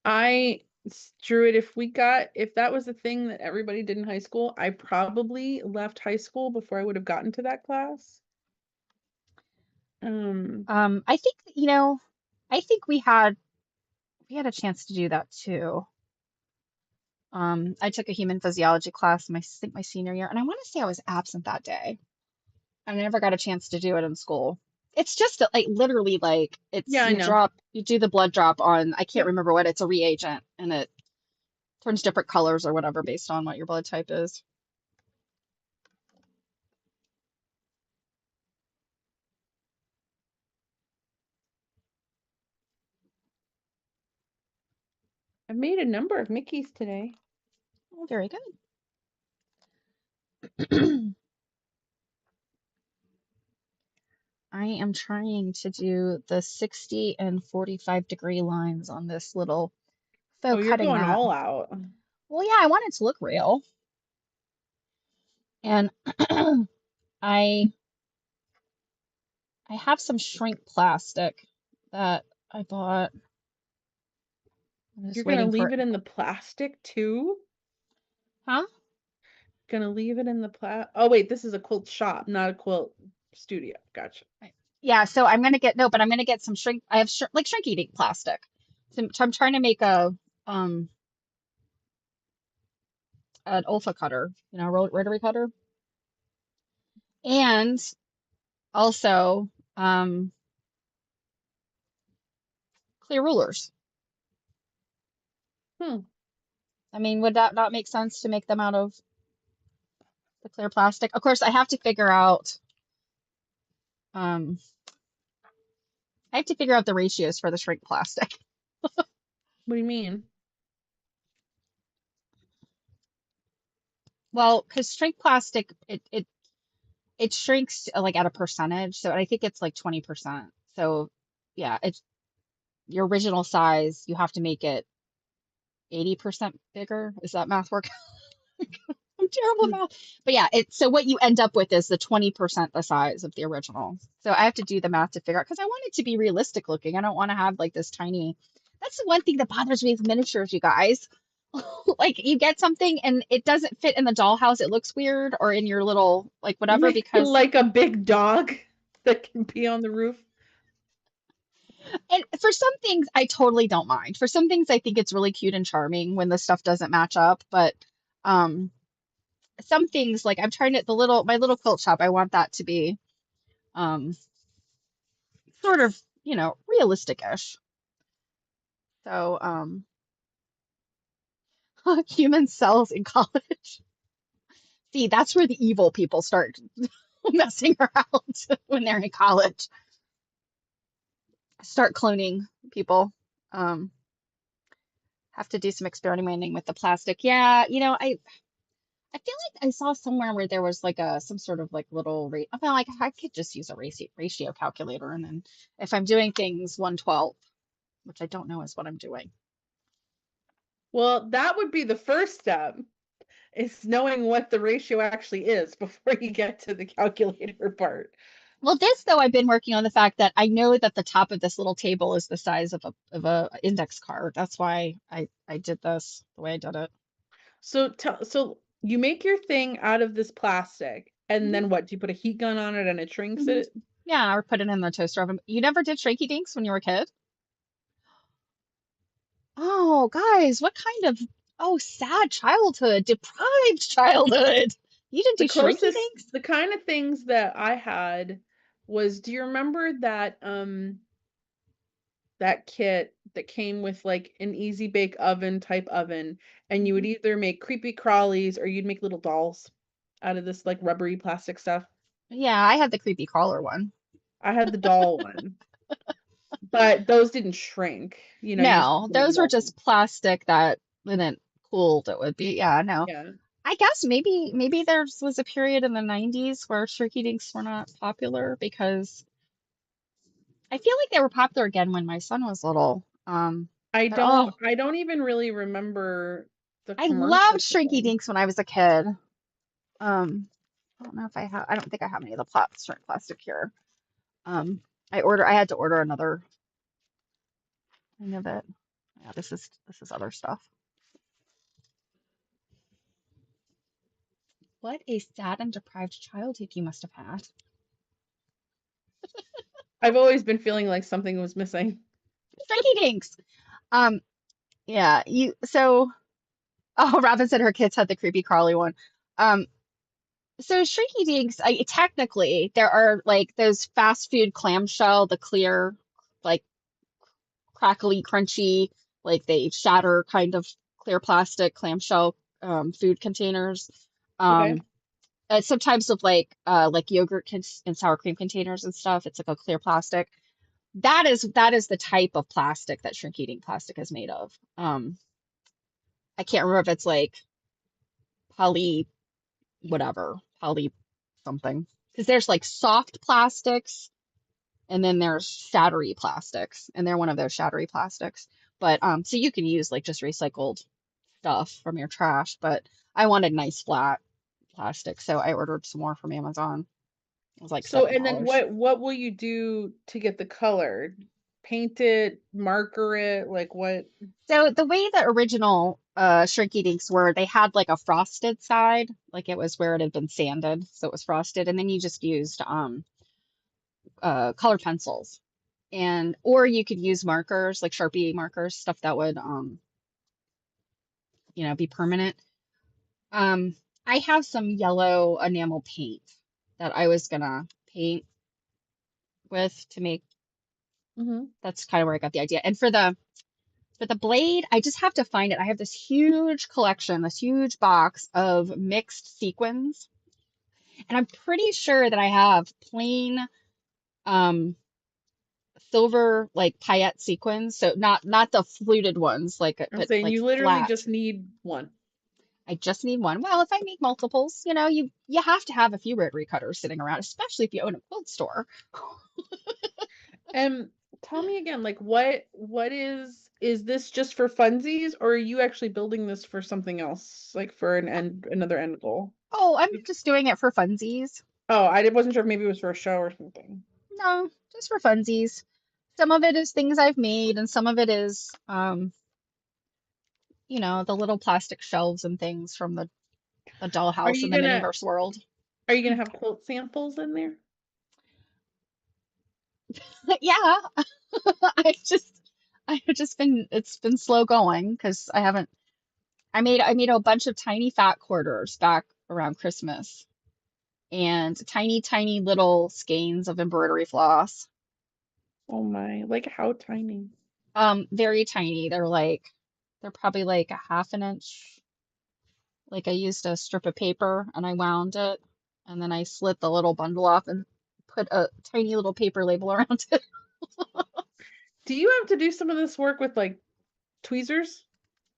I Druid, if that was a thing that everybody did in high school, I probably left high school before I would have gotten to that class. I think, I think we had a chance to do that too. I took a human physiology class I think my senior year, and I want to say I was absent that day. I never got a chance to do it in school. It's just like literally like it's Yeah, I know. you do the blood drop on, I can't Yep. remember what, it's a reagent and it turns different colors or whatever based on what your blood type is. I've made a number of Mickeys today. Oh, very good. I am trying to do the 60 and 45-degree lines on this little Oh, faux you're cutting going mat. all out. Well, yeah, I want it to look real. And I I have some shrink plastic that I bought. I'm You're just gonna waiting for leave it. it in the plastic too? Huh? Gonna leave it in the Oh wait, this is a quilt shop, not a quilt studio. Gotcha. Yeah, so I'm gonna get no, but I'm gonna get some shrink. I have like shrink eating plastic. So I'm trying to make um an Olfa cutter, rotary cutter, and also clear rulers. Hmm. I mean, would that not make sense to make them out of the clear plastic? Of course, um I have to figure out the ratios for the shrink plastic. What do you mean? Well, because shrink plastic it shrinks like at a percentage, so I think it's like 20%. So yeah, it's your original size, you have to make it 80% bigger. Is that math work? I'm terrible at Hmm. math. But yeah, so what you end up with is the 20% the size of the original. So I have to do the math to figure out because I want it to be realistic looking. I don't want to have like this tiny. That's the one thing that bothers me with miniatures, you guys. Like you get something and it doesn't fit in the dollhouse, it looks weird, or in your little like You whatever make it because like a big dog that can pee on the roof. and for some things I totally don't mind. For some things I think it's really cute and charming when the stuff doesn't match up, but um some things like I'm trying to my little quilt shop, I want that to be um sort of, realistic-ish. So, human cells in college. See, that's where the evil people start messing around when they're in college. Start cloning people. Um, have to do some experimenting with the plastic. Yeah, I feel like I saw somewhere where there was like a some sort of like little rate. I feel like I could just use a ratio calculator, and then if I'm doing things 1/12, which I don't know is what I'm doing. Well, that would be the first step, is knowing what the ratio actually is before you get to the calculator part. Well, this though, I've been working on the fact that I know that the top of this little table is the size of a index card. That's why I did this the way I did it. So you make your thing out of this plastic, and Hmm. then what? Do you put a heat gun on it and it shrinks Hmm. it? Yeah, or put it in the toaster oven. You never did Shrinky Dinks when you were a kid? Oh, guys, what kind of sad childhood, deprived childhood. You didn't The do Shrinky closest, Dinks? the kind of things that I had was, do you remember that kit that came with like an easy bake oven type oven, and you would Mhm. either make creepy crawlies or you'd make little dolls out of this like rubbery plastic stuff? Yeah, I had the creepy crawler one. I had the doll one, but those didn't shrink. You just No, put them in those were molds. just plastic that when it cooled it would be. Yeah, no. Yeah. I guess maybe there was a period in the 90s where Shrinky Dinks were not popular because I feel like they were popular again when my son was little. But oh, I don't even really remember the I loved commercials for Shrinky them. Dinks when I was a kid. I don't know if I don't think I have any of the plastic here. Um, I had to order another thing of it. Yeah, this is other stuff. What a sad and deprived childhood you must have had. I've always been feeling like something was missing. Shrinky Dinks. Um, yeah, you so oh, Robin said her kids had the creepy crawly one. Um, so Shrinky Dinks, technically there are like those fast food clamshell, the clear, like crackly, crunchy, like they shatter kind of clear plastic clamshell food containers. Okay. Um, sometimes with like yogurt and sour cream containers and stuff, it's like a clear plastic. That is the type of plastic that shrink eating plastic is made of. I can't remember if it's like poly whatever, poly something. Because there's like soft plastics and then there's shattery plastics, and they're one of those shattery plastics. But so you can use like just recycled stuff from your trash, but I wanted nice flat plastic, so I ordered some more from Amazon. It was like So, seven and then dollars. what will you do to get the color? Paint it, marker it, like what? So the way the original Shrinky Dinks were, they had like a frosted side, like it was where it had been sanded, so it was frosted, and then you just used colored pencils, and or you could use markers like Sharpie markers, stuff that would be permanent. Um, I have some yellow enamel paint that I was gonna paint with to make. Hmm. That's kind of where I got the idea. And for the blade, I just have to find it. I have this huge collection, this huge box of mixed sequins, and I'm pretty sure that I have plain um silver like paillette sequins, so not the fluted ones like I'm but saying like you literally flat. just need one. I just need one. Well, if I make multiples, you have to have a few rotary cutters sitting around, especially if you own a quilt store. And tell me again, like what is this just for funsies, or are you actually building this for something else, like for another end goal? Oh, I'm just doing it for funsies. Oh, wasn't sure if maybe it was for a show or something. No, just for funsies. Some of it is things I've made, and some of it is, the little plastic shelves and things from the Are dollhouse in you the gonna Miniverse world. are you gonna have quilt samples in there? Yeah, it's been slow going because I haven't. I made a bunch of tiny fat quarters back around Christmas and tiny, tiny little skeins of embroidery floss. Oh my, like how tiny? Very tiny. They're probably like a half an inch. Like I used a strip of paper and I wound it, and then I slit the little bundle off and put a tiny little paper label around it. Do you have to do some of this work with like tweezers?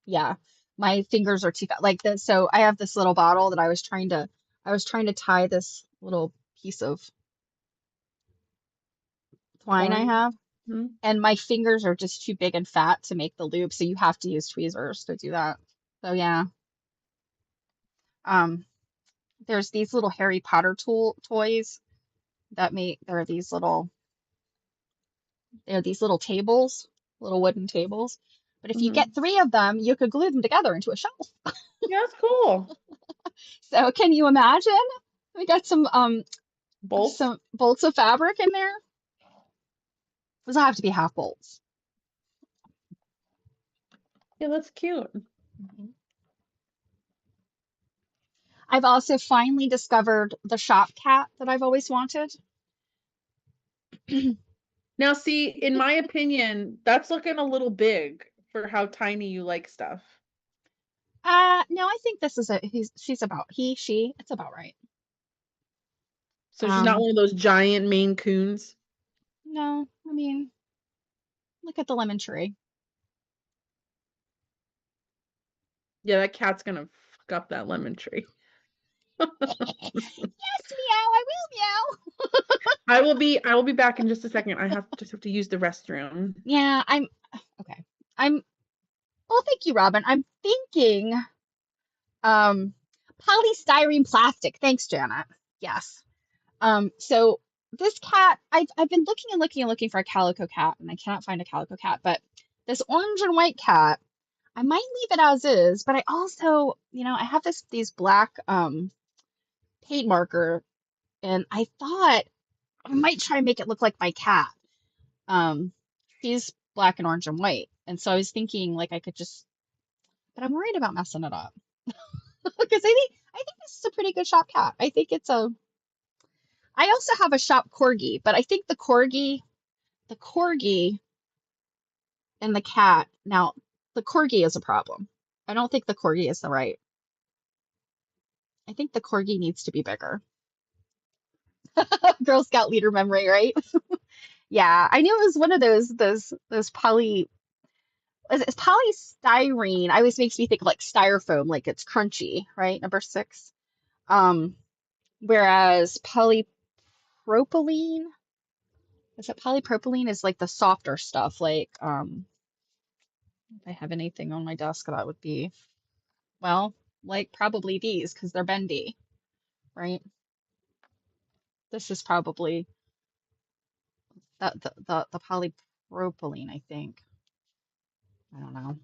Yeah. my fingers are too fat. Like this, so I have this little bottle that I was trying to tie this little piece of twine I Twine. have, Hmm. and my fingers are just too big and fat to make the loop, so you have to use tweezers to do that. So yeah. Um, there's these little Harry Potter toys that make they're these little tables, little wooden tables. But if you get Hmm. three of them, you could glue them together into a shelf. Yeah, that's cool. So can you imagine? We got Bolts. some bolts of fabric in there. Those have to be half bolts. Yeah, that's cute. Mhm. I've also finally discovered the shop cat that I've always wanted. Now, see, in my opinion, that's looking a little big for how tiny you like stuff. No, I think this is she's about he, she, it's about right. So she's not Um, one of those giant Maine Coons. no, I mean, look at the lemon tree. Yeah, that cat's gonna fuck up that lemon tree. Yes, meow, I will meow. I will be back in just a second. I just have to use the restroom. Yeah, I'm okay. I'm well, thank you, Robin. I'm thinking um polystyrene plastic. Thanks, Janet. Yes. So this cat, I've been looking and looking and looking for a calico cat, and I cannot find a calico cat, but this orange and white cat, I might leave it as is, but I also, I have these black paint marker, and I thought I might try and make it look like my cat. Um, she's black and orange and white, and so I was thinking like I could just, but I'm worried about messing it up because I think this is a pretty good shop cat. I think it's a. I also have a shop corgi, but I think the corgi and the cat. Now, the corgi is a problem. I don't think the corgi is the right. I think the corgi needs to be bigger. Girl Scout leader memory, right? Yeah, I knew it was one of those it's polystyrene. I always makes me think of like styrofoam, like it's crunchy, right? Number six. Um, whereas polypropylene, is it polypropylene is like the softer stuff, like if I have anything on my desk that would be, well, like probably these because they're bendy, right? This is probably the polypropylene, I think. I don't know.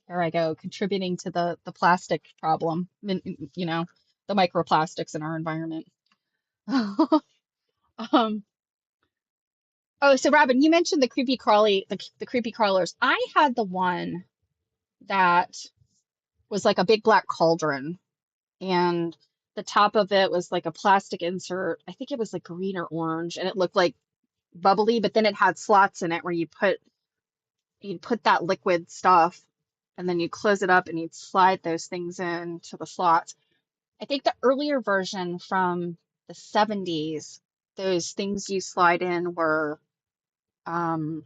There I go, contributing to the plastic problem, the microplastics in our environment. Um, oh, so Robin, you mentioned the creepy crawlers. I had the one that was like a big black cauldron, and the top of it was like a plastic insert. I think it was like green or orange, and it looked like bubbly, but then it had slots in it where you'd put that liquid stuff, and then you close it up and you'd slide those things into the slots. I think the earlier version from the 70s, those things you slide in were um,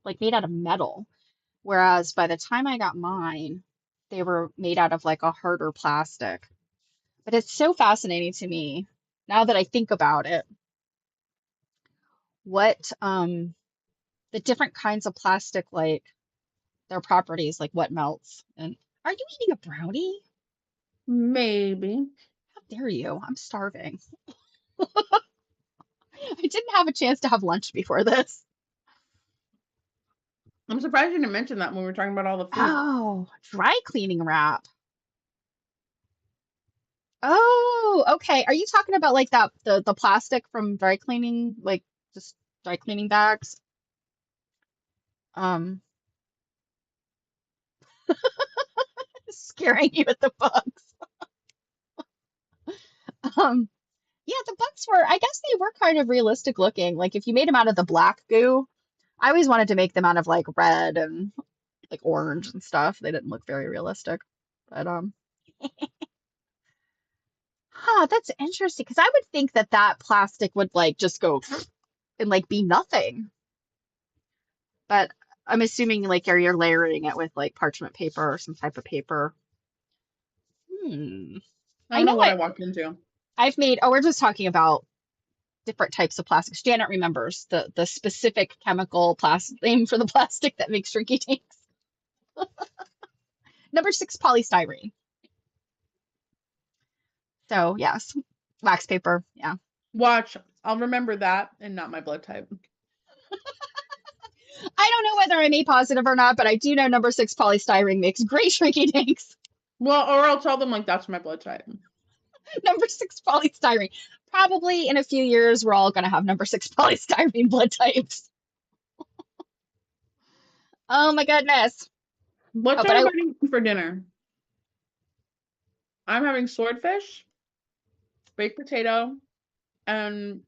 like made out of metal. Whereas by the time I got mine, they were made out of like a harder plastic. But it's so fascinating to me now that I think about it, what the different kinds of plastic, like their properties, like what melts. And are you eating a brownie? Maybe. How dare you? I'm starving. I didn't have a chance to have lunch before this. I'm surprised you didn't mention that when we were talking about all the food. Oh, dry cleaning wrap. Oh, okay. Are you talking about like that the plastic from dry cleaning, like just dry cleaning bags? Um, scaring you with the bugs. Um, yeah, the bugs were, I guess they were kind of realistic looking. Like if you made them out of the black goo, I always wanted to make them out of like red and like orange and stuff. They didn't look very realistic. But that's interesting because I would think that that plastic would like just go and like be nothing. But I'm assuming like you're layering it with like parchment paper or some type of paper. Hmm. I I don't know know what I what walked into. I've made. Oh, we're just talking about different types of plastics. Janet remembers the specific chemical plastic name for the plastic that makes shrinky tanks. Number six, polystyrene. So yes, wax paper. Yeah. Watch, I'll remember that and not my blood type. I don't know whether I'm A positive or not, but I do know number six, polystyrene makes great shrinky tanks. Well, or I'll tell them like that's my blood type. Number six, polystyrene. Probably in a few years, we're all going to have number six polystyrene blood types. Oh my goodness. What's Oh, but everybody eating for dinner? I'm having swordfish, baked potato, and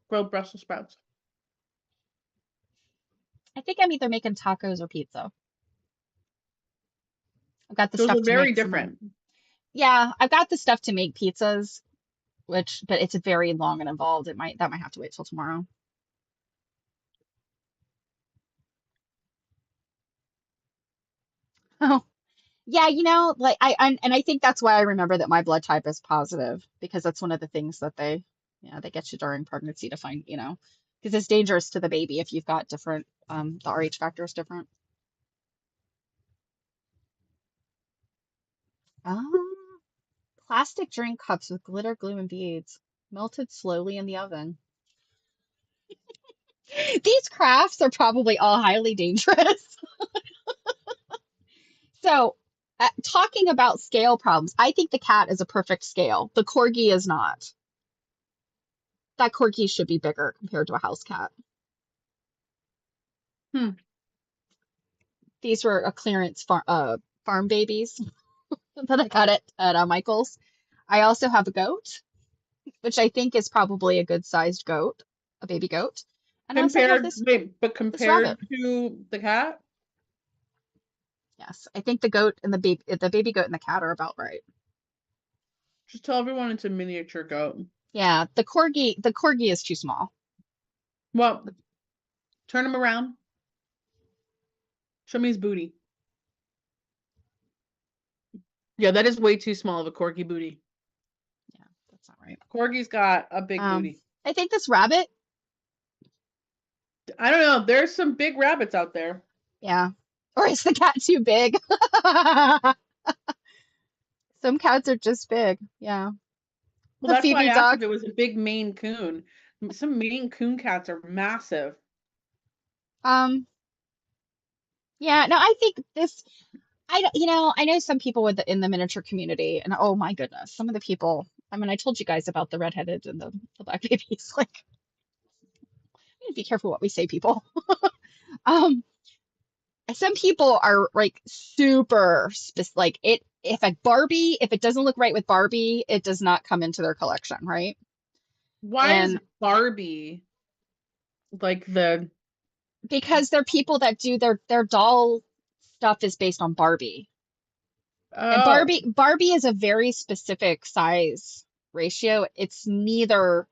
grilled Brussels sprouts. I think I'm either making tacos or pizza. I've got the Those stuff are to very make some of. different. Yeah, I've got the stuff to make pizzas, but it's very long and involved. That might have to wait till tomorrow. Oh, yeah, like and I think that's why I remember that my blood type is positive because that's one of the things that they get you during pregnancy to find, because it's dangerous to the baby if you've got different, the RH factor is different. Um, Plastic drink cups with glitter, glue, and beads melted slowly in the oven. These crafts are probably all highly dangerous. So, talking about scale problems, I think the cat is a perfect scale. The corgi is not. That corgi should be bigger compared to a house cat. Hmm. These were a clearance farm babies that I got at Michael's. I also have a goat, which I think is probably a good sized goat, a baby goat. And I also have Compared, wait, but this rabbit. compared to the cat, Yes, I think the baby goat and the cat are about right. just tell everyone it's a miniature goat. Yeah, the corgi is too small. Well, turn him around. Show me his booty. Yeah, that is way too small of a corgi booty. Yeah, that's not right. Corgi's got a big Um, booty. I think this rabbit, I don't know. There's some big rabbits out there. yeah. Or is the cat too big? Some cats are just big. Yeah. Well, The that's why I Phoebe asked if dog. it was a big Maine Coon. Some Maine Coon cats are massive. Um, yeah, no, I think this I know some people in the miniature community, and oh my goodness, some of the people, I mean, I told you guys about the redheaded and the black babies. Like, we need to be careful what we say, people. Um, some people are like super specific, like if it doesn't look right with Barbie, it does not come into their collection, right? Why is And Barbie like the because they're people that do their doll stuff is based on Barbie. And oh, Barbie is a very specific size ratio. It's neither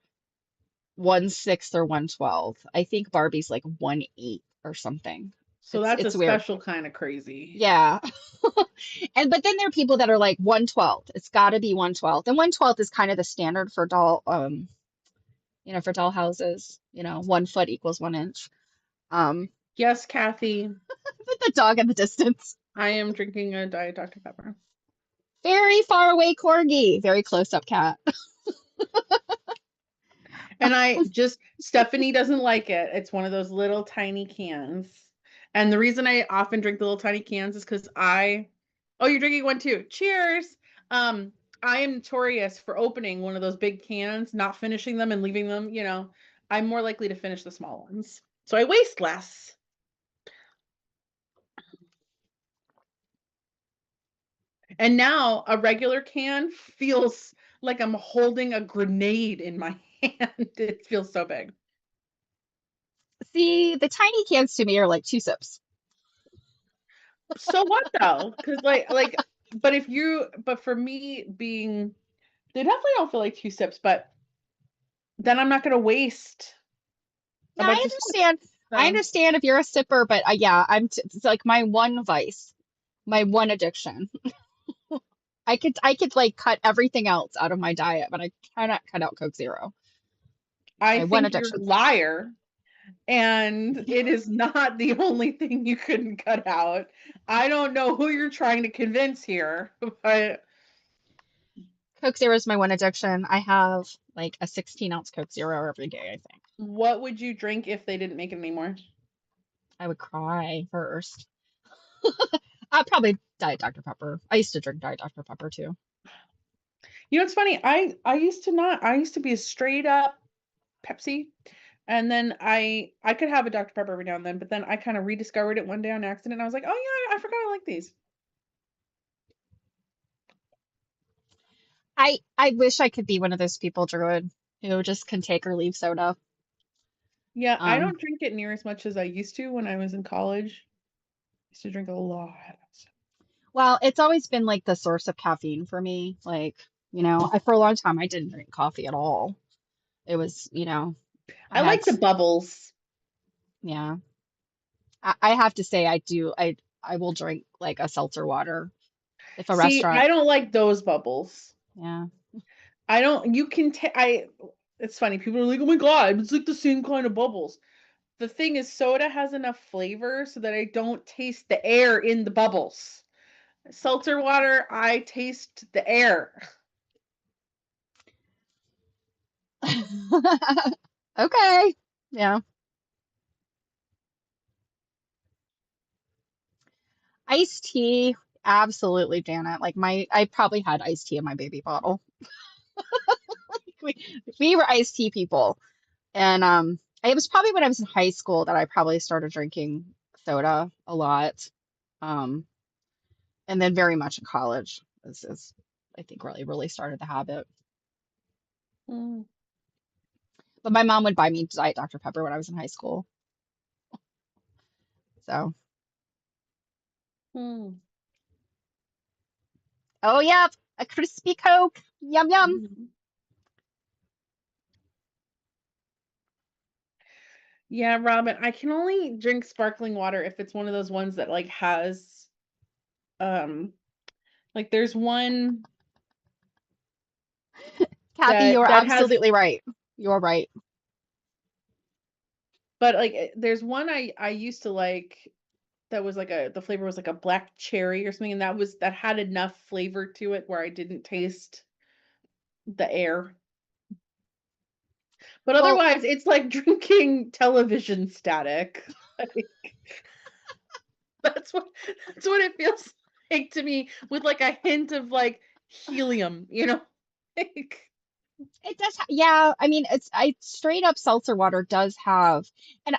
1/6 or 1/12. I think Barbie's like 1/8 or something. so It's that's a it's weird. special kind of crazy. Yeah. But then there are people that are like 1/12. It's got to be 1/12. And 1/12 is kind of the standard for for doll houses, 1 foot equals 1 inch. Um, Yes, Kathy, the dog in the distance. I am drinking a Diet Dr. Pepper. Very far away corgi, very close up cat. And Stephanie doesn't like it. It's one of those little tiny cans. And the reason I often drink the little tiny cans is because oh, you're drinking one too. Cheers. Um, I am notorious for opening one of those big cans, not finishing them and leaving them, I'm more likely to finish the small ones. So I waste less. And now a regular can feels like I'm holding a grenade in my hand. It feels so big. See, the tiny cans to me are like 2 sips. So what though? Because but for me being, they definitely don't feel like 2 sips, but then I'm not going to waste a Now I bunch of stuff. understand. I So understand if you're a sipper, but yeah, it's like my one vice, my one addiction. I could like cut everything else out of my diet, but I cannot cut out Coke Zero. It's I my one think you're a addiction. liar, and it is not the only thing you couldn't cut out. I don't know who you're trying to convince here, but Coke Zero is my one addiction. I have like a 16-ounce Coke Zero every day, I think. what would you drink if they didn't make it anymore? I would cry first. I'd probably Diet Dr. Pepper. I used to drink Diet Dr. Pepper too. You know, it's funny. I used to not. I used to be a straight up Pepsi, and then I could have a Dr. Pepper every now and then, but then I kind of rediscovered it one day on accident. And I was like, oh yeah, I forgot I like these. I wish I could be one of those people, Druid, who just can take or leave soda. Yeah, I Um, don't drink it near as much as I used to when I was in college. I used to drink a lot. well, it's always been like the source of caffeine for me. Like, for a long time I didn't drink coffee at all. It was, I I had, like the bubbles. yeah. I have to say I do. I will drink like a seltzer water if a See, I restaurant, don't like those bubbles. yeah. I don't, you can, it's funny. People are like, oh my God, it's like the same kind of bubbles. The thing is, soda has enough flavor so that I don't taste the air in the bubbles. Seltzer water, I taste the air. Okay. Yeah. Iced tea, absolutely, Janet. Like I probably had iced tea in my baby bottle. We, we were iced tea people. And it was probably when I was in high school that I probably started drinking soda a lot. Um, and then very much in college is I think really started the habit. Mm, But my mom would buy me Diet Dr. Pepper when I was in high school. So, mm, oh yeah, a crispy Coke. Yum yum. mm. Yeah, Robin, I can only drink sparkling water if it's one of those ones that like has um like there's one Kathy, that you're that has absolutely right. You're right. but like there's one I used to like that was like the flavor was like a black cherry or something, and that had enough flavor to it where I didn't taste the air. But Well, otherwise, it's like drinking television static. Like, that's what that's what it feels like to me, with like a hint of like helium, you know? Like, it does. Yeah, I mean, I straight up seltzer water does have, and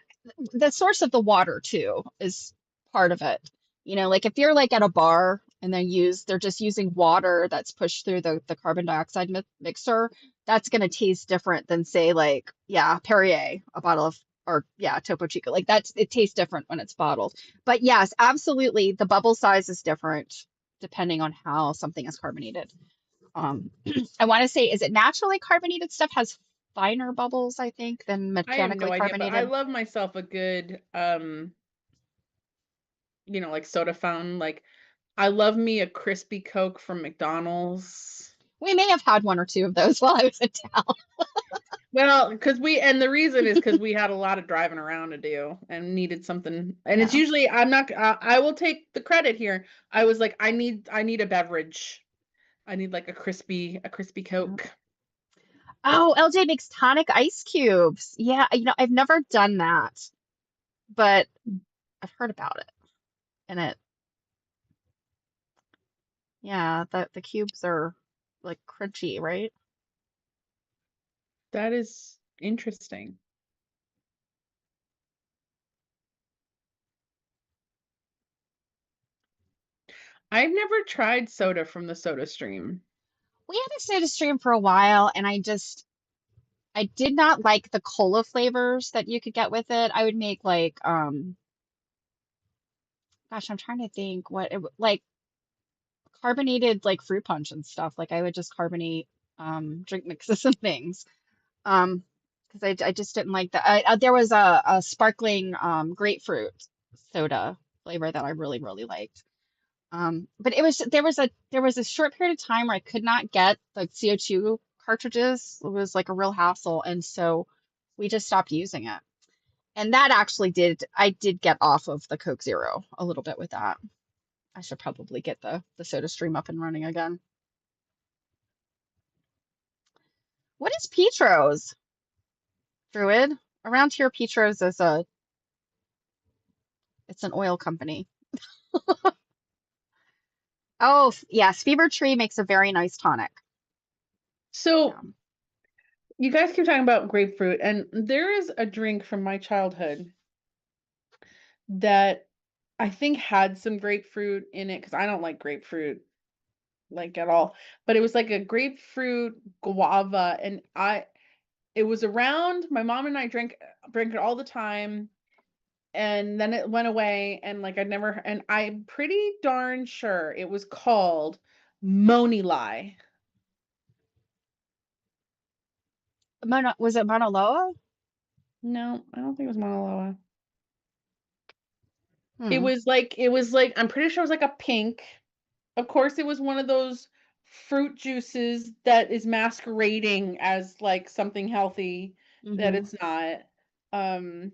the source of the water too is part of it. Like if you're like at a bar and they're just using water that's pushed through the carbon dioxide mixer, that's gonna taste different than say like, yeah, Perrier, a bottle of, or yeah, Topo Chico. Like it tastes different when it's bottled. But yes, absolutely, the bubble size is different depending on how something is carbonated. Um, I want to say, is it naturally carbonated stuff has finer bubbles, I think, than I have mechanically no idea, but I carbonated? love myself a good like soda fountain. Like I love me a crispy Coke from McDonald's. We may have had one or two of those while I was in town. Well, and the reason is because we had a lot of driving around to do and needed something. And it's Yeah. usually, I will take the credit here. I was like, I need a beverage. I need like a crispy Yeah. Coke. Oh, LJ makes tonic ice cubes. Yeah, I've never done that, but I've heard about it. And yeah, the cubes are like crunchy, right? That is interesting. I've never tried soda from the Soda Stream. We had a Soda Stream for a while, and I did not like the cola flavors that you could get with it. I would make like gosh, I'm trying to think like carbonated like fruit punch and stuff. Like I would just carbonate drink mixes and things. Um, because I just didn't like that. There was a sparkling grapefruit soda flavor that I really liked. But it was there was a short period of time where I could not get the CO2 cartridges. It was like a real hassle, and so we just stopped using it. And that actually I did get off of the Coke Zero a little bit with that. I should probably get the Soda Stream up and running again. What is Petro's, Druid? Around here, Petro's is it's an oil company. Oh, yes, Fever Tree makes a very nice tonic. So Yeah. you guys keep talking about grapefruit, and there is a drink from my childhood that I think had some grapefruit in it because I don't like grapefruit like at all. But it was like a grapefruit guava, and it was around. My mom and I drank it all the time, and then it went away, and like I'd never. And I'm pretty darn sure it was called Moni Lie. Was it Mauna Loa? No, I don't think it was Mauna Loa. Hmm. It was like I'm pretty sure it was like a pink. Of course, it was one of those fruit juices that is masquerading as like something healthy that Mm-hmm. it's not. Um,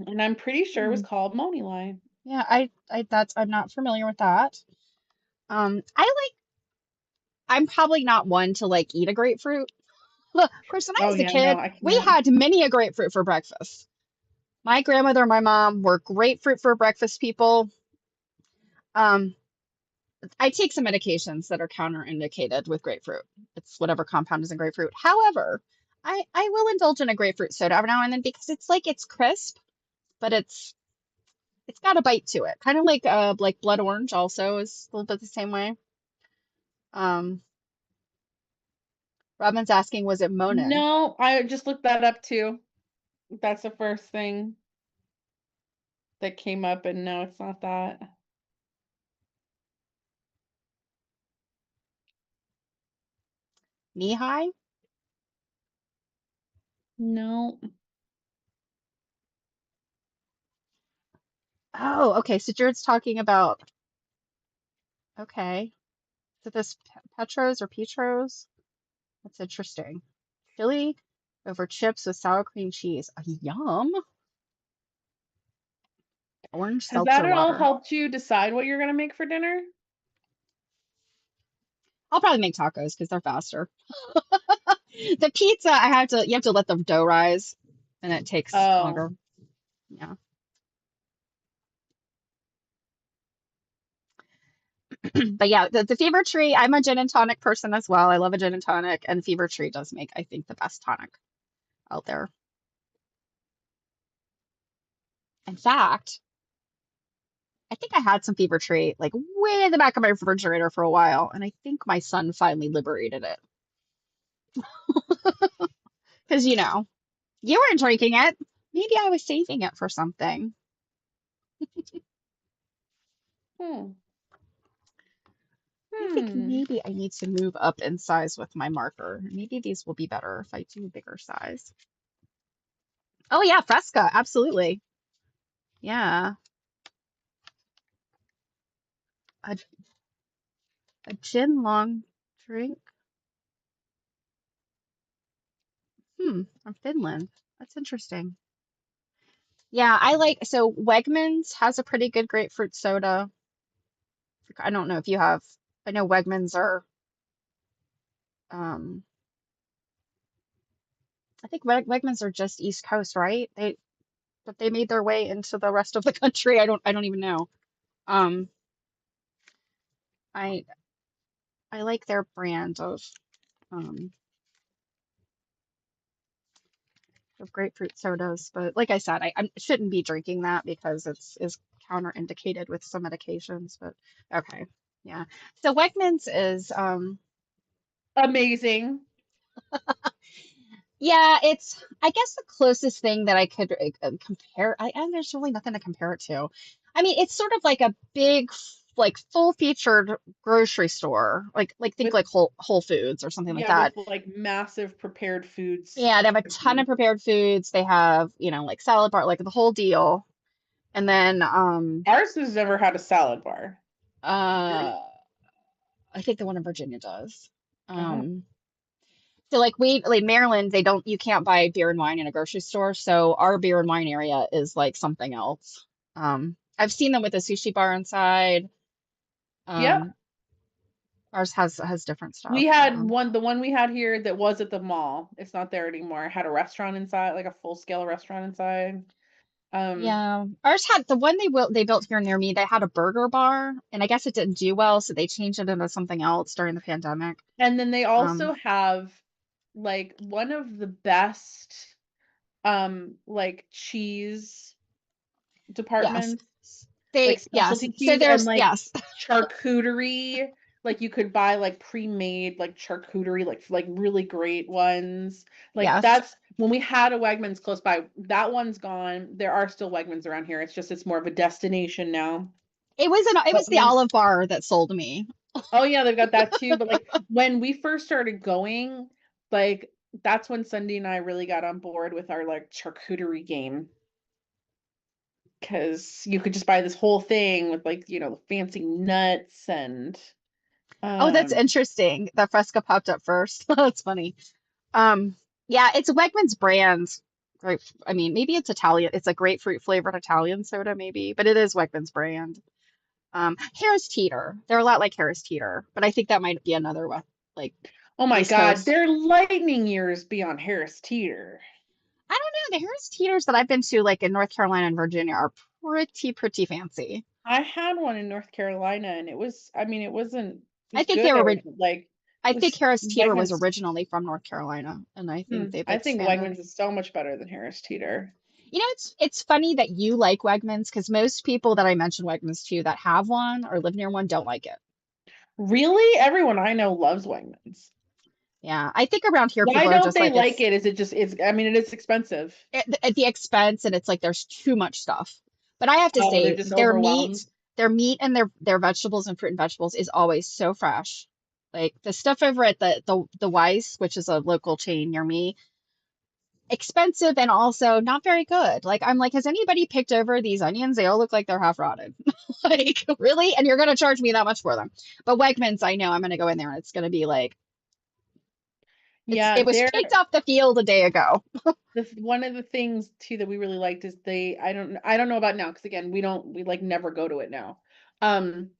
and I'm pretty sure it was Hmm. called Moni Line. Yeah, I'm not familiar with that. I like I'm probably not one to like eat a grapefruit. Of course, when I Oh was a yeah, no, kid, I we can't. had many a grapefruit for breakfast. My grandmother and my mom were grapefruit for breakfast people. Um, I take some medications that are counterindicated with grapefruit. It's whatever compound is in grapefruit. However, I will indulge in a grapefruit soda every now and then because it's like it's crisp, but it's got a bite to it. Kind of like blood orange also is a little bit the same way. Um, Robin's asking, was it Monin? No, I just looked that up too. That's the first thing that came up, and no, it's not that. Knee high? No. Oh, okay. So Jared's talking about okay. So this Petros or Petros? That's interesting. Chili over chips with sour cream cheese. Yum. Orange Has that seltzer at all water. helped you decide what you're gonna make for dinner? I'll probably make tacos because they're faster. The pizza, you have to let the dough rise and it takes Oh, longer. Yeah. But yeah, the Fever Tree, I'm a gin and tonic person as well. I love a gin and tonic, and Fever Tree does make, I think, the best tonic out there. In fact, I think I had some Fever Tree like way in the back of my refrigerator for a while, and I think my son finally liberated it. Because, you weren't drinking it. Maybe I was saving it for something. hmm. I think Hmm. maybe I need to move up in size with my marker. Maybe these will be better if I do bigger size. Oh yeah, Fresca, absolutely. Yeah, a, a gin long drink. From Finland. That's interesting. Yeah, so Wegmans has a pretty good grapefruit soda. I don't know if you have, I know Wegmans are, um, I think Wegmans are just East Coast, right? But they made their way into the rest of the country. I don't even know. Um, I, I like their brand um, of grapefruit sodas, but like I said, I shouldn't be drinking that because it's is counterindicated with some medications. But okay, yeah. So Wegmans is Amazing. yeah, it's I guess the closest thing that I could compare. And there's really nothing to compare it to. I mean, it's sort of like a big, like full featured grocery store, like think With like Whole Foods or something like yeah, with that. like massive prepared foods Yeah, they have a ton of section. prepared foods. They have, like salad bar, like the whole deal. And then Ours has never had a salad bar. Yours? uh I think the one in Virginia does. Uh-huh. Um so like Maryland, you can't buy beer and wine in a grocery store. So our beer and wine area is like something else. I've seen them with a sushi bar inside. Yep. Um Ours has different We stuff, but had one, the one we had here that was at the mall. It's not there anymore. It had a restaurant inside, like a full-scale restaurant inside. Um, yeah, ours had the one they built here near me. They had a burger bar, and I guess it didn't do well, so they changed it into something else during the pandemic. and then they Um, also have like one of the best like cheese yes, departments, like yes. specialty So cheese and there's like yes, charcuterie. Like you could buy like pre-made like charcuterie, like really great ones. Like yes. that's when we had a Wegmans close by. That one's gone. There are still Wegmans around here. It's more of a destination now. It But was the when olive bar that sold me. oh yeah, they've got that too. But like when we first started going, like that's when Sunday and I really got on board with our like charcuterie game. Because you could just buy this whole thing with like, fancy nuts and Oh, that's um interesting. That Fresca popped up first. That's funny. Um, yeah, it's Wegmans brand. Grape, I mean, maybe it's Italian. It's a grapefruit flavored Italian soda, maybe, but it is Wegmans brand. Harris Teeter. They're a lot like Harris Teeter, but I think that might be another one, like oh my East God, Coast. they're lightning years beyond Harris Teeter. I don't know. The Harris Teeters that I've been to, like in North Carolina and Virginia, are pretty fancy. I had one in North Carolina and I mean, it I was think they good. were. Like, I it think was Harris Teeter was Wegmans. originally from North Carolina, and I think they've I think expanded. Wegmans is so much better than Harris Teeter. It's funny that you like Wegmans because most people that I mention Wegmans to that have one or live near one don't like it. Really? Everyone I know loves Wegmans. Yeah, I think around here Why people are don't just they like like it? Is it just, I mean, it is expensive. at the expense, and it's like there's too much stuff. But I have to Oh, they're say, just overwhelmed. their meat and their vegetables and fruit and vegetables is always so fresh. Like the stuff over at the Weiss, which is a local chain near me, expensive and also not very good. Like I'm like, has anybody picked over these onions? They all look like they're half rotted. Like really? And you're gonna charge me that much for them? But Wegmans, I know I'm gonna go in there and it's gonna be like Yeah, it was they're picked off the field a day ago. one of the things too that we really liked is I don't know about now because again we like never go to it now. Um,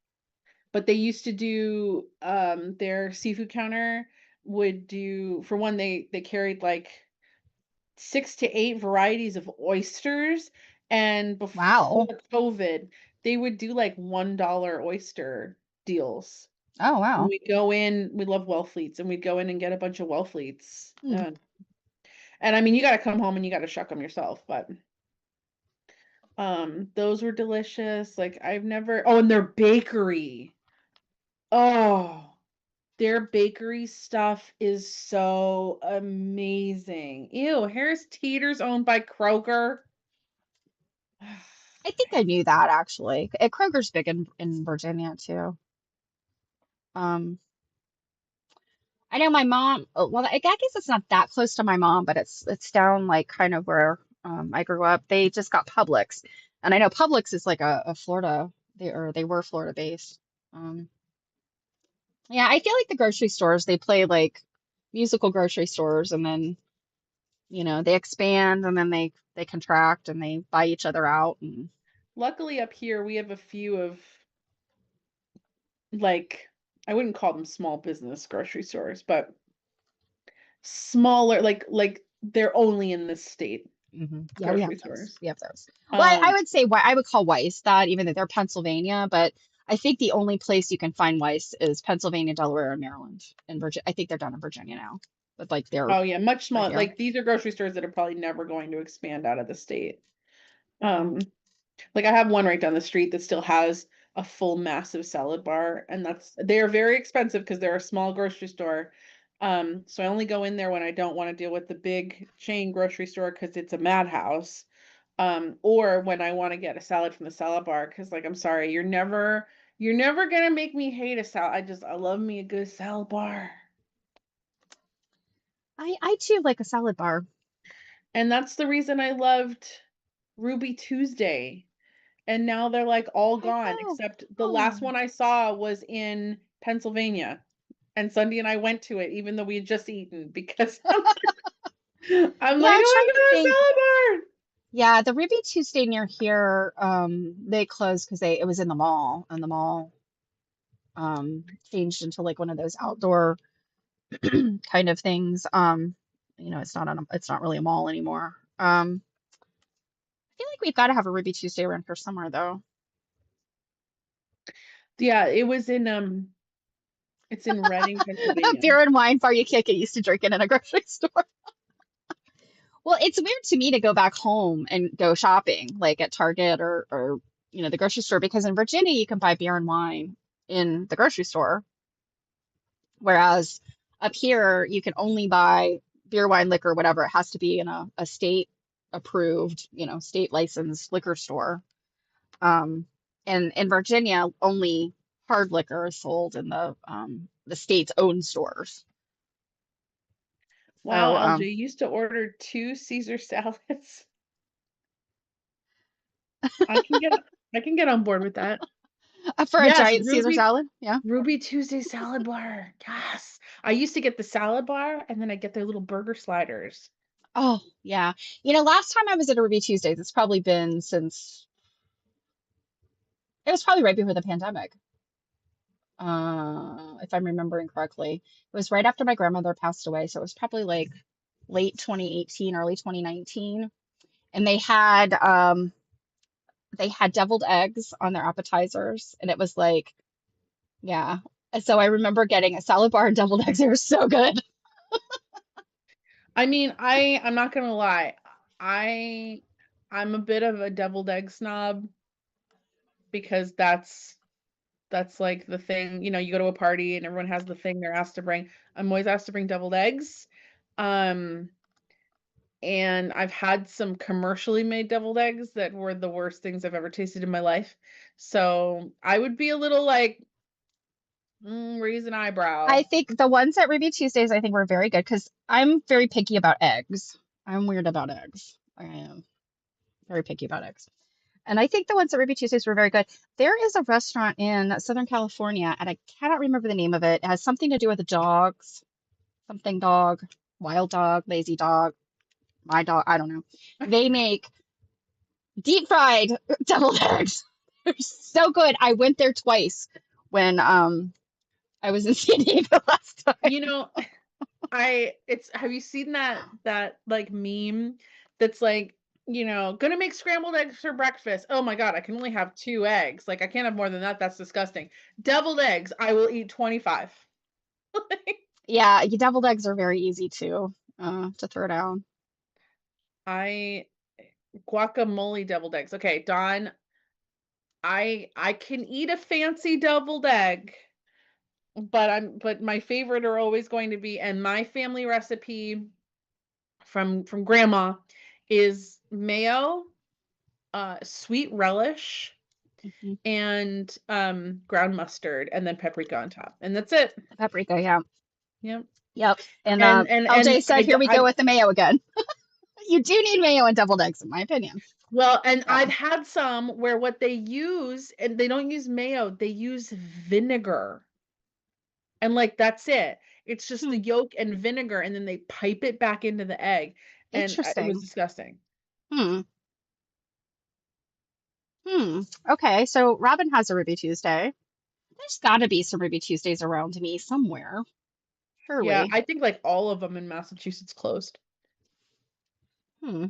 but they used to do their seafood counter would do for one they carried like 6 to 8 varieties of oysters, and before Wow. COVID they would do like $1 oyster deals. Oh And wow. we go in, we love Wellfleets, and we'd go in and get a bunch of Wellfleets. Hmm. And I mean, you got to come home and you got to shuck them yourself, but those were delicious. Like I've never oh, and their bakery. Oh, their bakery stuff is so amazing. Ew, Harris Teeter's owned by Kroger. I think I knew that actually. Kroger's big in Virginia too. Um, I know my mom. Well, I guess it's not that close to my mom, but it's down like kind of where I grew up. They just got Publix, and I know Publix is like a Florida. They were Florida based. Um, yeah, I feel like the grocery stores they play like musical grocery stores, and then they expand, and then they contract, and they buy each other out. And Luckily up here we have a few of like I wouldn't call them small business grocery stores, but smaller like they're only in this state yeah, we have grocery those. stores. We have those. Well, I Um, would say I would call Weiss that, even though they're Pennsylvania, but I think the only place you can find Weiss is Pennsylvania, Delaware, and Maryland. And Virginia, I think they're down in Virginia now, but like they're oh yeah, much right smaller. here. Like these are grocery stores that are probably never going to expand out of the state. Um, like I have one right down the street that still has a full massive salad bar, and they are very expensive because they're a small grocery store. So I only go in there when I don't want to deal with the big chain grocery store because it's a madhouse. Or when I want to get a salad from the salad bar, because like I'm sorry, You're never gonna make me hate a salad. I love me a good salad bar. I too like a salad bar. And that's the reason I loved Ruby Tuesday. And now they're like all I gone, know. except the last Oh. one I saw was in Pennsylvania. And Sunday and I went to it, even though we had just eaten, because I'm Yeah, like, I'm oh trying my to god, think. salad bar. Yeah, the Ruby Tuesday near here, they closed because it was in the mall, and the mall changed into like one of those outdoor kind of things. It's not really a mall anymore. I feel like we've got to have a Ruby Tuesday around here somewhere though. Yeah, it's in Reading, That Pennsylvania. beer and wine bar you can't get used to drinking in a grocery store. Well, it's weird to me to go back home and go shopping, like at Target or the grocery store, because in Virginia you can buy beer and wine in the grocery store, whereas up here you can only buy beer, wine, liquor, whatever. It has to be in a state approved, state licensed liquor store. Um, and in Virginia, only hard liquor is sold in the state's own stores. Wow, So LJ used to order two Caesar salads. I can get I can get on board with that. for a Yes, giant Caesar salad, yeah. Ruby Tuesday salad bar. Yes. I used to get the salad bar and then I get their little burger sliders. Oh, yeah. Last time I was at a Ruby Tuesdays, it's probably been since it was probably right before the pandemic, if I'm remembering correctly. It was right after my grandmother passed away, so it was probably like late 2018, early 2019. And they had deviled eggs on their appetizers, and it was like, yeah. And so I remember getting a salad bar and deviled eggs. They were so good. I mean, I'm not gonna lie. I I'm a bit of a deviled egg snob because that's like the thing, you go to a party and everyone has the thing they're asked to bring. I'm always asked to bring deviled eggs. Um, and I've had some commercially made deviled eggs that were the worst things I've ever tasted in my life. So I would be a little like, raise an I eyebrow. think the ones at Ruby Tuesdays, I think were very good because I'm very picky about eggs. I'm weird about eggs. I am very picky about eggs. And I think the ones at Ruby Tuesdays were very good. There is a restaurant in Southern California, and I cannot remember the name of it. It has something to do with the dogs, something dog, wild dog, lazy dog, my dog. I don't know. They make deep fried deviled eggs. They're so good. I went there twice when I was in San Diego last time. You know, I it's have you seen that like meme that's like, gonna make scrambled eggs for breakfast. Oh my God, I can only have two eggs. Like I can't have more than that. That's disgusting. Deviled eggs, I will eat 25. Yeah, deviled eggs are very easy to throw down. I guacamole deviled eggs. Okay, Dawn, I can eat a fancy deviled egg, but my favorite are always going to be, and my family recipe from grandma is mayo, sweet relish, Mhm. and ground mustard, and then paprika on top, and that's it. Paprika, yeah. Yep. Yep. And And LJ said, here we go with the mayo again. You do need mayo in deviled eggs, in my opinion. well, and Yeah. I've had some where what they use, and they don't use mayo, they use vinegar. And like that's it. It's just the Hmm. yolk and vinegar, and then they pipe it back into the egg, and it was Interesting. disgusting. Hmm. Hmm. Okay. So Robin has a Ruby Tuesday. There's got to be some Ruby Tuesdays around me somewhere. Yeah, Surely. I think like all of them in Massachusetts closed. Hmm.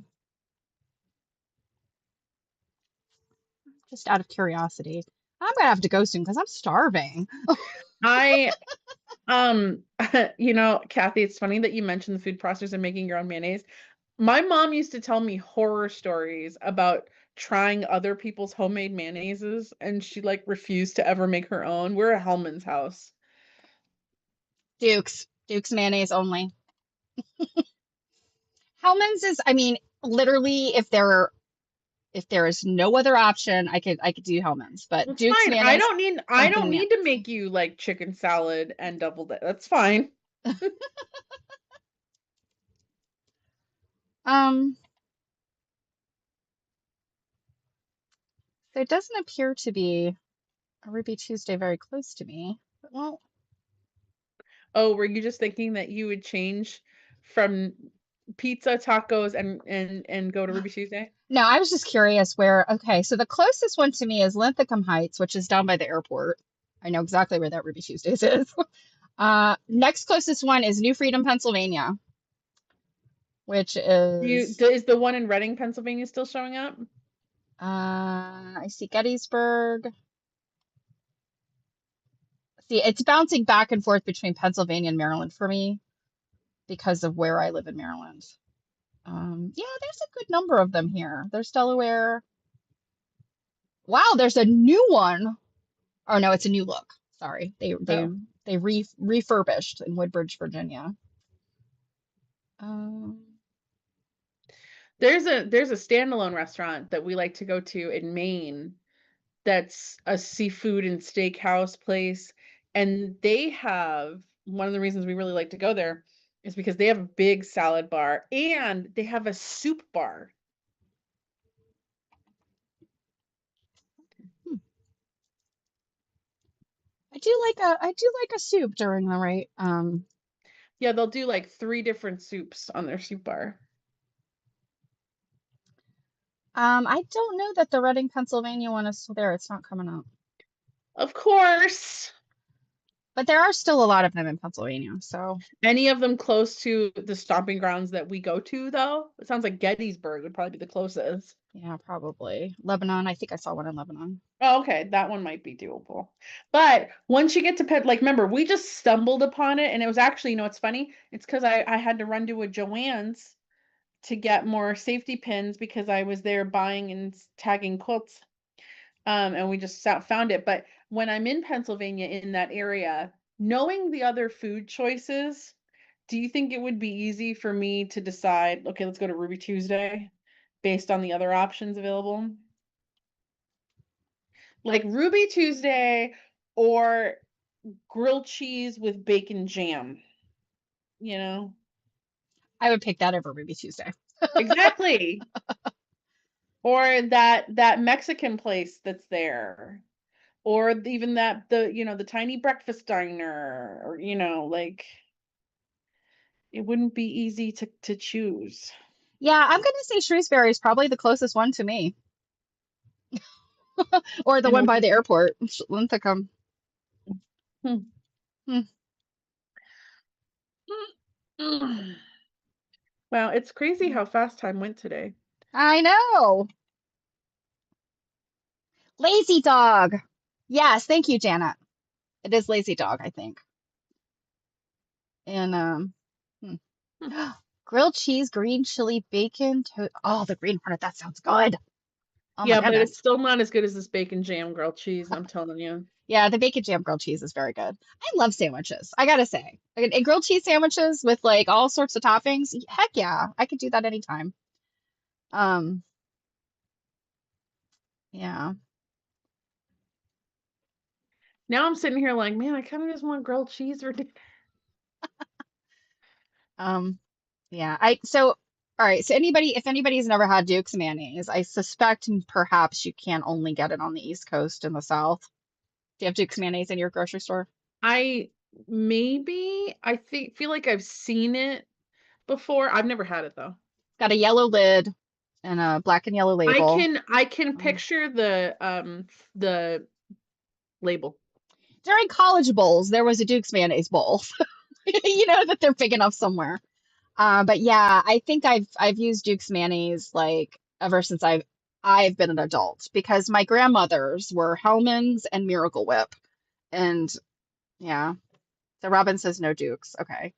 Just out of curiosity. I'm gonna have to go soon because I'm starving. I Kathy, it's funny that you mentioned the food processors and making your own mayonnaise. My mom used to tell me horror stories about trying other people's homemade mayonnaises, and she like refused to ever make her own. We're a Hellman's house. Duke's. Duke's mayonnaise only. Hellman's is, I mean, literally, if they're If there is no other option, I could do Hellman's, but It's Duke's fine. I mayonnaise, don't need I something don't new. need to make you like chicken salad and double dip. That's fine. Um, there doesn't appear to be a Ruby Tuesday very close to me. But, well, Oh, were you just thinking that you would change from pizza, tacos, and go to Ruby Tuesday? no, I was just curious where. Okay, so the closest one to me is Linthicum Heights, which is down by the airport. I know exactly where that Ruby Tuesdays is. Next closest one is New Freedom, Pennsylvania, which is Is the one in Reading, Pennsylvania still showing up? I see Gettysburg. See, it's bouncing back and forth between Pennsylvania and Maryland for me because of where I live in Maryland. Yeah, there's a good number of them here. There's Delaware. Wow, there's a new one. Oh no, it's a new look. Sorry, Oh. they refurbished in Woodbridge, Virginia. Um, There's a standalone restaurant that we like to go to in Maine that's a seafood and steakhouse place. And they have one of the reasons we really like to go there is because they have a big salad bar and they have a soup bar. hmm. I do like a soup during the right. Yeah, they'll do like 3 different soups on their soup bar. I don't know that the Reading, Pennsylvania one is still there. It's not coming up. Of course. But there are still a lot of them in Pennsylvania, so Any of them close to the stomping grounds that we go to, though? It sounds like Gettysburg would probably be the closest. yeah, probably. Lebanon, I think I saw one in Lebanon. Oh, okay, that one might be doable. But once you get to Pet, like, remember, we just stumbled upon it, and it was actually, it's funny. It's because I had to run to a Joann's to get more safety pins because I was there buying and tagging quilts. And we just found it. But when I'm in Pennsylvania in that area, knowing the other food choices, do you think it would be easy for me to decide, okay, let's go to Ruby Tuesday based on the other options available? Like Ruby Tuesday or grilled cheese with bacon jam, you know? I would pick that over Ruby Tuesday. Exactly. Or that Mexican place that's there. Or even that the tiny breakfast diner, or like it wouldn't be easy to choose. Yeah, I'm gonna say Shrewsbury is probably the closest one to me, or the And one by we the airport, Linthicum. hmm. Hmm. Wow, it's crazy how fast time went today. I know. Lazy Dog. Yes, thank you, Janet. It is Lazy Dog, I think. And hmm. Hmm. Grilled cheese, green chili, bacon, oh, the green hornet, that sounds good. Oh my Yeah, but it's goodness. still not as good as this bacon jam grilled cheese, I'm telling you. Yeah, the bacon jam grilled cheese is very good. I love sandwiches, I gotta say. And grilled cheese sandwiches with like all sorts of toppings, heck yeah, I could do that anytime. Um, yeah. Now I'm sitting here like, man, I kind of just want grilled cheese or Um, yeah. All right, so if anybody's never had Duke's mayonnaise, I suspect perhaps you can only get it on the East Coast and the South. Do you have Duke's mayonnaise in your grocery store? I maybe I think feel like I've seen it before. I've never had it though. Got a yellow lid and a black and yellow label. I can Um, picture the label. during college bowls, there was a Duke's mayonnaise bowl. You know that they're big enough somewhere. But yeah, I think I've used Duke's mayonnaise like ever since I've been an adult because my grandmothers were Hellman's and Miracle Whip, and yeah. So Robin says no Dukes. Okay.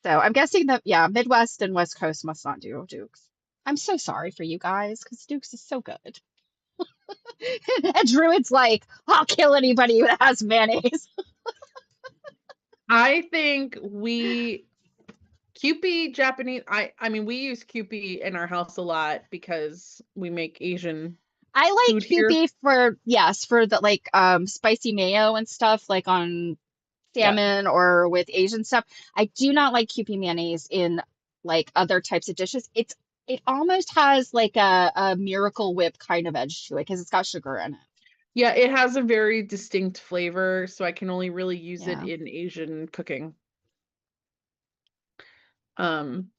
So I'm guessing that yeah, Midwest and West Coast must not do Dukes. I'm so sorry for you guys because Dukes is so good. And Druid's like, I'll kill anybody that has mayonnaise. I think we Kewpie Japanese. I mean, we use Kewpie in our house a lot because we make Asian I like food here. Kewpie for, yes, for the like spicy mayo and stuff like on Yeah. salmon or with Asian stuff. I do not like Kewpie mayonnaise in like other types of dishes. It almost has like a Miracle Whip kind of edge to it because it's got sugar in it. Yeah, it has a very distinct flavor, so I can only really use it Yeah. in Asian cooking. Um,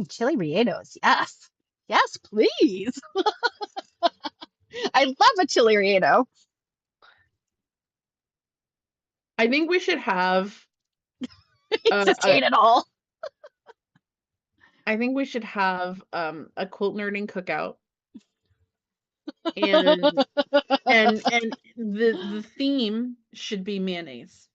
Chili rellenos. Yes. Yes, please. I love a chili relleno. I think we should have Just a ate it all. I think we should have a quilt nerding cookout, and the theme should be mayonnaise.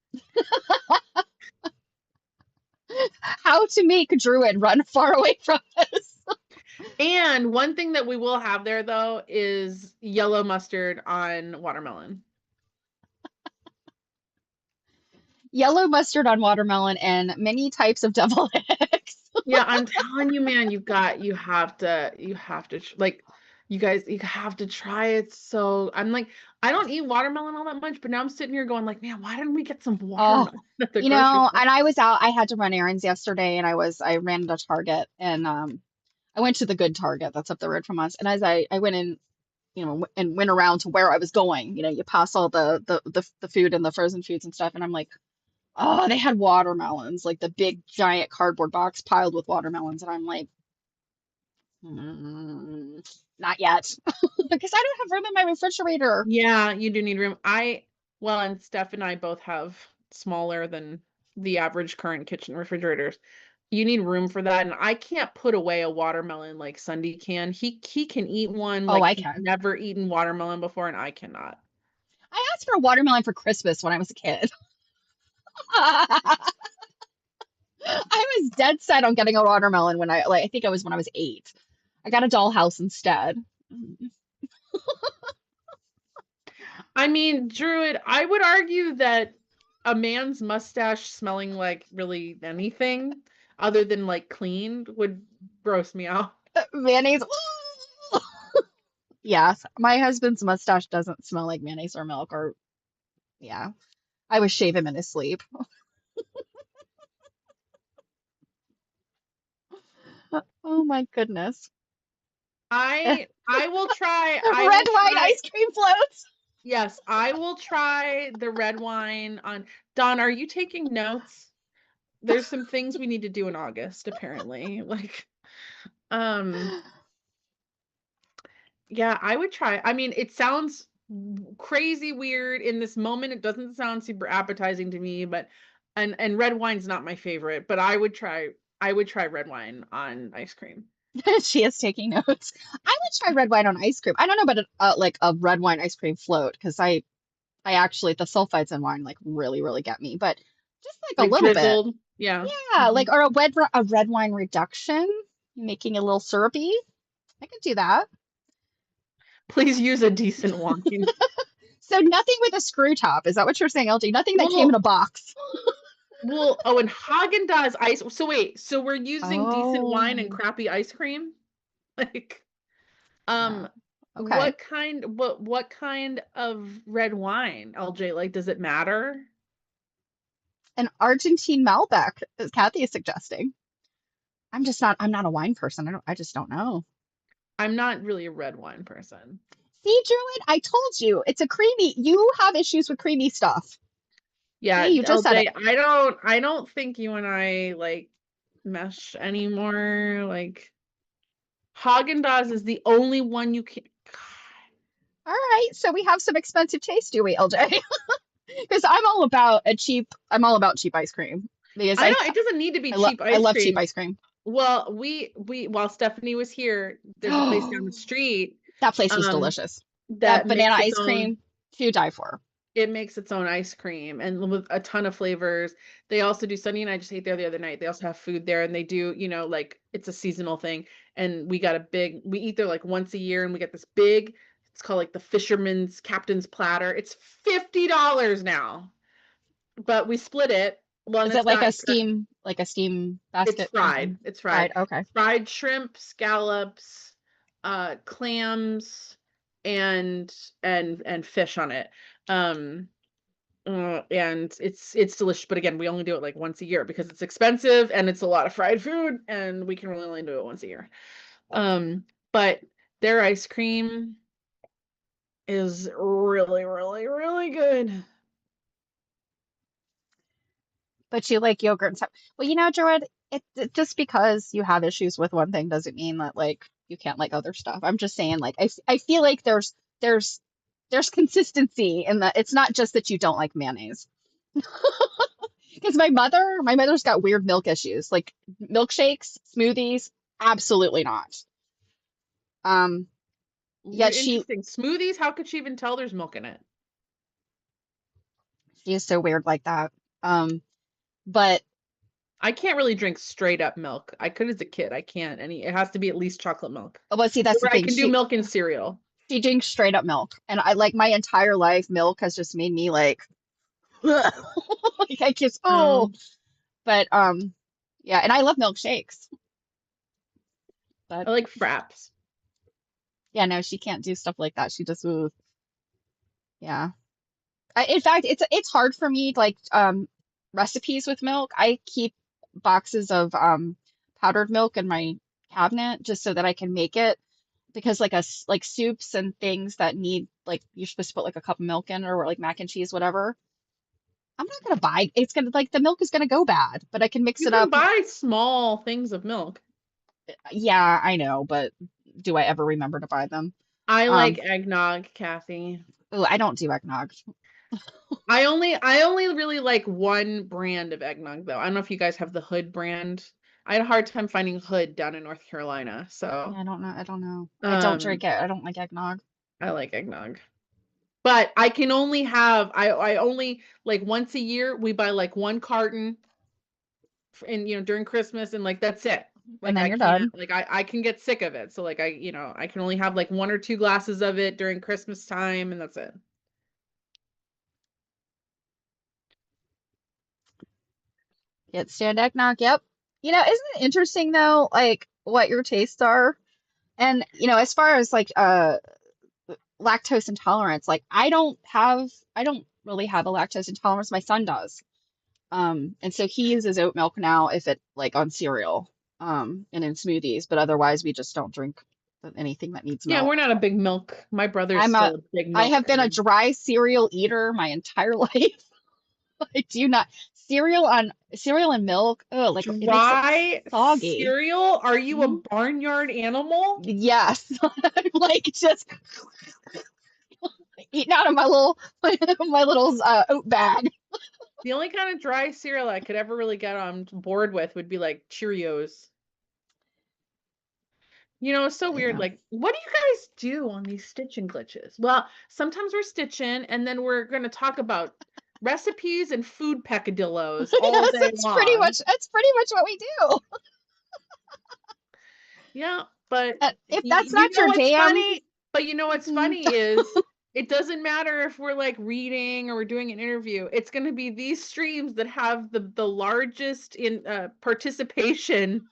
How to make Druid run far away from us. And one thing that we will have there though is yellow mustard on watermelon. Yellow mustard on watermelon and many types of devil eggs. Yeah, I'm telling you, man, you have to like, you guys, you have to try it. So I'm like, I don't eat watermelon all that much, but now I'm sitting here going like, man, why didn't we get some Oh, watermelon at the grocery store? and I was out, I had to run errands yesterday and I ran to Target and I went to the good Target that's up the road from us. And as I went in, and went around to where I was going, you pass all the food and the frozen foods and stuff, and I'm like, oh, they had watermelons, like the big giant cardboard box piled with watermelons, and I'm like, not yet, because I don't have room in my refrigerator. Yeah, you do need room. Well, and Steph and I both have smaller than the average current kitchen refrigerators. You need room for that, and I can't put away a watermelon like Sunday can. He can eat one Oh, like I he's can. never eaten watermelon before, and I cannot. I asked for a watermelon for Christmas when I was a kid. I was dead set on getting a watermelon when I think it was when I was 8. I got a dollhouse instead. I mean, Druid, I would argue that a man's mustache smelling like really anything other than like cleaned would gross me out. Mayonnaise. Yes, my husband's mustache doesn't smell like mayonnaise or milk or yeah. I would shave him in his sleep. Oh my goodness. I will try. I Red will wine try. ice cream floats. Yes, I will try the red wine on. Don, are you taking notes? There's some things we need to do in August, apparently. Like, um, yeah, I would try. I mean, it sounds crazy weird in this moment. It doesn't sound super appetizing to me, but and red wine's not my favorite, but I would try red wine on ice cream. She is taking notes. I would try red wine on ice cream. I don't know about like a red wine ice cream float because I actually the sulfites in wine like really really get me, but just like a Like little bit. drizzled. Yeah. Yeah, Mhm. like or a red wine reduction, making it a little syrupy. I could do that. Please use a decent wine. So nothing with a screw top. Is that what you're saying, LG? Nothing that came in a Well, box. oh, and Haagen-Dazs ice. So wait, so we're using decent wine and Oh, crappy ice cream? Like, yeah. um, Okay. what kind of red wine, LJ? Like, does it matter? An Argentine Malbec, as Kathy is suggesting. I'm not a wine person. I just don't know. I'm not really a red wine person. See, Druid, I told you it's a creamy. You have issues with creamy stuff. Yeah, See, you just said it. LJ, I don't think you and I like mesh anymore. Like, Haagen-Dazs is the only one you can. All right, so we have some expensive taste, do we, LJ? Because I'm all about cheap ice cream. Because I don't. It doesn't need to be cheap I ice love cheap cream. ice cream. Well, we while Stephanie was here, there's a place down the street That place was um delicious. That that banana makes its ice own cream, to die for. it makes its own ice cream and with a ton of flavors. They also do Sunny and I just ate there the other night. They also have food there and they do, like it's a seasonal thing. And we eat there like once a year and we get this big, it's called like the Fisherman's Captain's Platter. It's $50 now. But we split it Well, and Is it it's got like a steam it's basket fried. something? It's Fried. fried. Okay. Fried shrimp, scallops, clams, and and fish on it. Um, and it's delicious. But again, we only do it like once a year because it's expensive and it's a lot of fried food, and we can really only do it once a year. But their ice cream is really, really, really good. But you like yogurt and stuff. Well, you know, Jared, just because you have issues with one thing doesn't mean that like you can't like other stuff. I'm just saying, like, I feel like there's there's consistency in that. It's not just that you don't like mayonnaise. Because my mother's got weird milk issues, like milkshakes, smoothies, absolutely not. Um, Yet Interesting. Smoothies, how could she even tell there's milk in it? she is so weird like that. But I can't really drink straight up milk. I could as a kid. I can't. It has to be at least chocolate milk. well, see, that's the Or I thing. can do milk and cereal. She drinks straight up milk, and I like my entire life, milk has just made me like, like I just Um, but yeah, and I love milkshakes, but I like fraps. yeah, no, she can't do stuff like that. She just, ooh, yeah. In fact, it's hard for me like recipes with milk. I keep boxes of powdered milk in my cabinet just so that I can make it because like soups and things that need like you're supposed to put like a cup of milk in or like mac and cheese, whatever. I'm not gonna buy it's gonna like the milk is gonna go bad, but I can mix You it can up. buy small things of milk. Yeah, I know, but do I ever remember to buy them? I like Um, eggnog, Kathy. oh, I don't do eggnog. I only really like one brand of eggnog though. I don't know if you guys have the Hood brand. I had a hard time finding Hood down in North Carolina. Yeah, So, I don't know. I don't know. I don't um, drink it. I don't like eggnog. I like eggnog. But I can only have I only like once a year we buy like one carton and during Christmas and like that's it. And Like then I you're can't done. like I can get sick of it. So like I can only have like one or two glasses of it during Christmas time and that's it. Get stand eggnog. Yep. You know, isn't it interesting though, like what your tastes are? And you know, as far as like lactose intolerance, like I don't really have a lactose intolerance. My son does. And so he uses oat milk now if it like on cereal, and in smoothies, but otherwise we just don't drink anything that needs Yeah, we're milk. not a big milk. My brother's I'm a still a big I milk have been a kid. dry cereal eater my entire life. I do not cereal and milk. Oh, like it makes it Dry soggy. cereal? Are you a Mhm. barnyard animal? Yes, I'm like just eating out of my little my little oat bag. The only kind of dry cereal I could ever really get on board with would be like Cheerios. It's so weird. Yeah. Like, what do you guys do on these stitching glitches? Well, sometimes we're stitching, and then we're going to talk about recipes and food peccadillos all Yes, day long. that's pretty much what we do. Yeah, but If that's not your what's jam, funny? But you know what's mm, funny is it doesn't matter if we're like reading or we're doing an interview. It's going to be these streams that have the largest in participation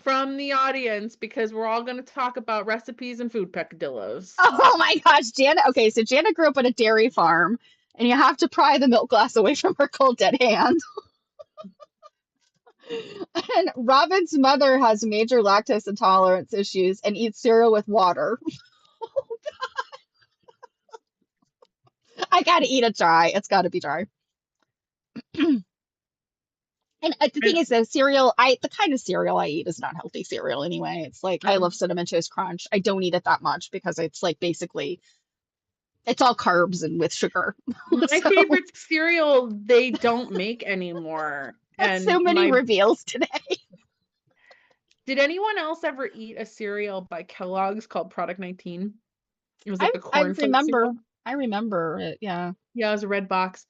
from the audience because we're all going to talk about recipes and food peccadillos. oh my gosh, Janet. Okay, so Janet grew up on a dairy farm, and you have to pry the milk glass away from her cold dead hand. And Robin's mother has major lactose intolerance issues and eats cereal with water. I gotta eat it dry. It's gotta be dry. And the thing And is, the kind of cereal I eat is not healthy cereal anyway. It's like I love Cinnamon Toast Crunch. I don't eat it that much because it's like basically it's all carbs and with sugar. my So favorite cereal they don't make anymore. that's so And many reveals today. did anyone else ever eat a cereal by Kellogg's called Product 19? It was like a I cornflake remember cereal. I remember it. Yeah. Yeah, it was a red box.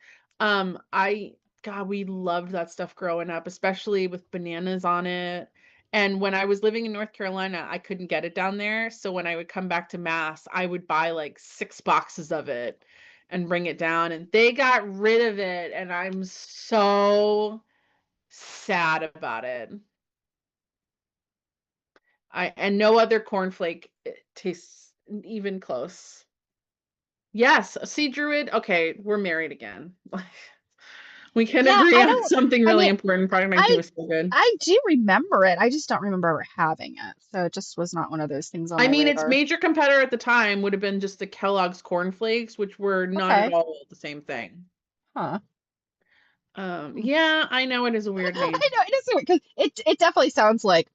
God, we loved that stuff growing up, especially with bananas on it. And when I was living in North Carolina, I couldn't get it down there. So when I would come back to Mass, I would buy like 6 boxes of it. and bring it down, and they got rid of it, and I'm so sad about it. And no other cornflake tastes even close. Yes, see, Druid. Okay, we're married again. We can Yeah, agree I on don't, something I really mean, important. Product 19 I was so good. I do remember it. I just don't remember ever having it. So it just was not one of those things on I my mean, its radar. major competitor at the time would have been just the Kellogg's Corn Flakes, which were not at Okay. all the same thing. Huh. Hmm. Yeah, I know it is a weird name. I know it is weird because it definitely sounds like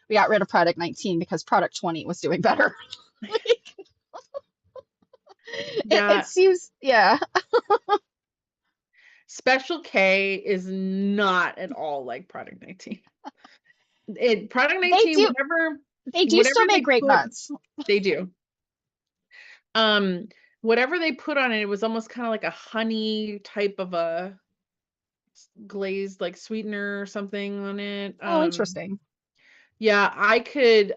we got rid of product 19 because product 20 was doing better. Like, it Yeah, seems, yeah. Special K is not at all like Product 19. Product They 19, do they do whatever still make they grape put, nuts. they do. Um, whatever they put on it, it was almost kind of like a honey type of a glazed like sweetener or something on it. Oh, interesting. Yeah,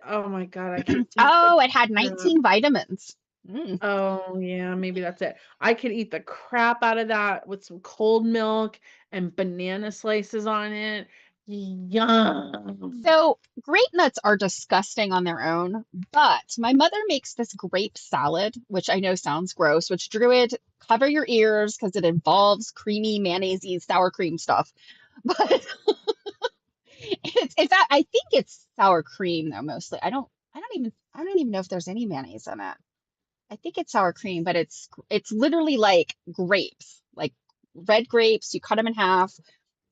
oh my God, I could eat the Oh, it had crap. 19 vitamins. Mm. Oh, yeah, maybe that's it. I could eat the crap out of that with some cold milk and banana slices on it. Yum. So grape nuts are disgusting on their own, but my mother makes this grape salad, which I know sounds gross, which Druid, cover your ears because it involves creamy, mayonnaise sour cream stuff. But it's that I think it's sour cream though mostly. I don't even know if there's any mayonnaise in it. I think it's sour cream, but it's literally like grapes, like red grapes. You cut them in half.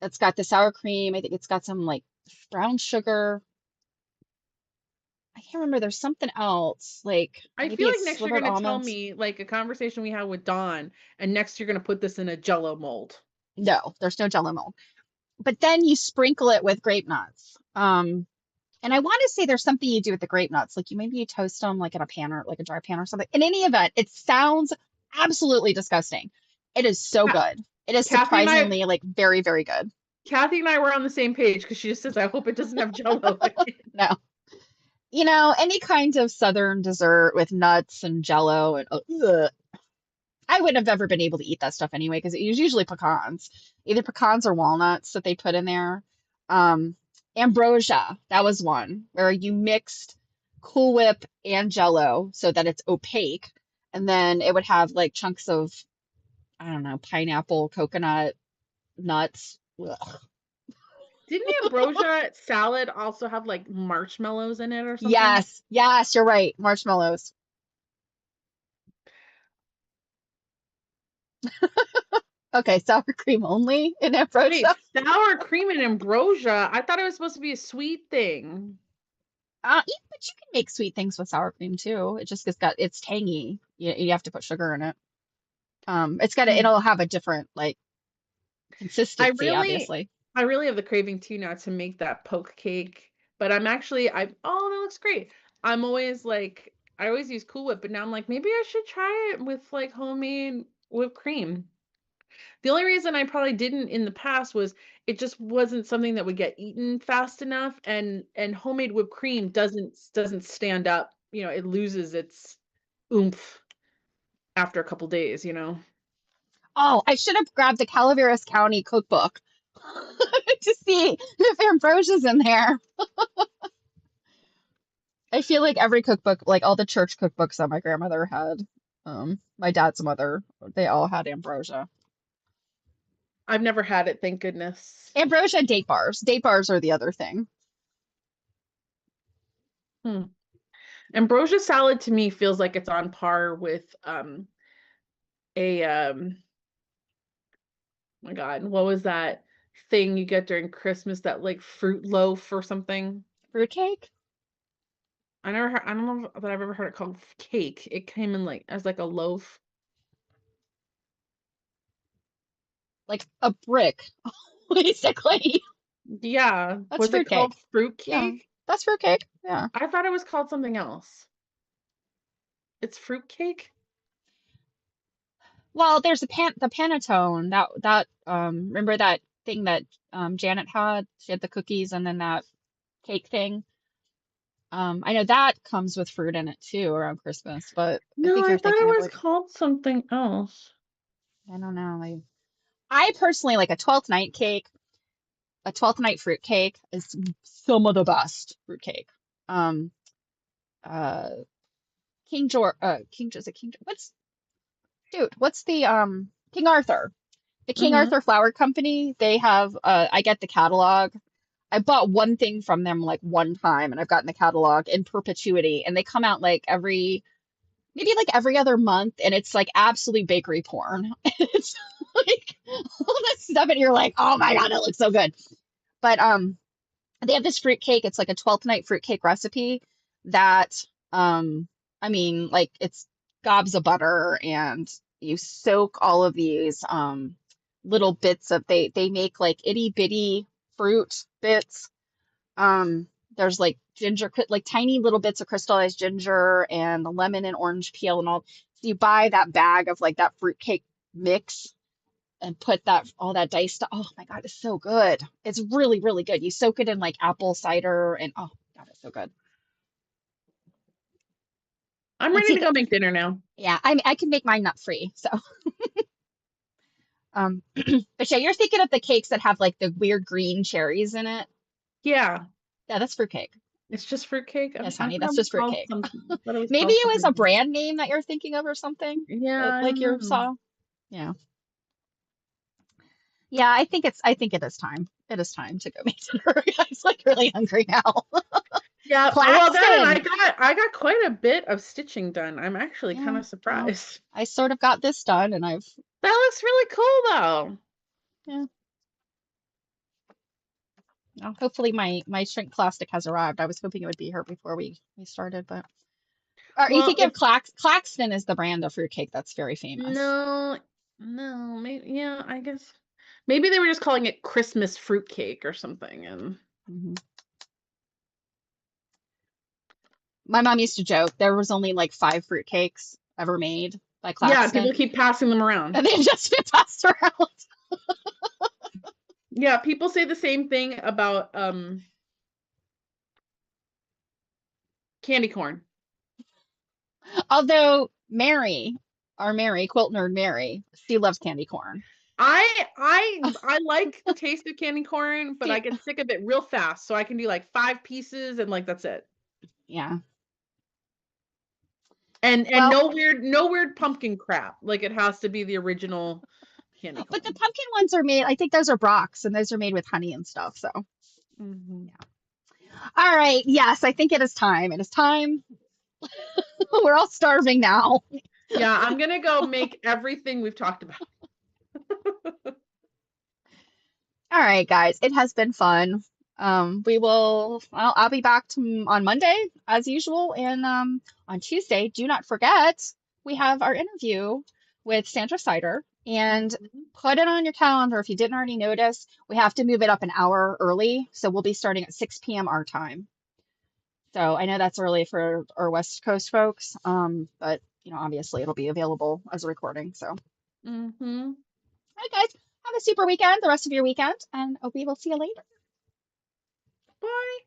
It's got the sour cream. I think it's got some like brown sugar. I can't remember. There's something else, like I maybe feel like it's next you're slivered gonna tell almonds. me like a conversation we had with Dawn, and next you're gonna put this in a Jello mold. No, there's no Jell-O mold. But then you sprinkle it with grape nuts. And I want to say there's something you do with the grape nuts, like you toast them like in a pan or like a dry pan or something. In any event, it sounds absolutely disgusting. It is so Ca- good. It is Kathy and I, surprisingly like very, very good. Kathy and I were on the same page because she just says, "I hope it doesn't have Jello in it." No, any kind of southern dessert with nuts and Jello and ugh. I wouldn't have ever been able to eat that stuff anyway because it was usually pecans, either pecans or walnuts that they put in there. Um, ambrosia, that was one where you mixed Cool Whip and Jello so that it's opaque, and then it would have like chunks of, I don't know, pineapple, coconut, nuts. Ugh. Didn't ambrosia salad also have like marshmallows in it or something? Yes, yes, you're right. Marshmallows. Okay, sour cream only in Wait, ambrosia. sour cream and ambrosia? I thought it was supposed to be a sweet thing. But you can make sweet things with sour cream too. It just it's tangy. You have to put sugar in it. Hmm. It'll have a different like I consistency, really, obviously. I really have the craving too now to make that poke cake. But oh, that looks great. I'm always like, I always use Cool Whip, but now I'm like, maybe I should try it with like homemade whipped cream. The only reason I probably didn't in the past was it just wasn't something that would get eaten fast enough, and homemade whipped cream doesn't stand up. It loses its oomph after a couple days, you know. Oh, I should have grabbed the Calaveras County cookbook to see if ambrosia's in there. I feel like every cookbook, like all the church cookbooks that my grandmother had, my dad's mother, they all had ambrosia. I've never had it, thank goodness. Ambrosia and date bars. Date bars are the other thing. Hmm. Ambrosia salad to me feels like it's on par with a my God, what was that thing you get during Christmas, that like fruit loaf or something? Fruitcake? I don't know that I've ever heard it called cake. It came in like as like a loaf. Like a brick, basically. Yeah. That's Was it called fruitcake. fruit Yeah, cake? that's fruitcake. Yeah. I thought it was called something else. It's fruit cake? Well, there's the panettone that remember that thing that Janet had? She had the cookies and then that cake thing. I know that comes with fruit in it too around Christmas, but I No, think I you're thought thinking of it was like, called something else. I don't know. I personally like a 12th night cake. A 12th night fruit cake is some of the best fruit cake. Um, uh, King George, King, is it King, what's the, King Arthur? The King Mm-hmm. Arthur Flour Company, they have, I get the catalog. I bought one thing from them like one time and I've gotten the catalog in perpetuity and they come out like maybe like every other month and it's like absolute bakery porn. It's like all this stuff and you're like, oh my God, it looks so good. But they have this fruit cake. It's like a 12th night fruit cake recipe that I mean, like it's gobs of butter and you soak all of these little bits of they make like itty bitty fruit bits. There's like ginger, like tiny little bits of crystallized ginger and the lemon and orange peel and all. So you buy that bag of like that fruitcake mix and put that all that diced stuff. Oh my God, it's so good. It's really, really good. You soak it in like apple cider and oh God, it's so good. I'm Let's ready see. to go make dinner now. Yeah, I can make mine nut free. So, but yeah, you're thinking of the cakes that have like the weird green cherries in it. Yeah, Yeah, that's fruitcake. it's just fruitcake. Yes, I honey, thought that's it was just called fruitcake. something. I thought it was Maybe called it was something a else. brand name that you're thinking of or something Yeah, that I like don't you know. saw. Yeah. Yeah, I think it is time. It is time to go make dinner. I'm like really hungry now. Yeah, well, that and Claxton. I got quite a bit of stitching done. I'm actually kind Yeah, of well, surprised. I sort of got this done and I've That looks really cool though. yeah. Well, hopefully my shrink plastic has arrived. I was hoping it would be here before we started, but or you Well, think of Claxton is the brand of fruitcake that's very famous. no, no, maybe yeah, I guess maybe they were just calling it Christmas fruitcake or something. And Hmm. My mom used to joke there was only like 5 fruitcakes ever made by yeah, people Claxton, keep passing them around. and they've just been passed around. Yeah, people say the same thing about candy corn. Although Mary, quilt nerd Mary, she loves candy corn. I like the taste of candy corn, but I She, get sick of it real fast. So I can do like 5 pieces and like that's it. yeah. And Well, no weird pumpkin crap. Like it has to be the original candy but the corn. pumpkin ones are made, I think those are Brock's, and those are made with honey and stuff. So, Hmm. yeah. All right. Yes, I think it is time. It is time. We're all starving now. Yeah, I'm gonna go make everything we've talked about. All right, guys. It has been fun. I'll be back on Monday as usual, and on Tuesday, do not forget we have our interview with Sandra Sider, and Mhm. put it on your calendar if you didn't already notice. We have to move it up an hour early, so we'll be starting at 6 p.m. our time. So I know that's early for our West Coast folks, but obviously it'll be available as a recording. So, all Mhm. right, guys, have a super weekend, the rest of your weekend, and we will see you later. Bye.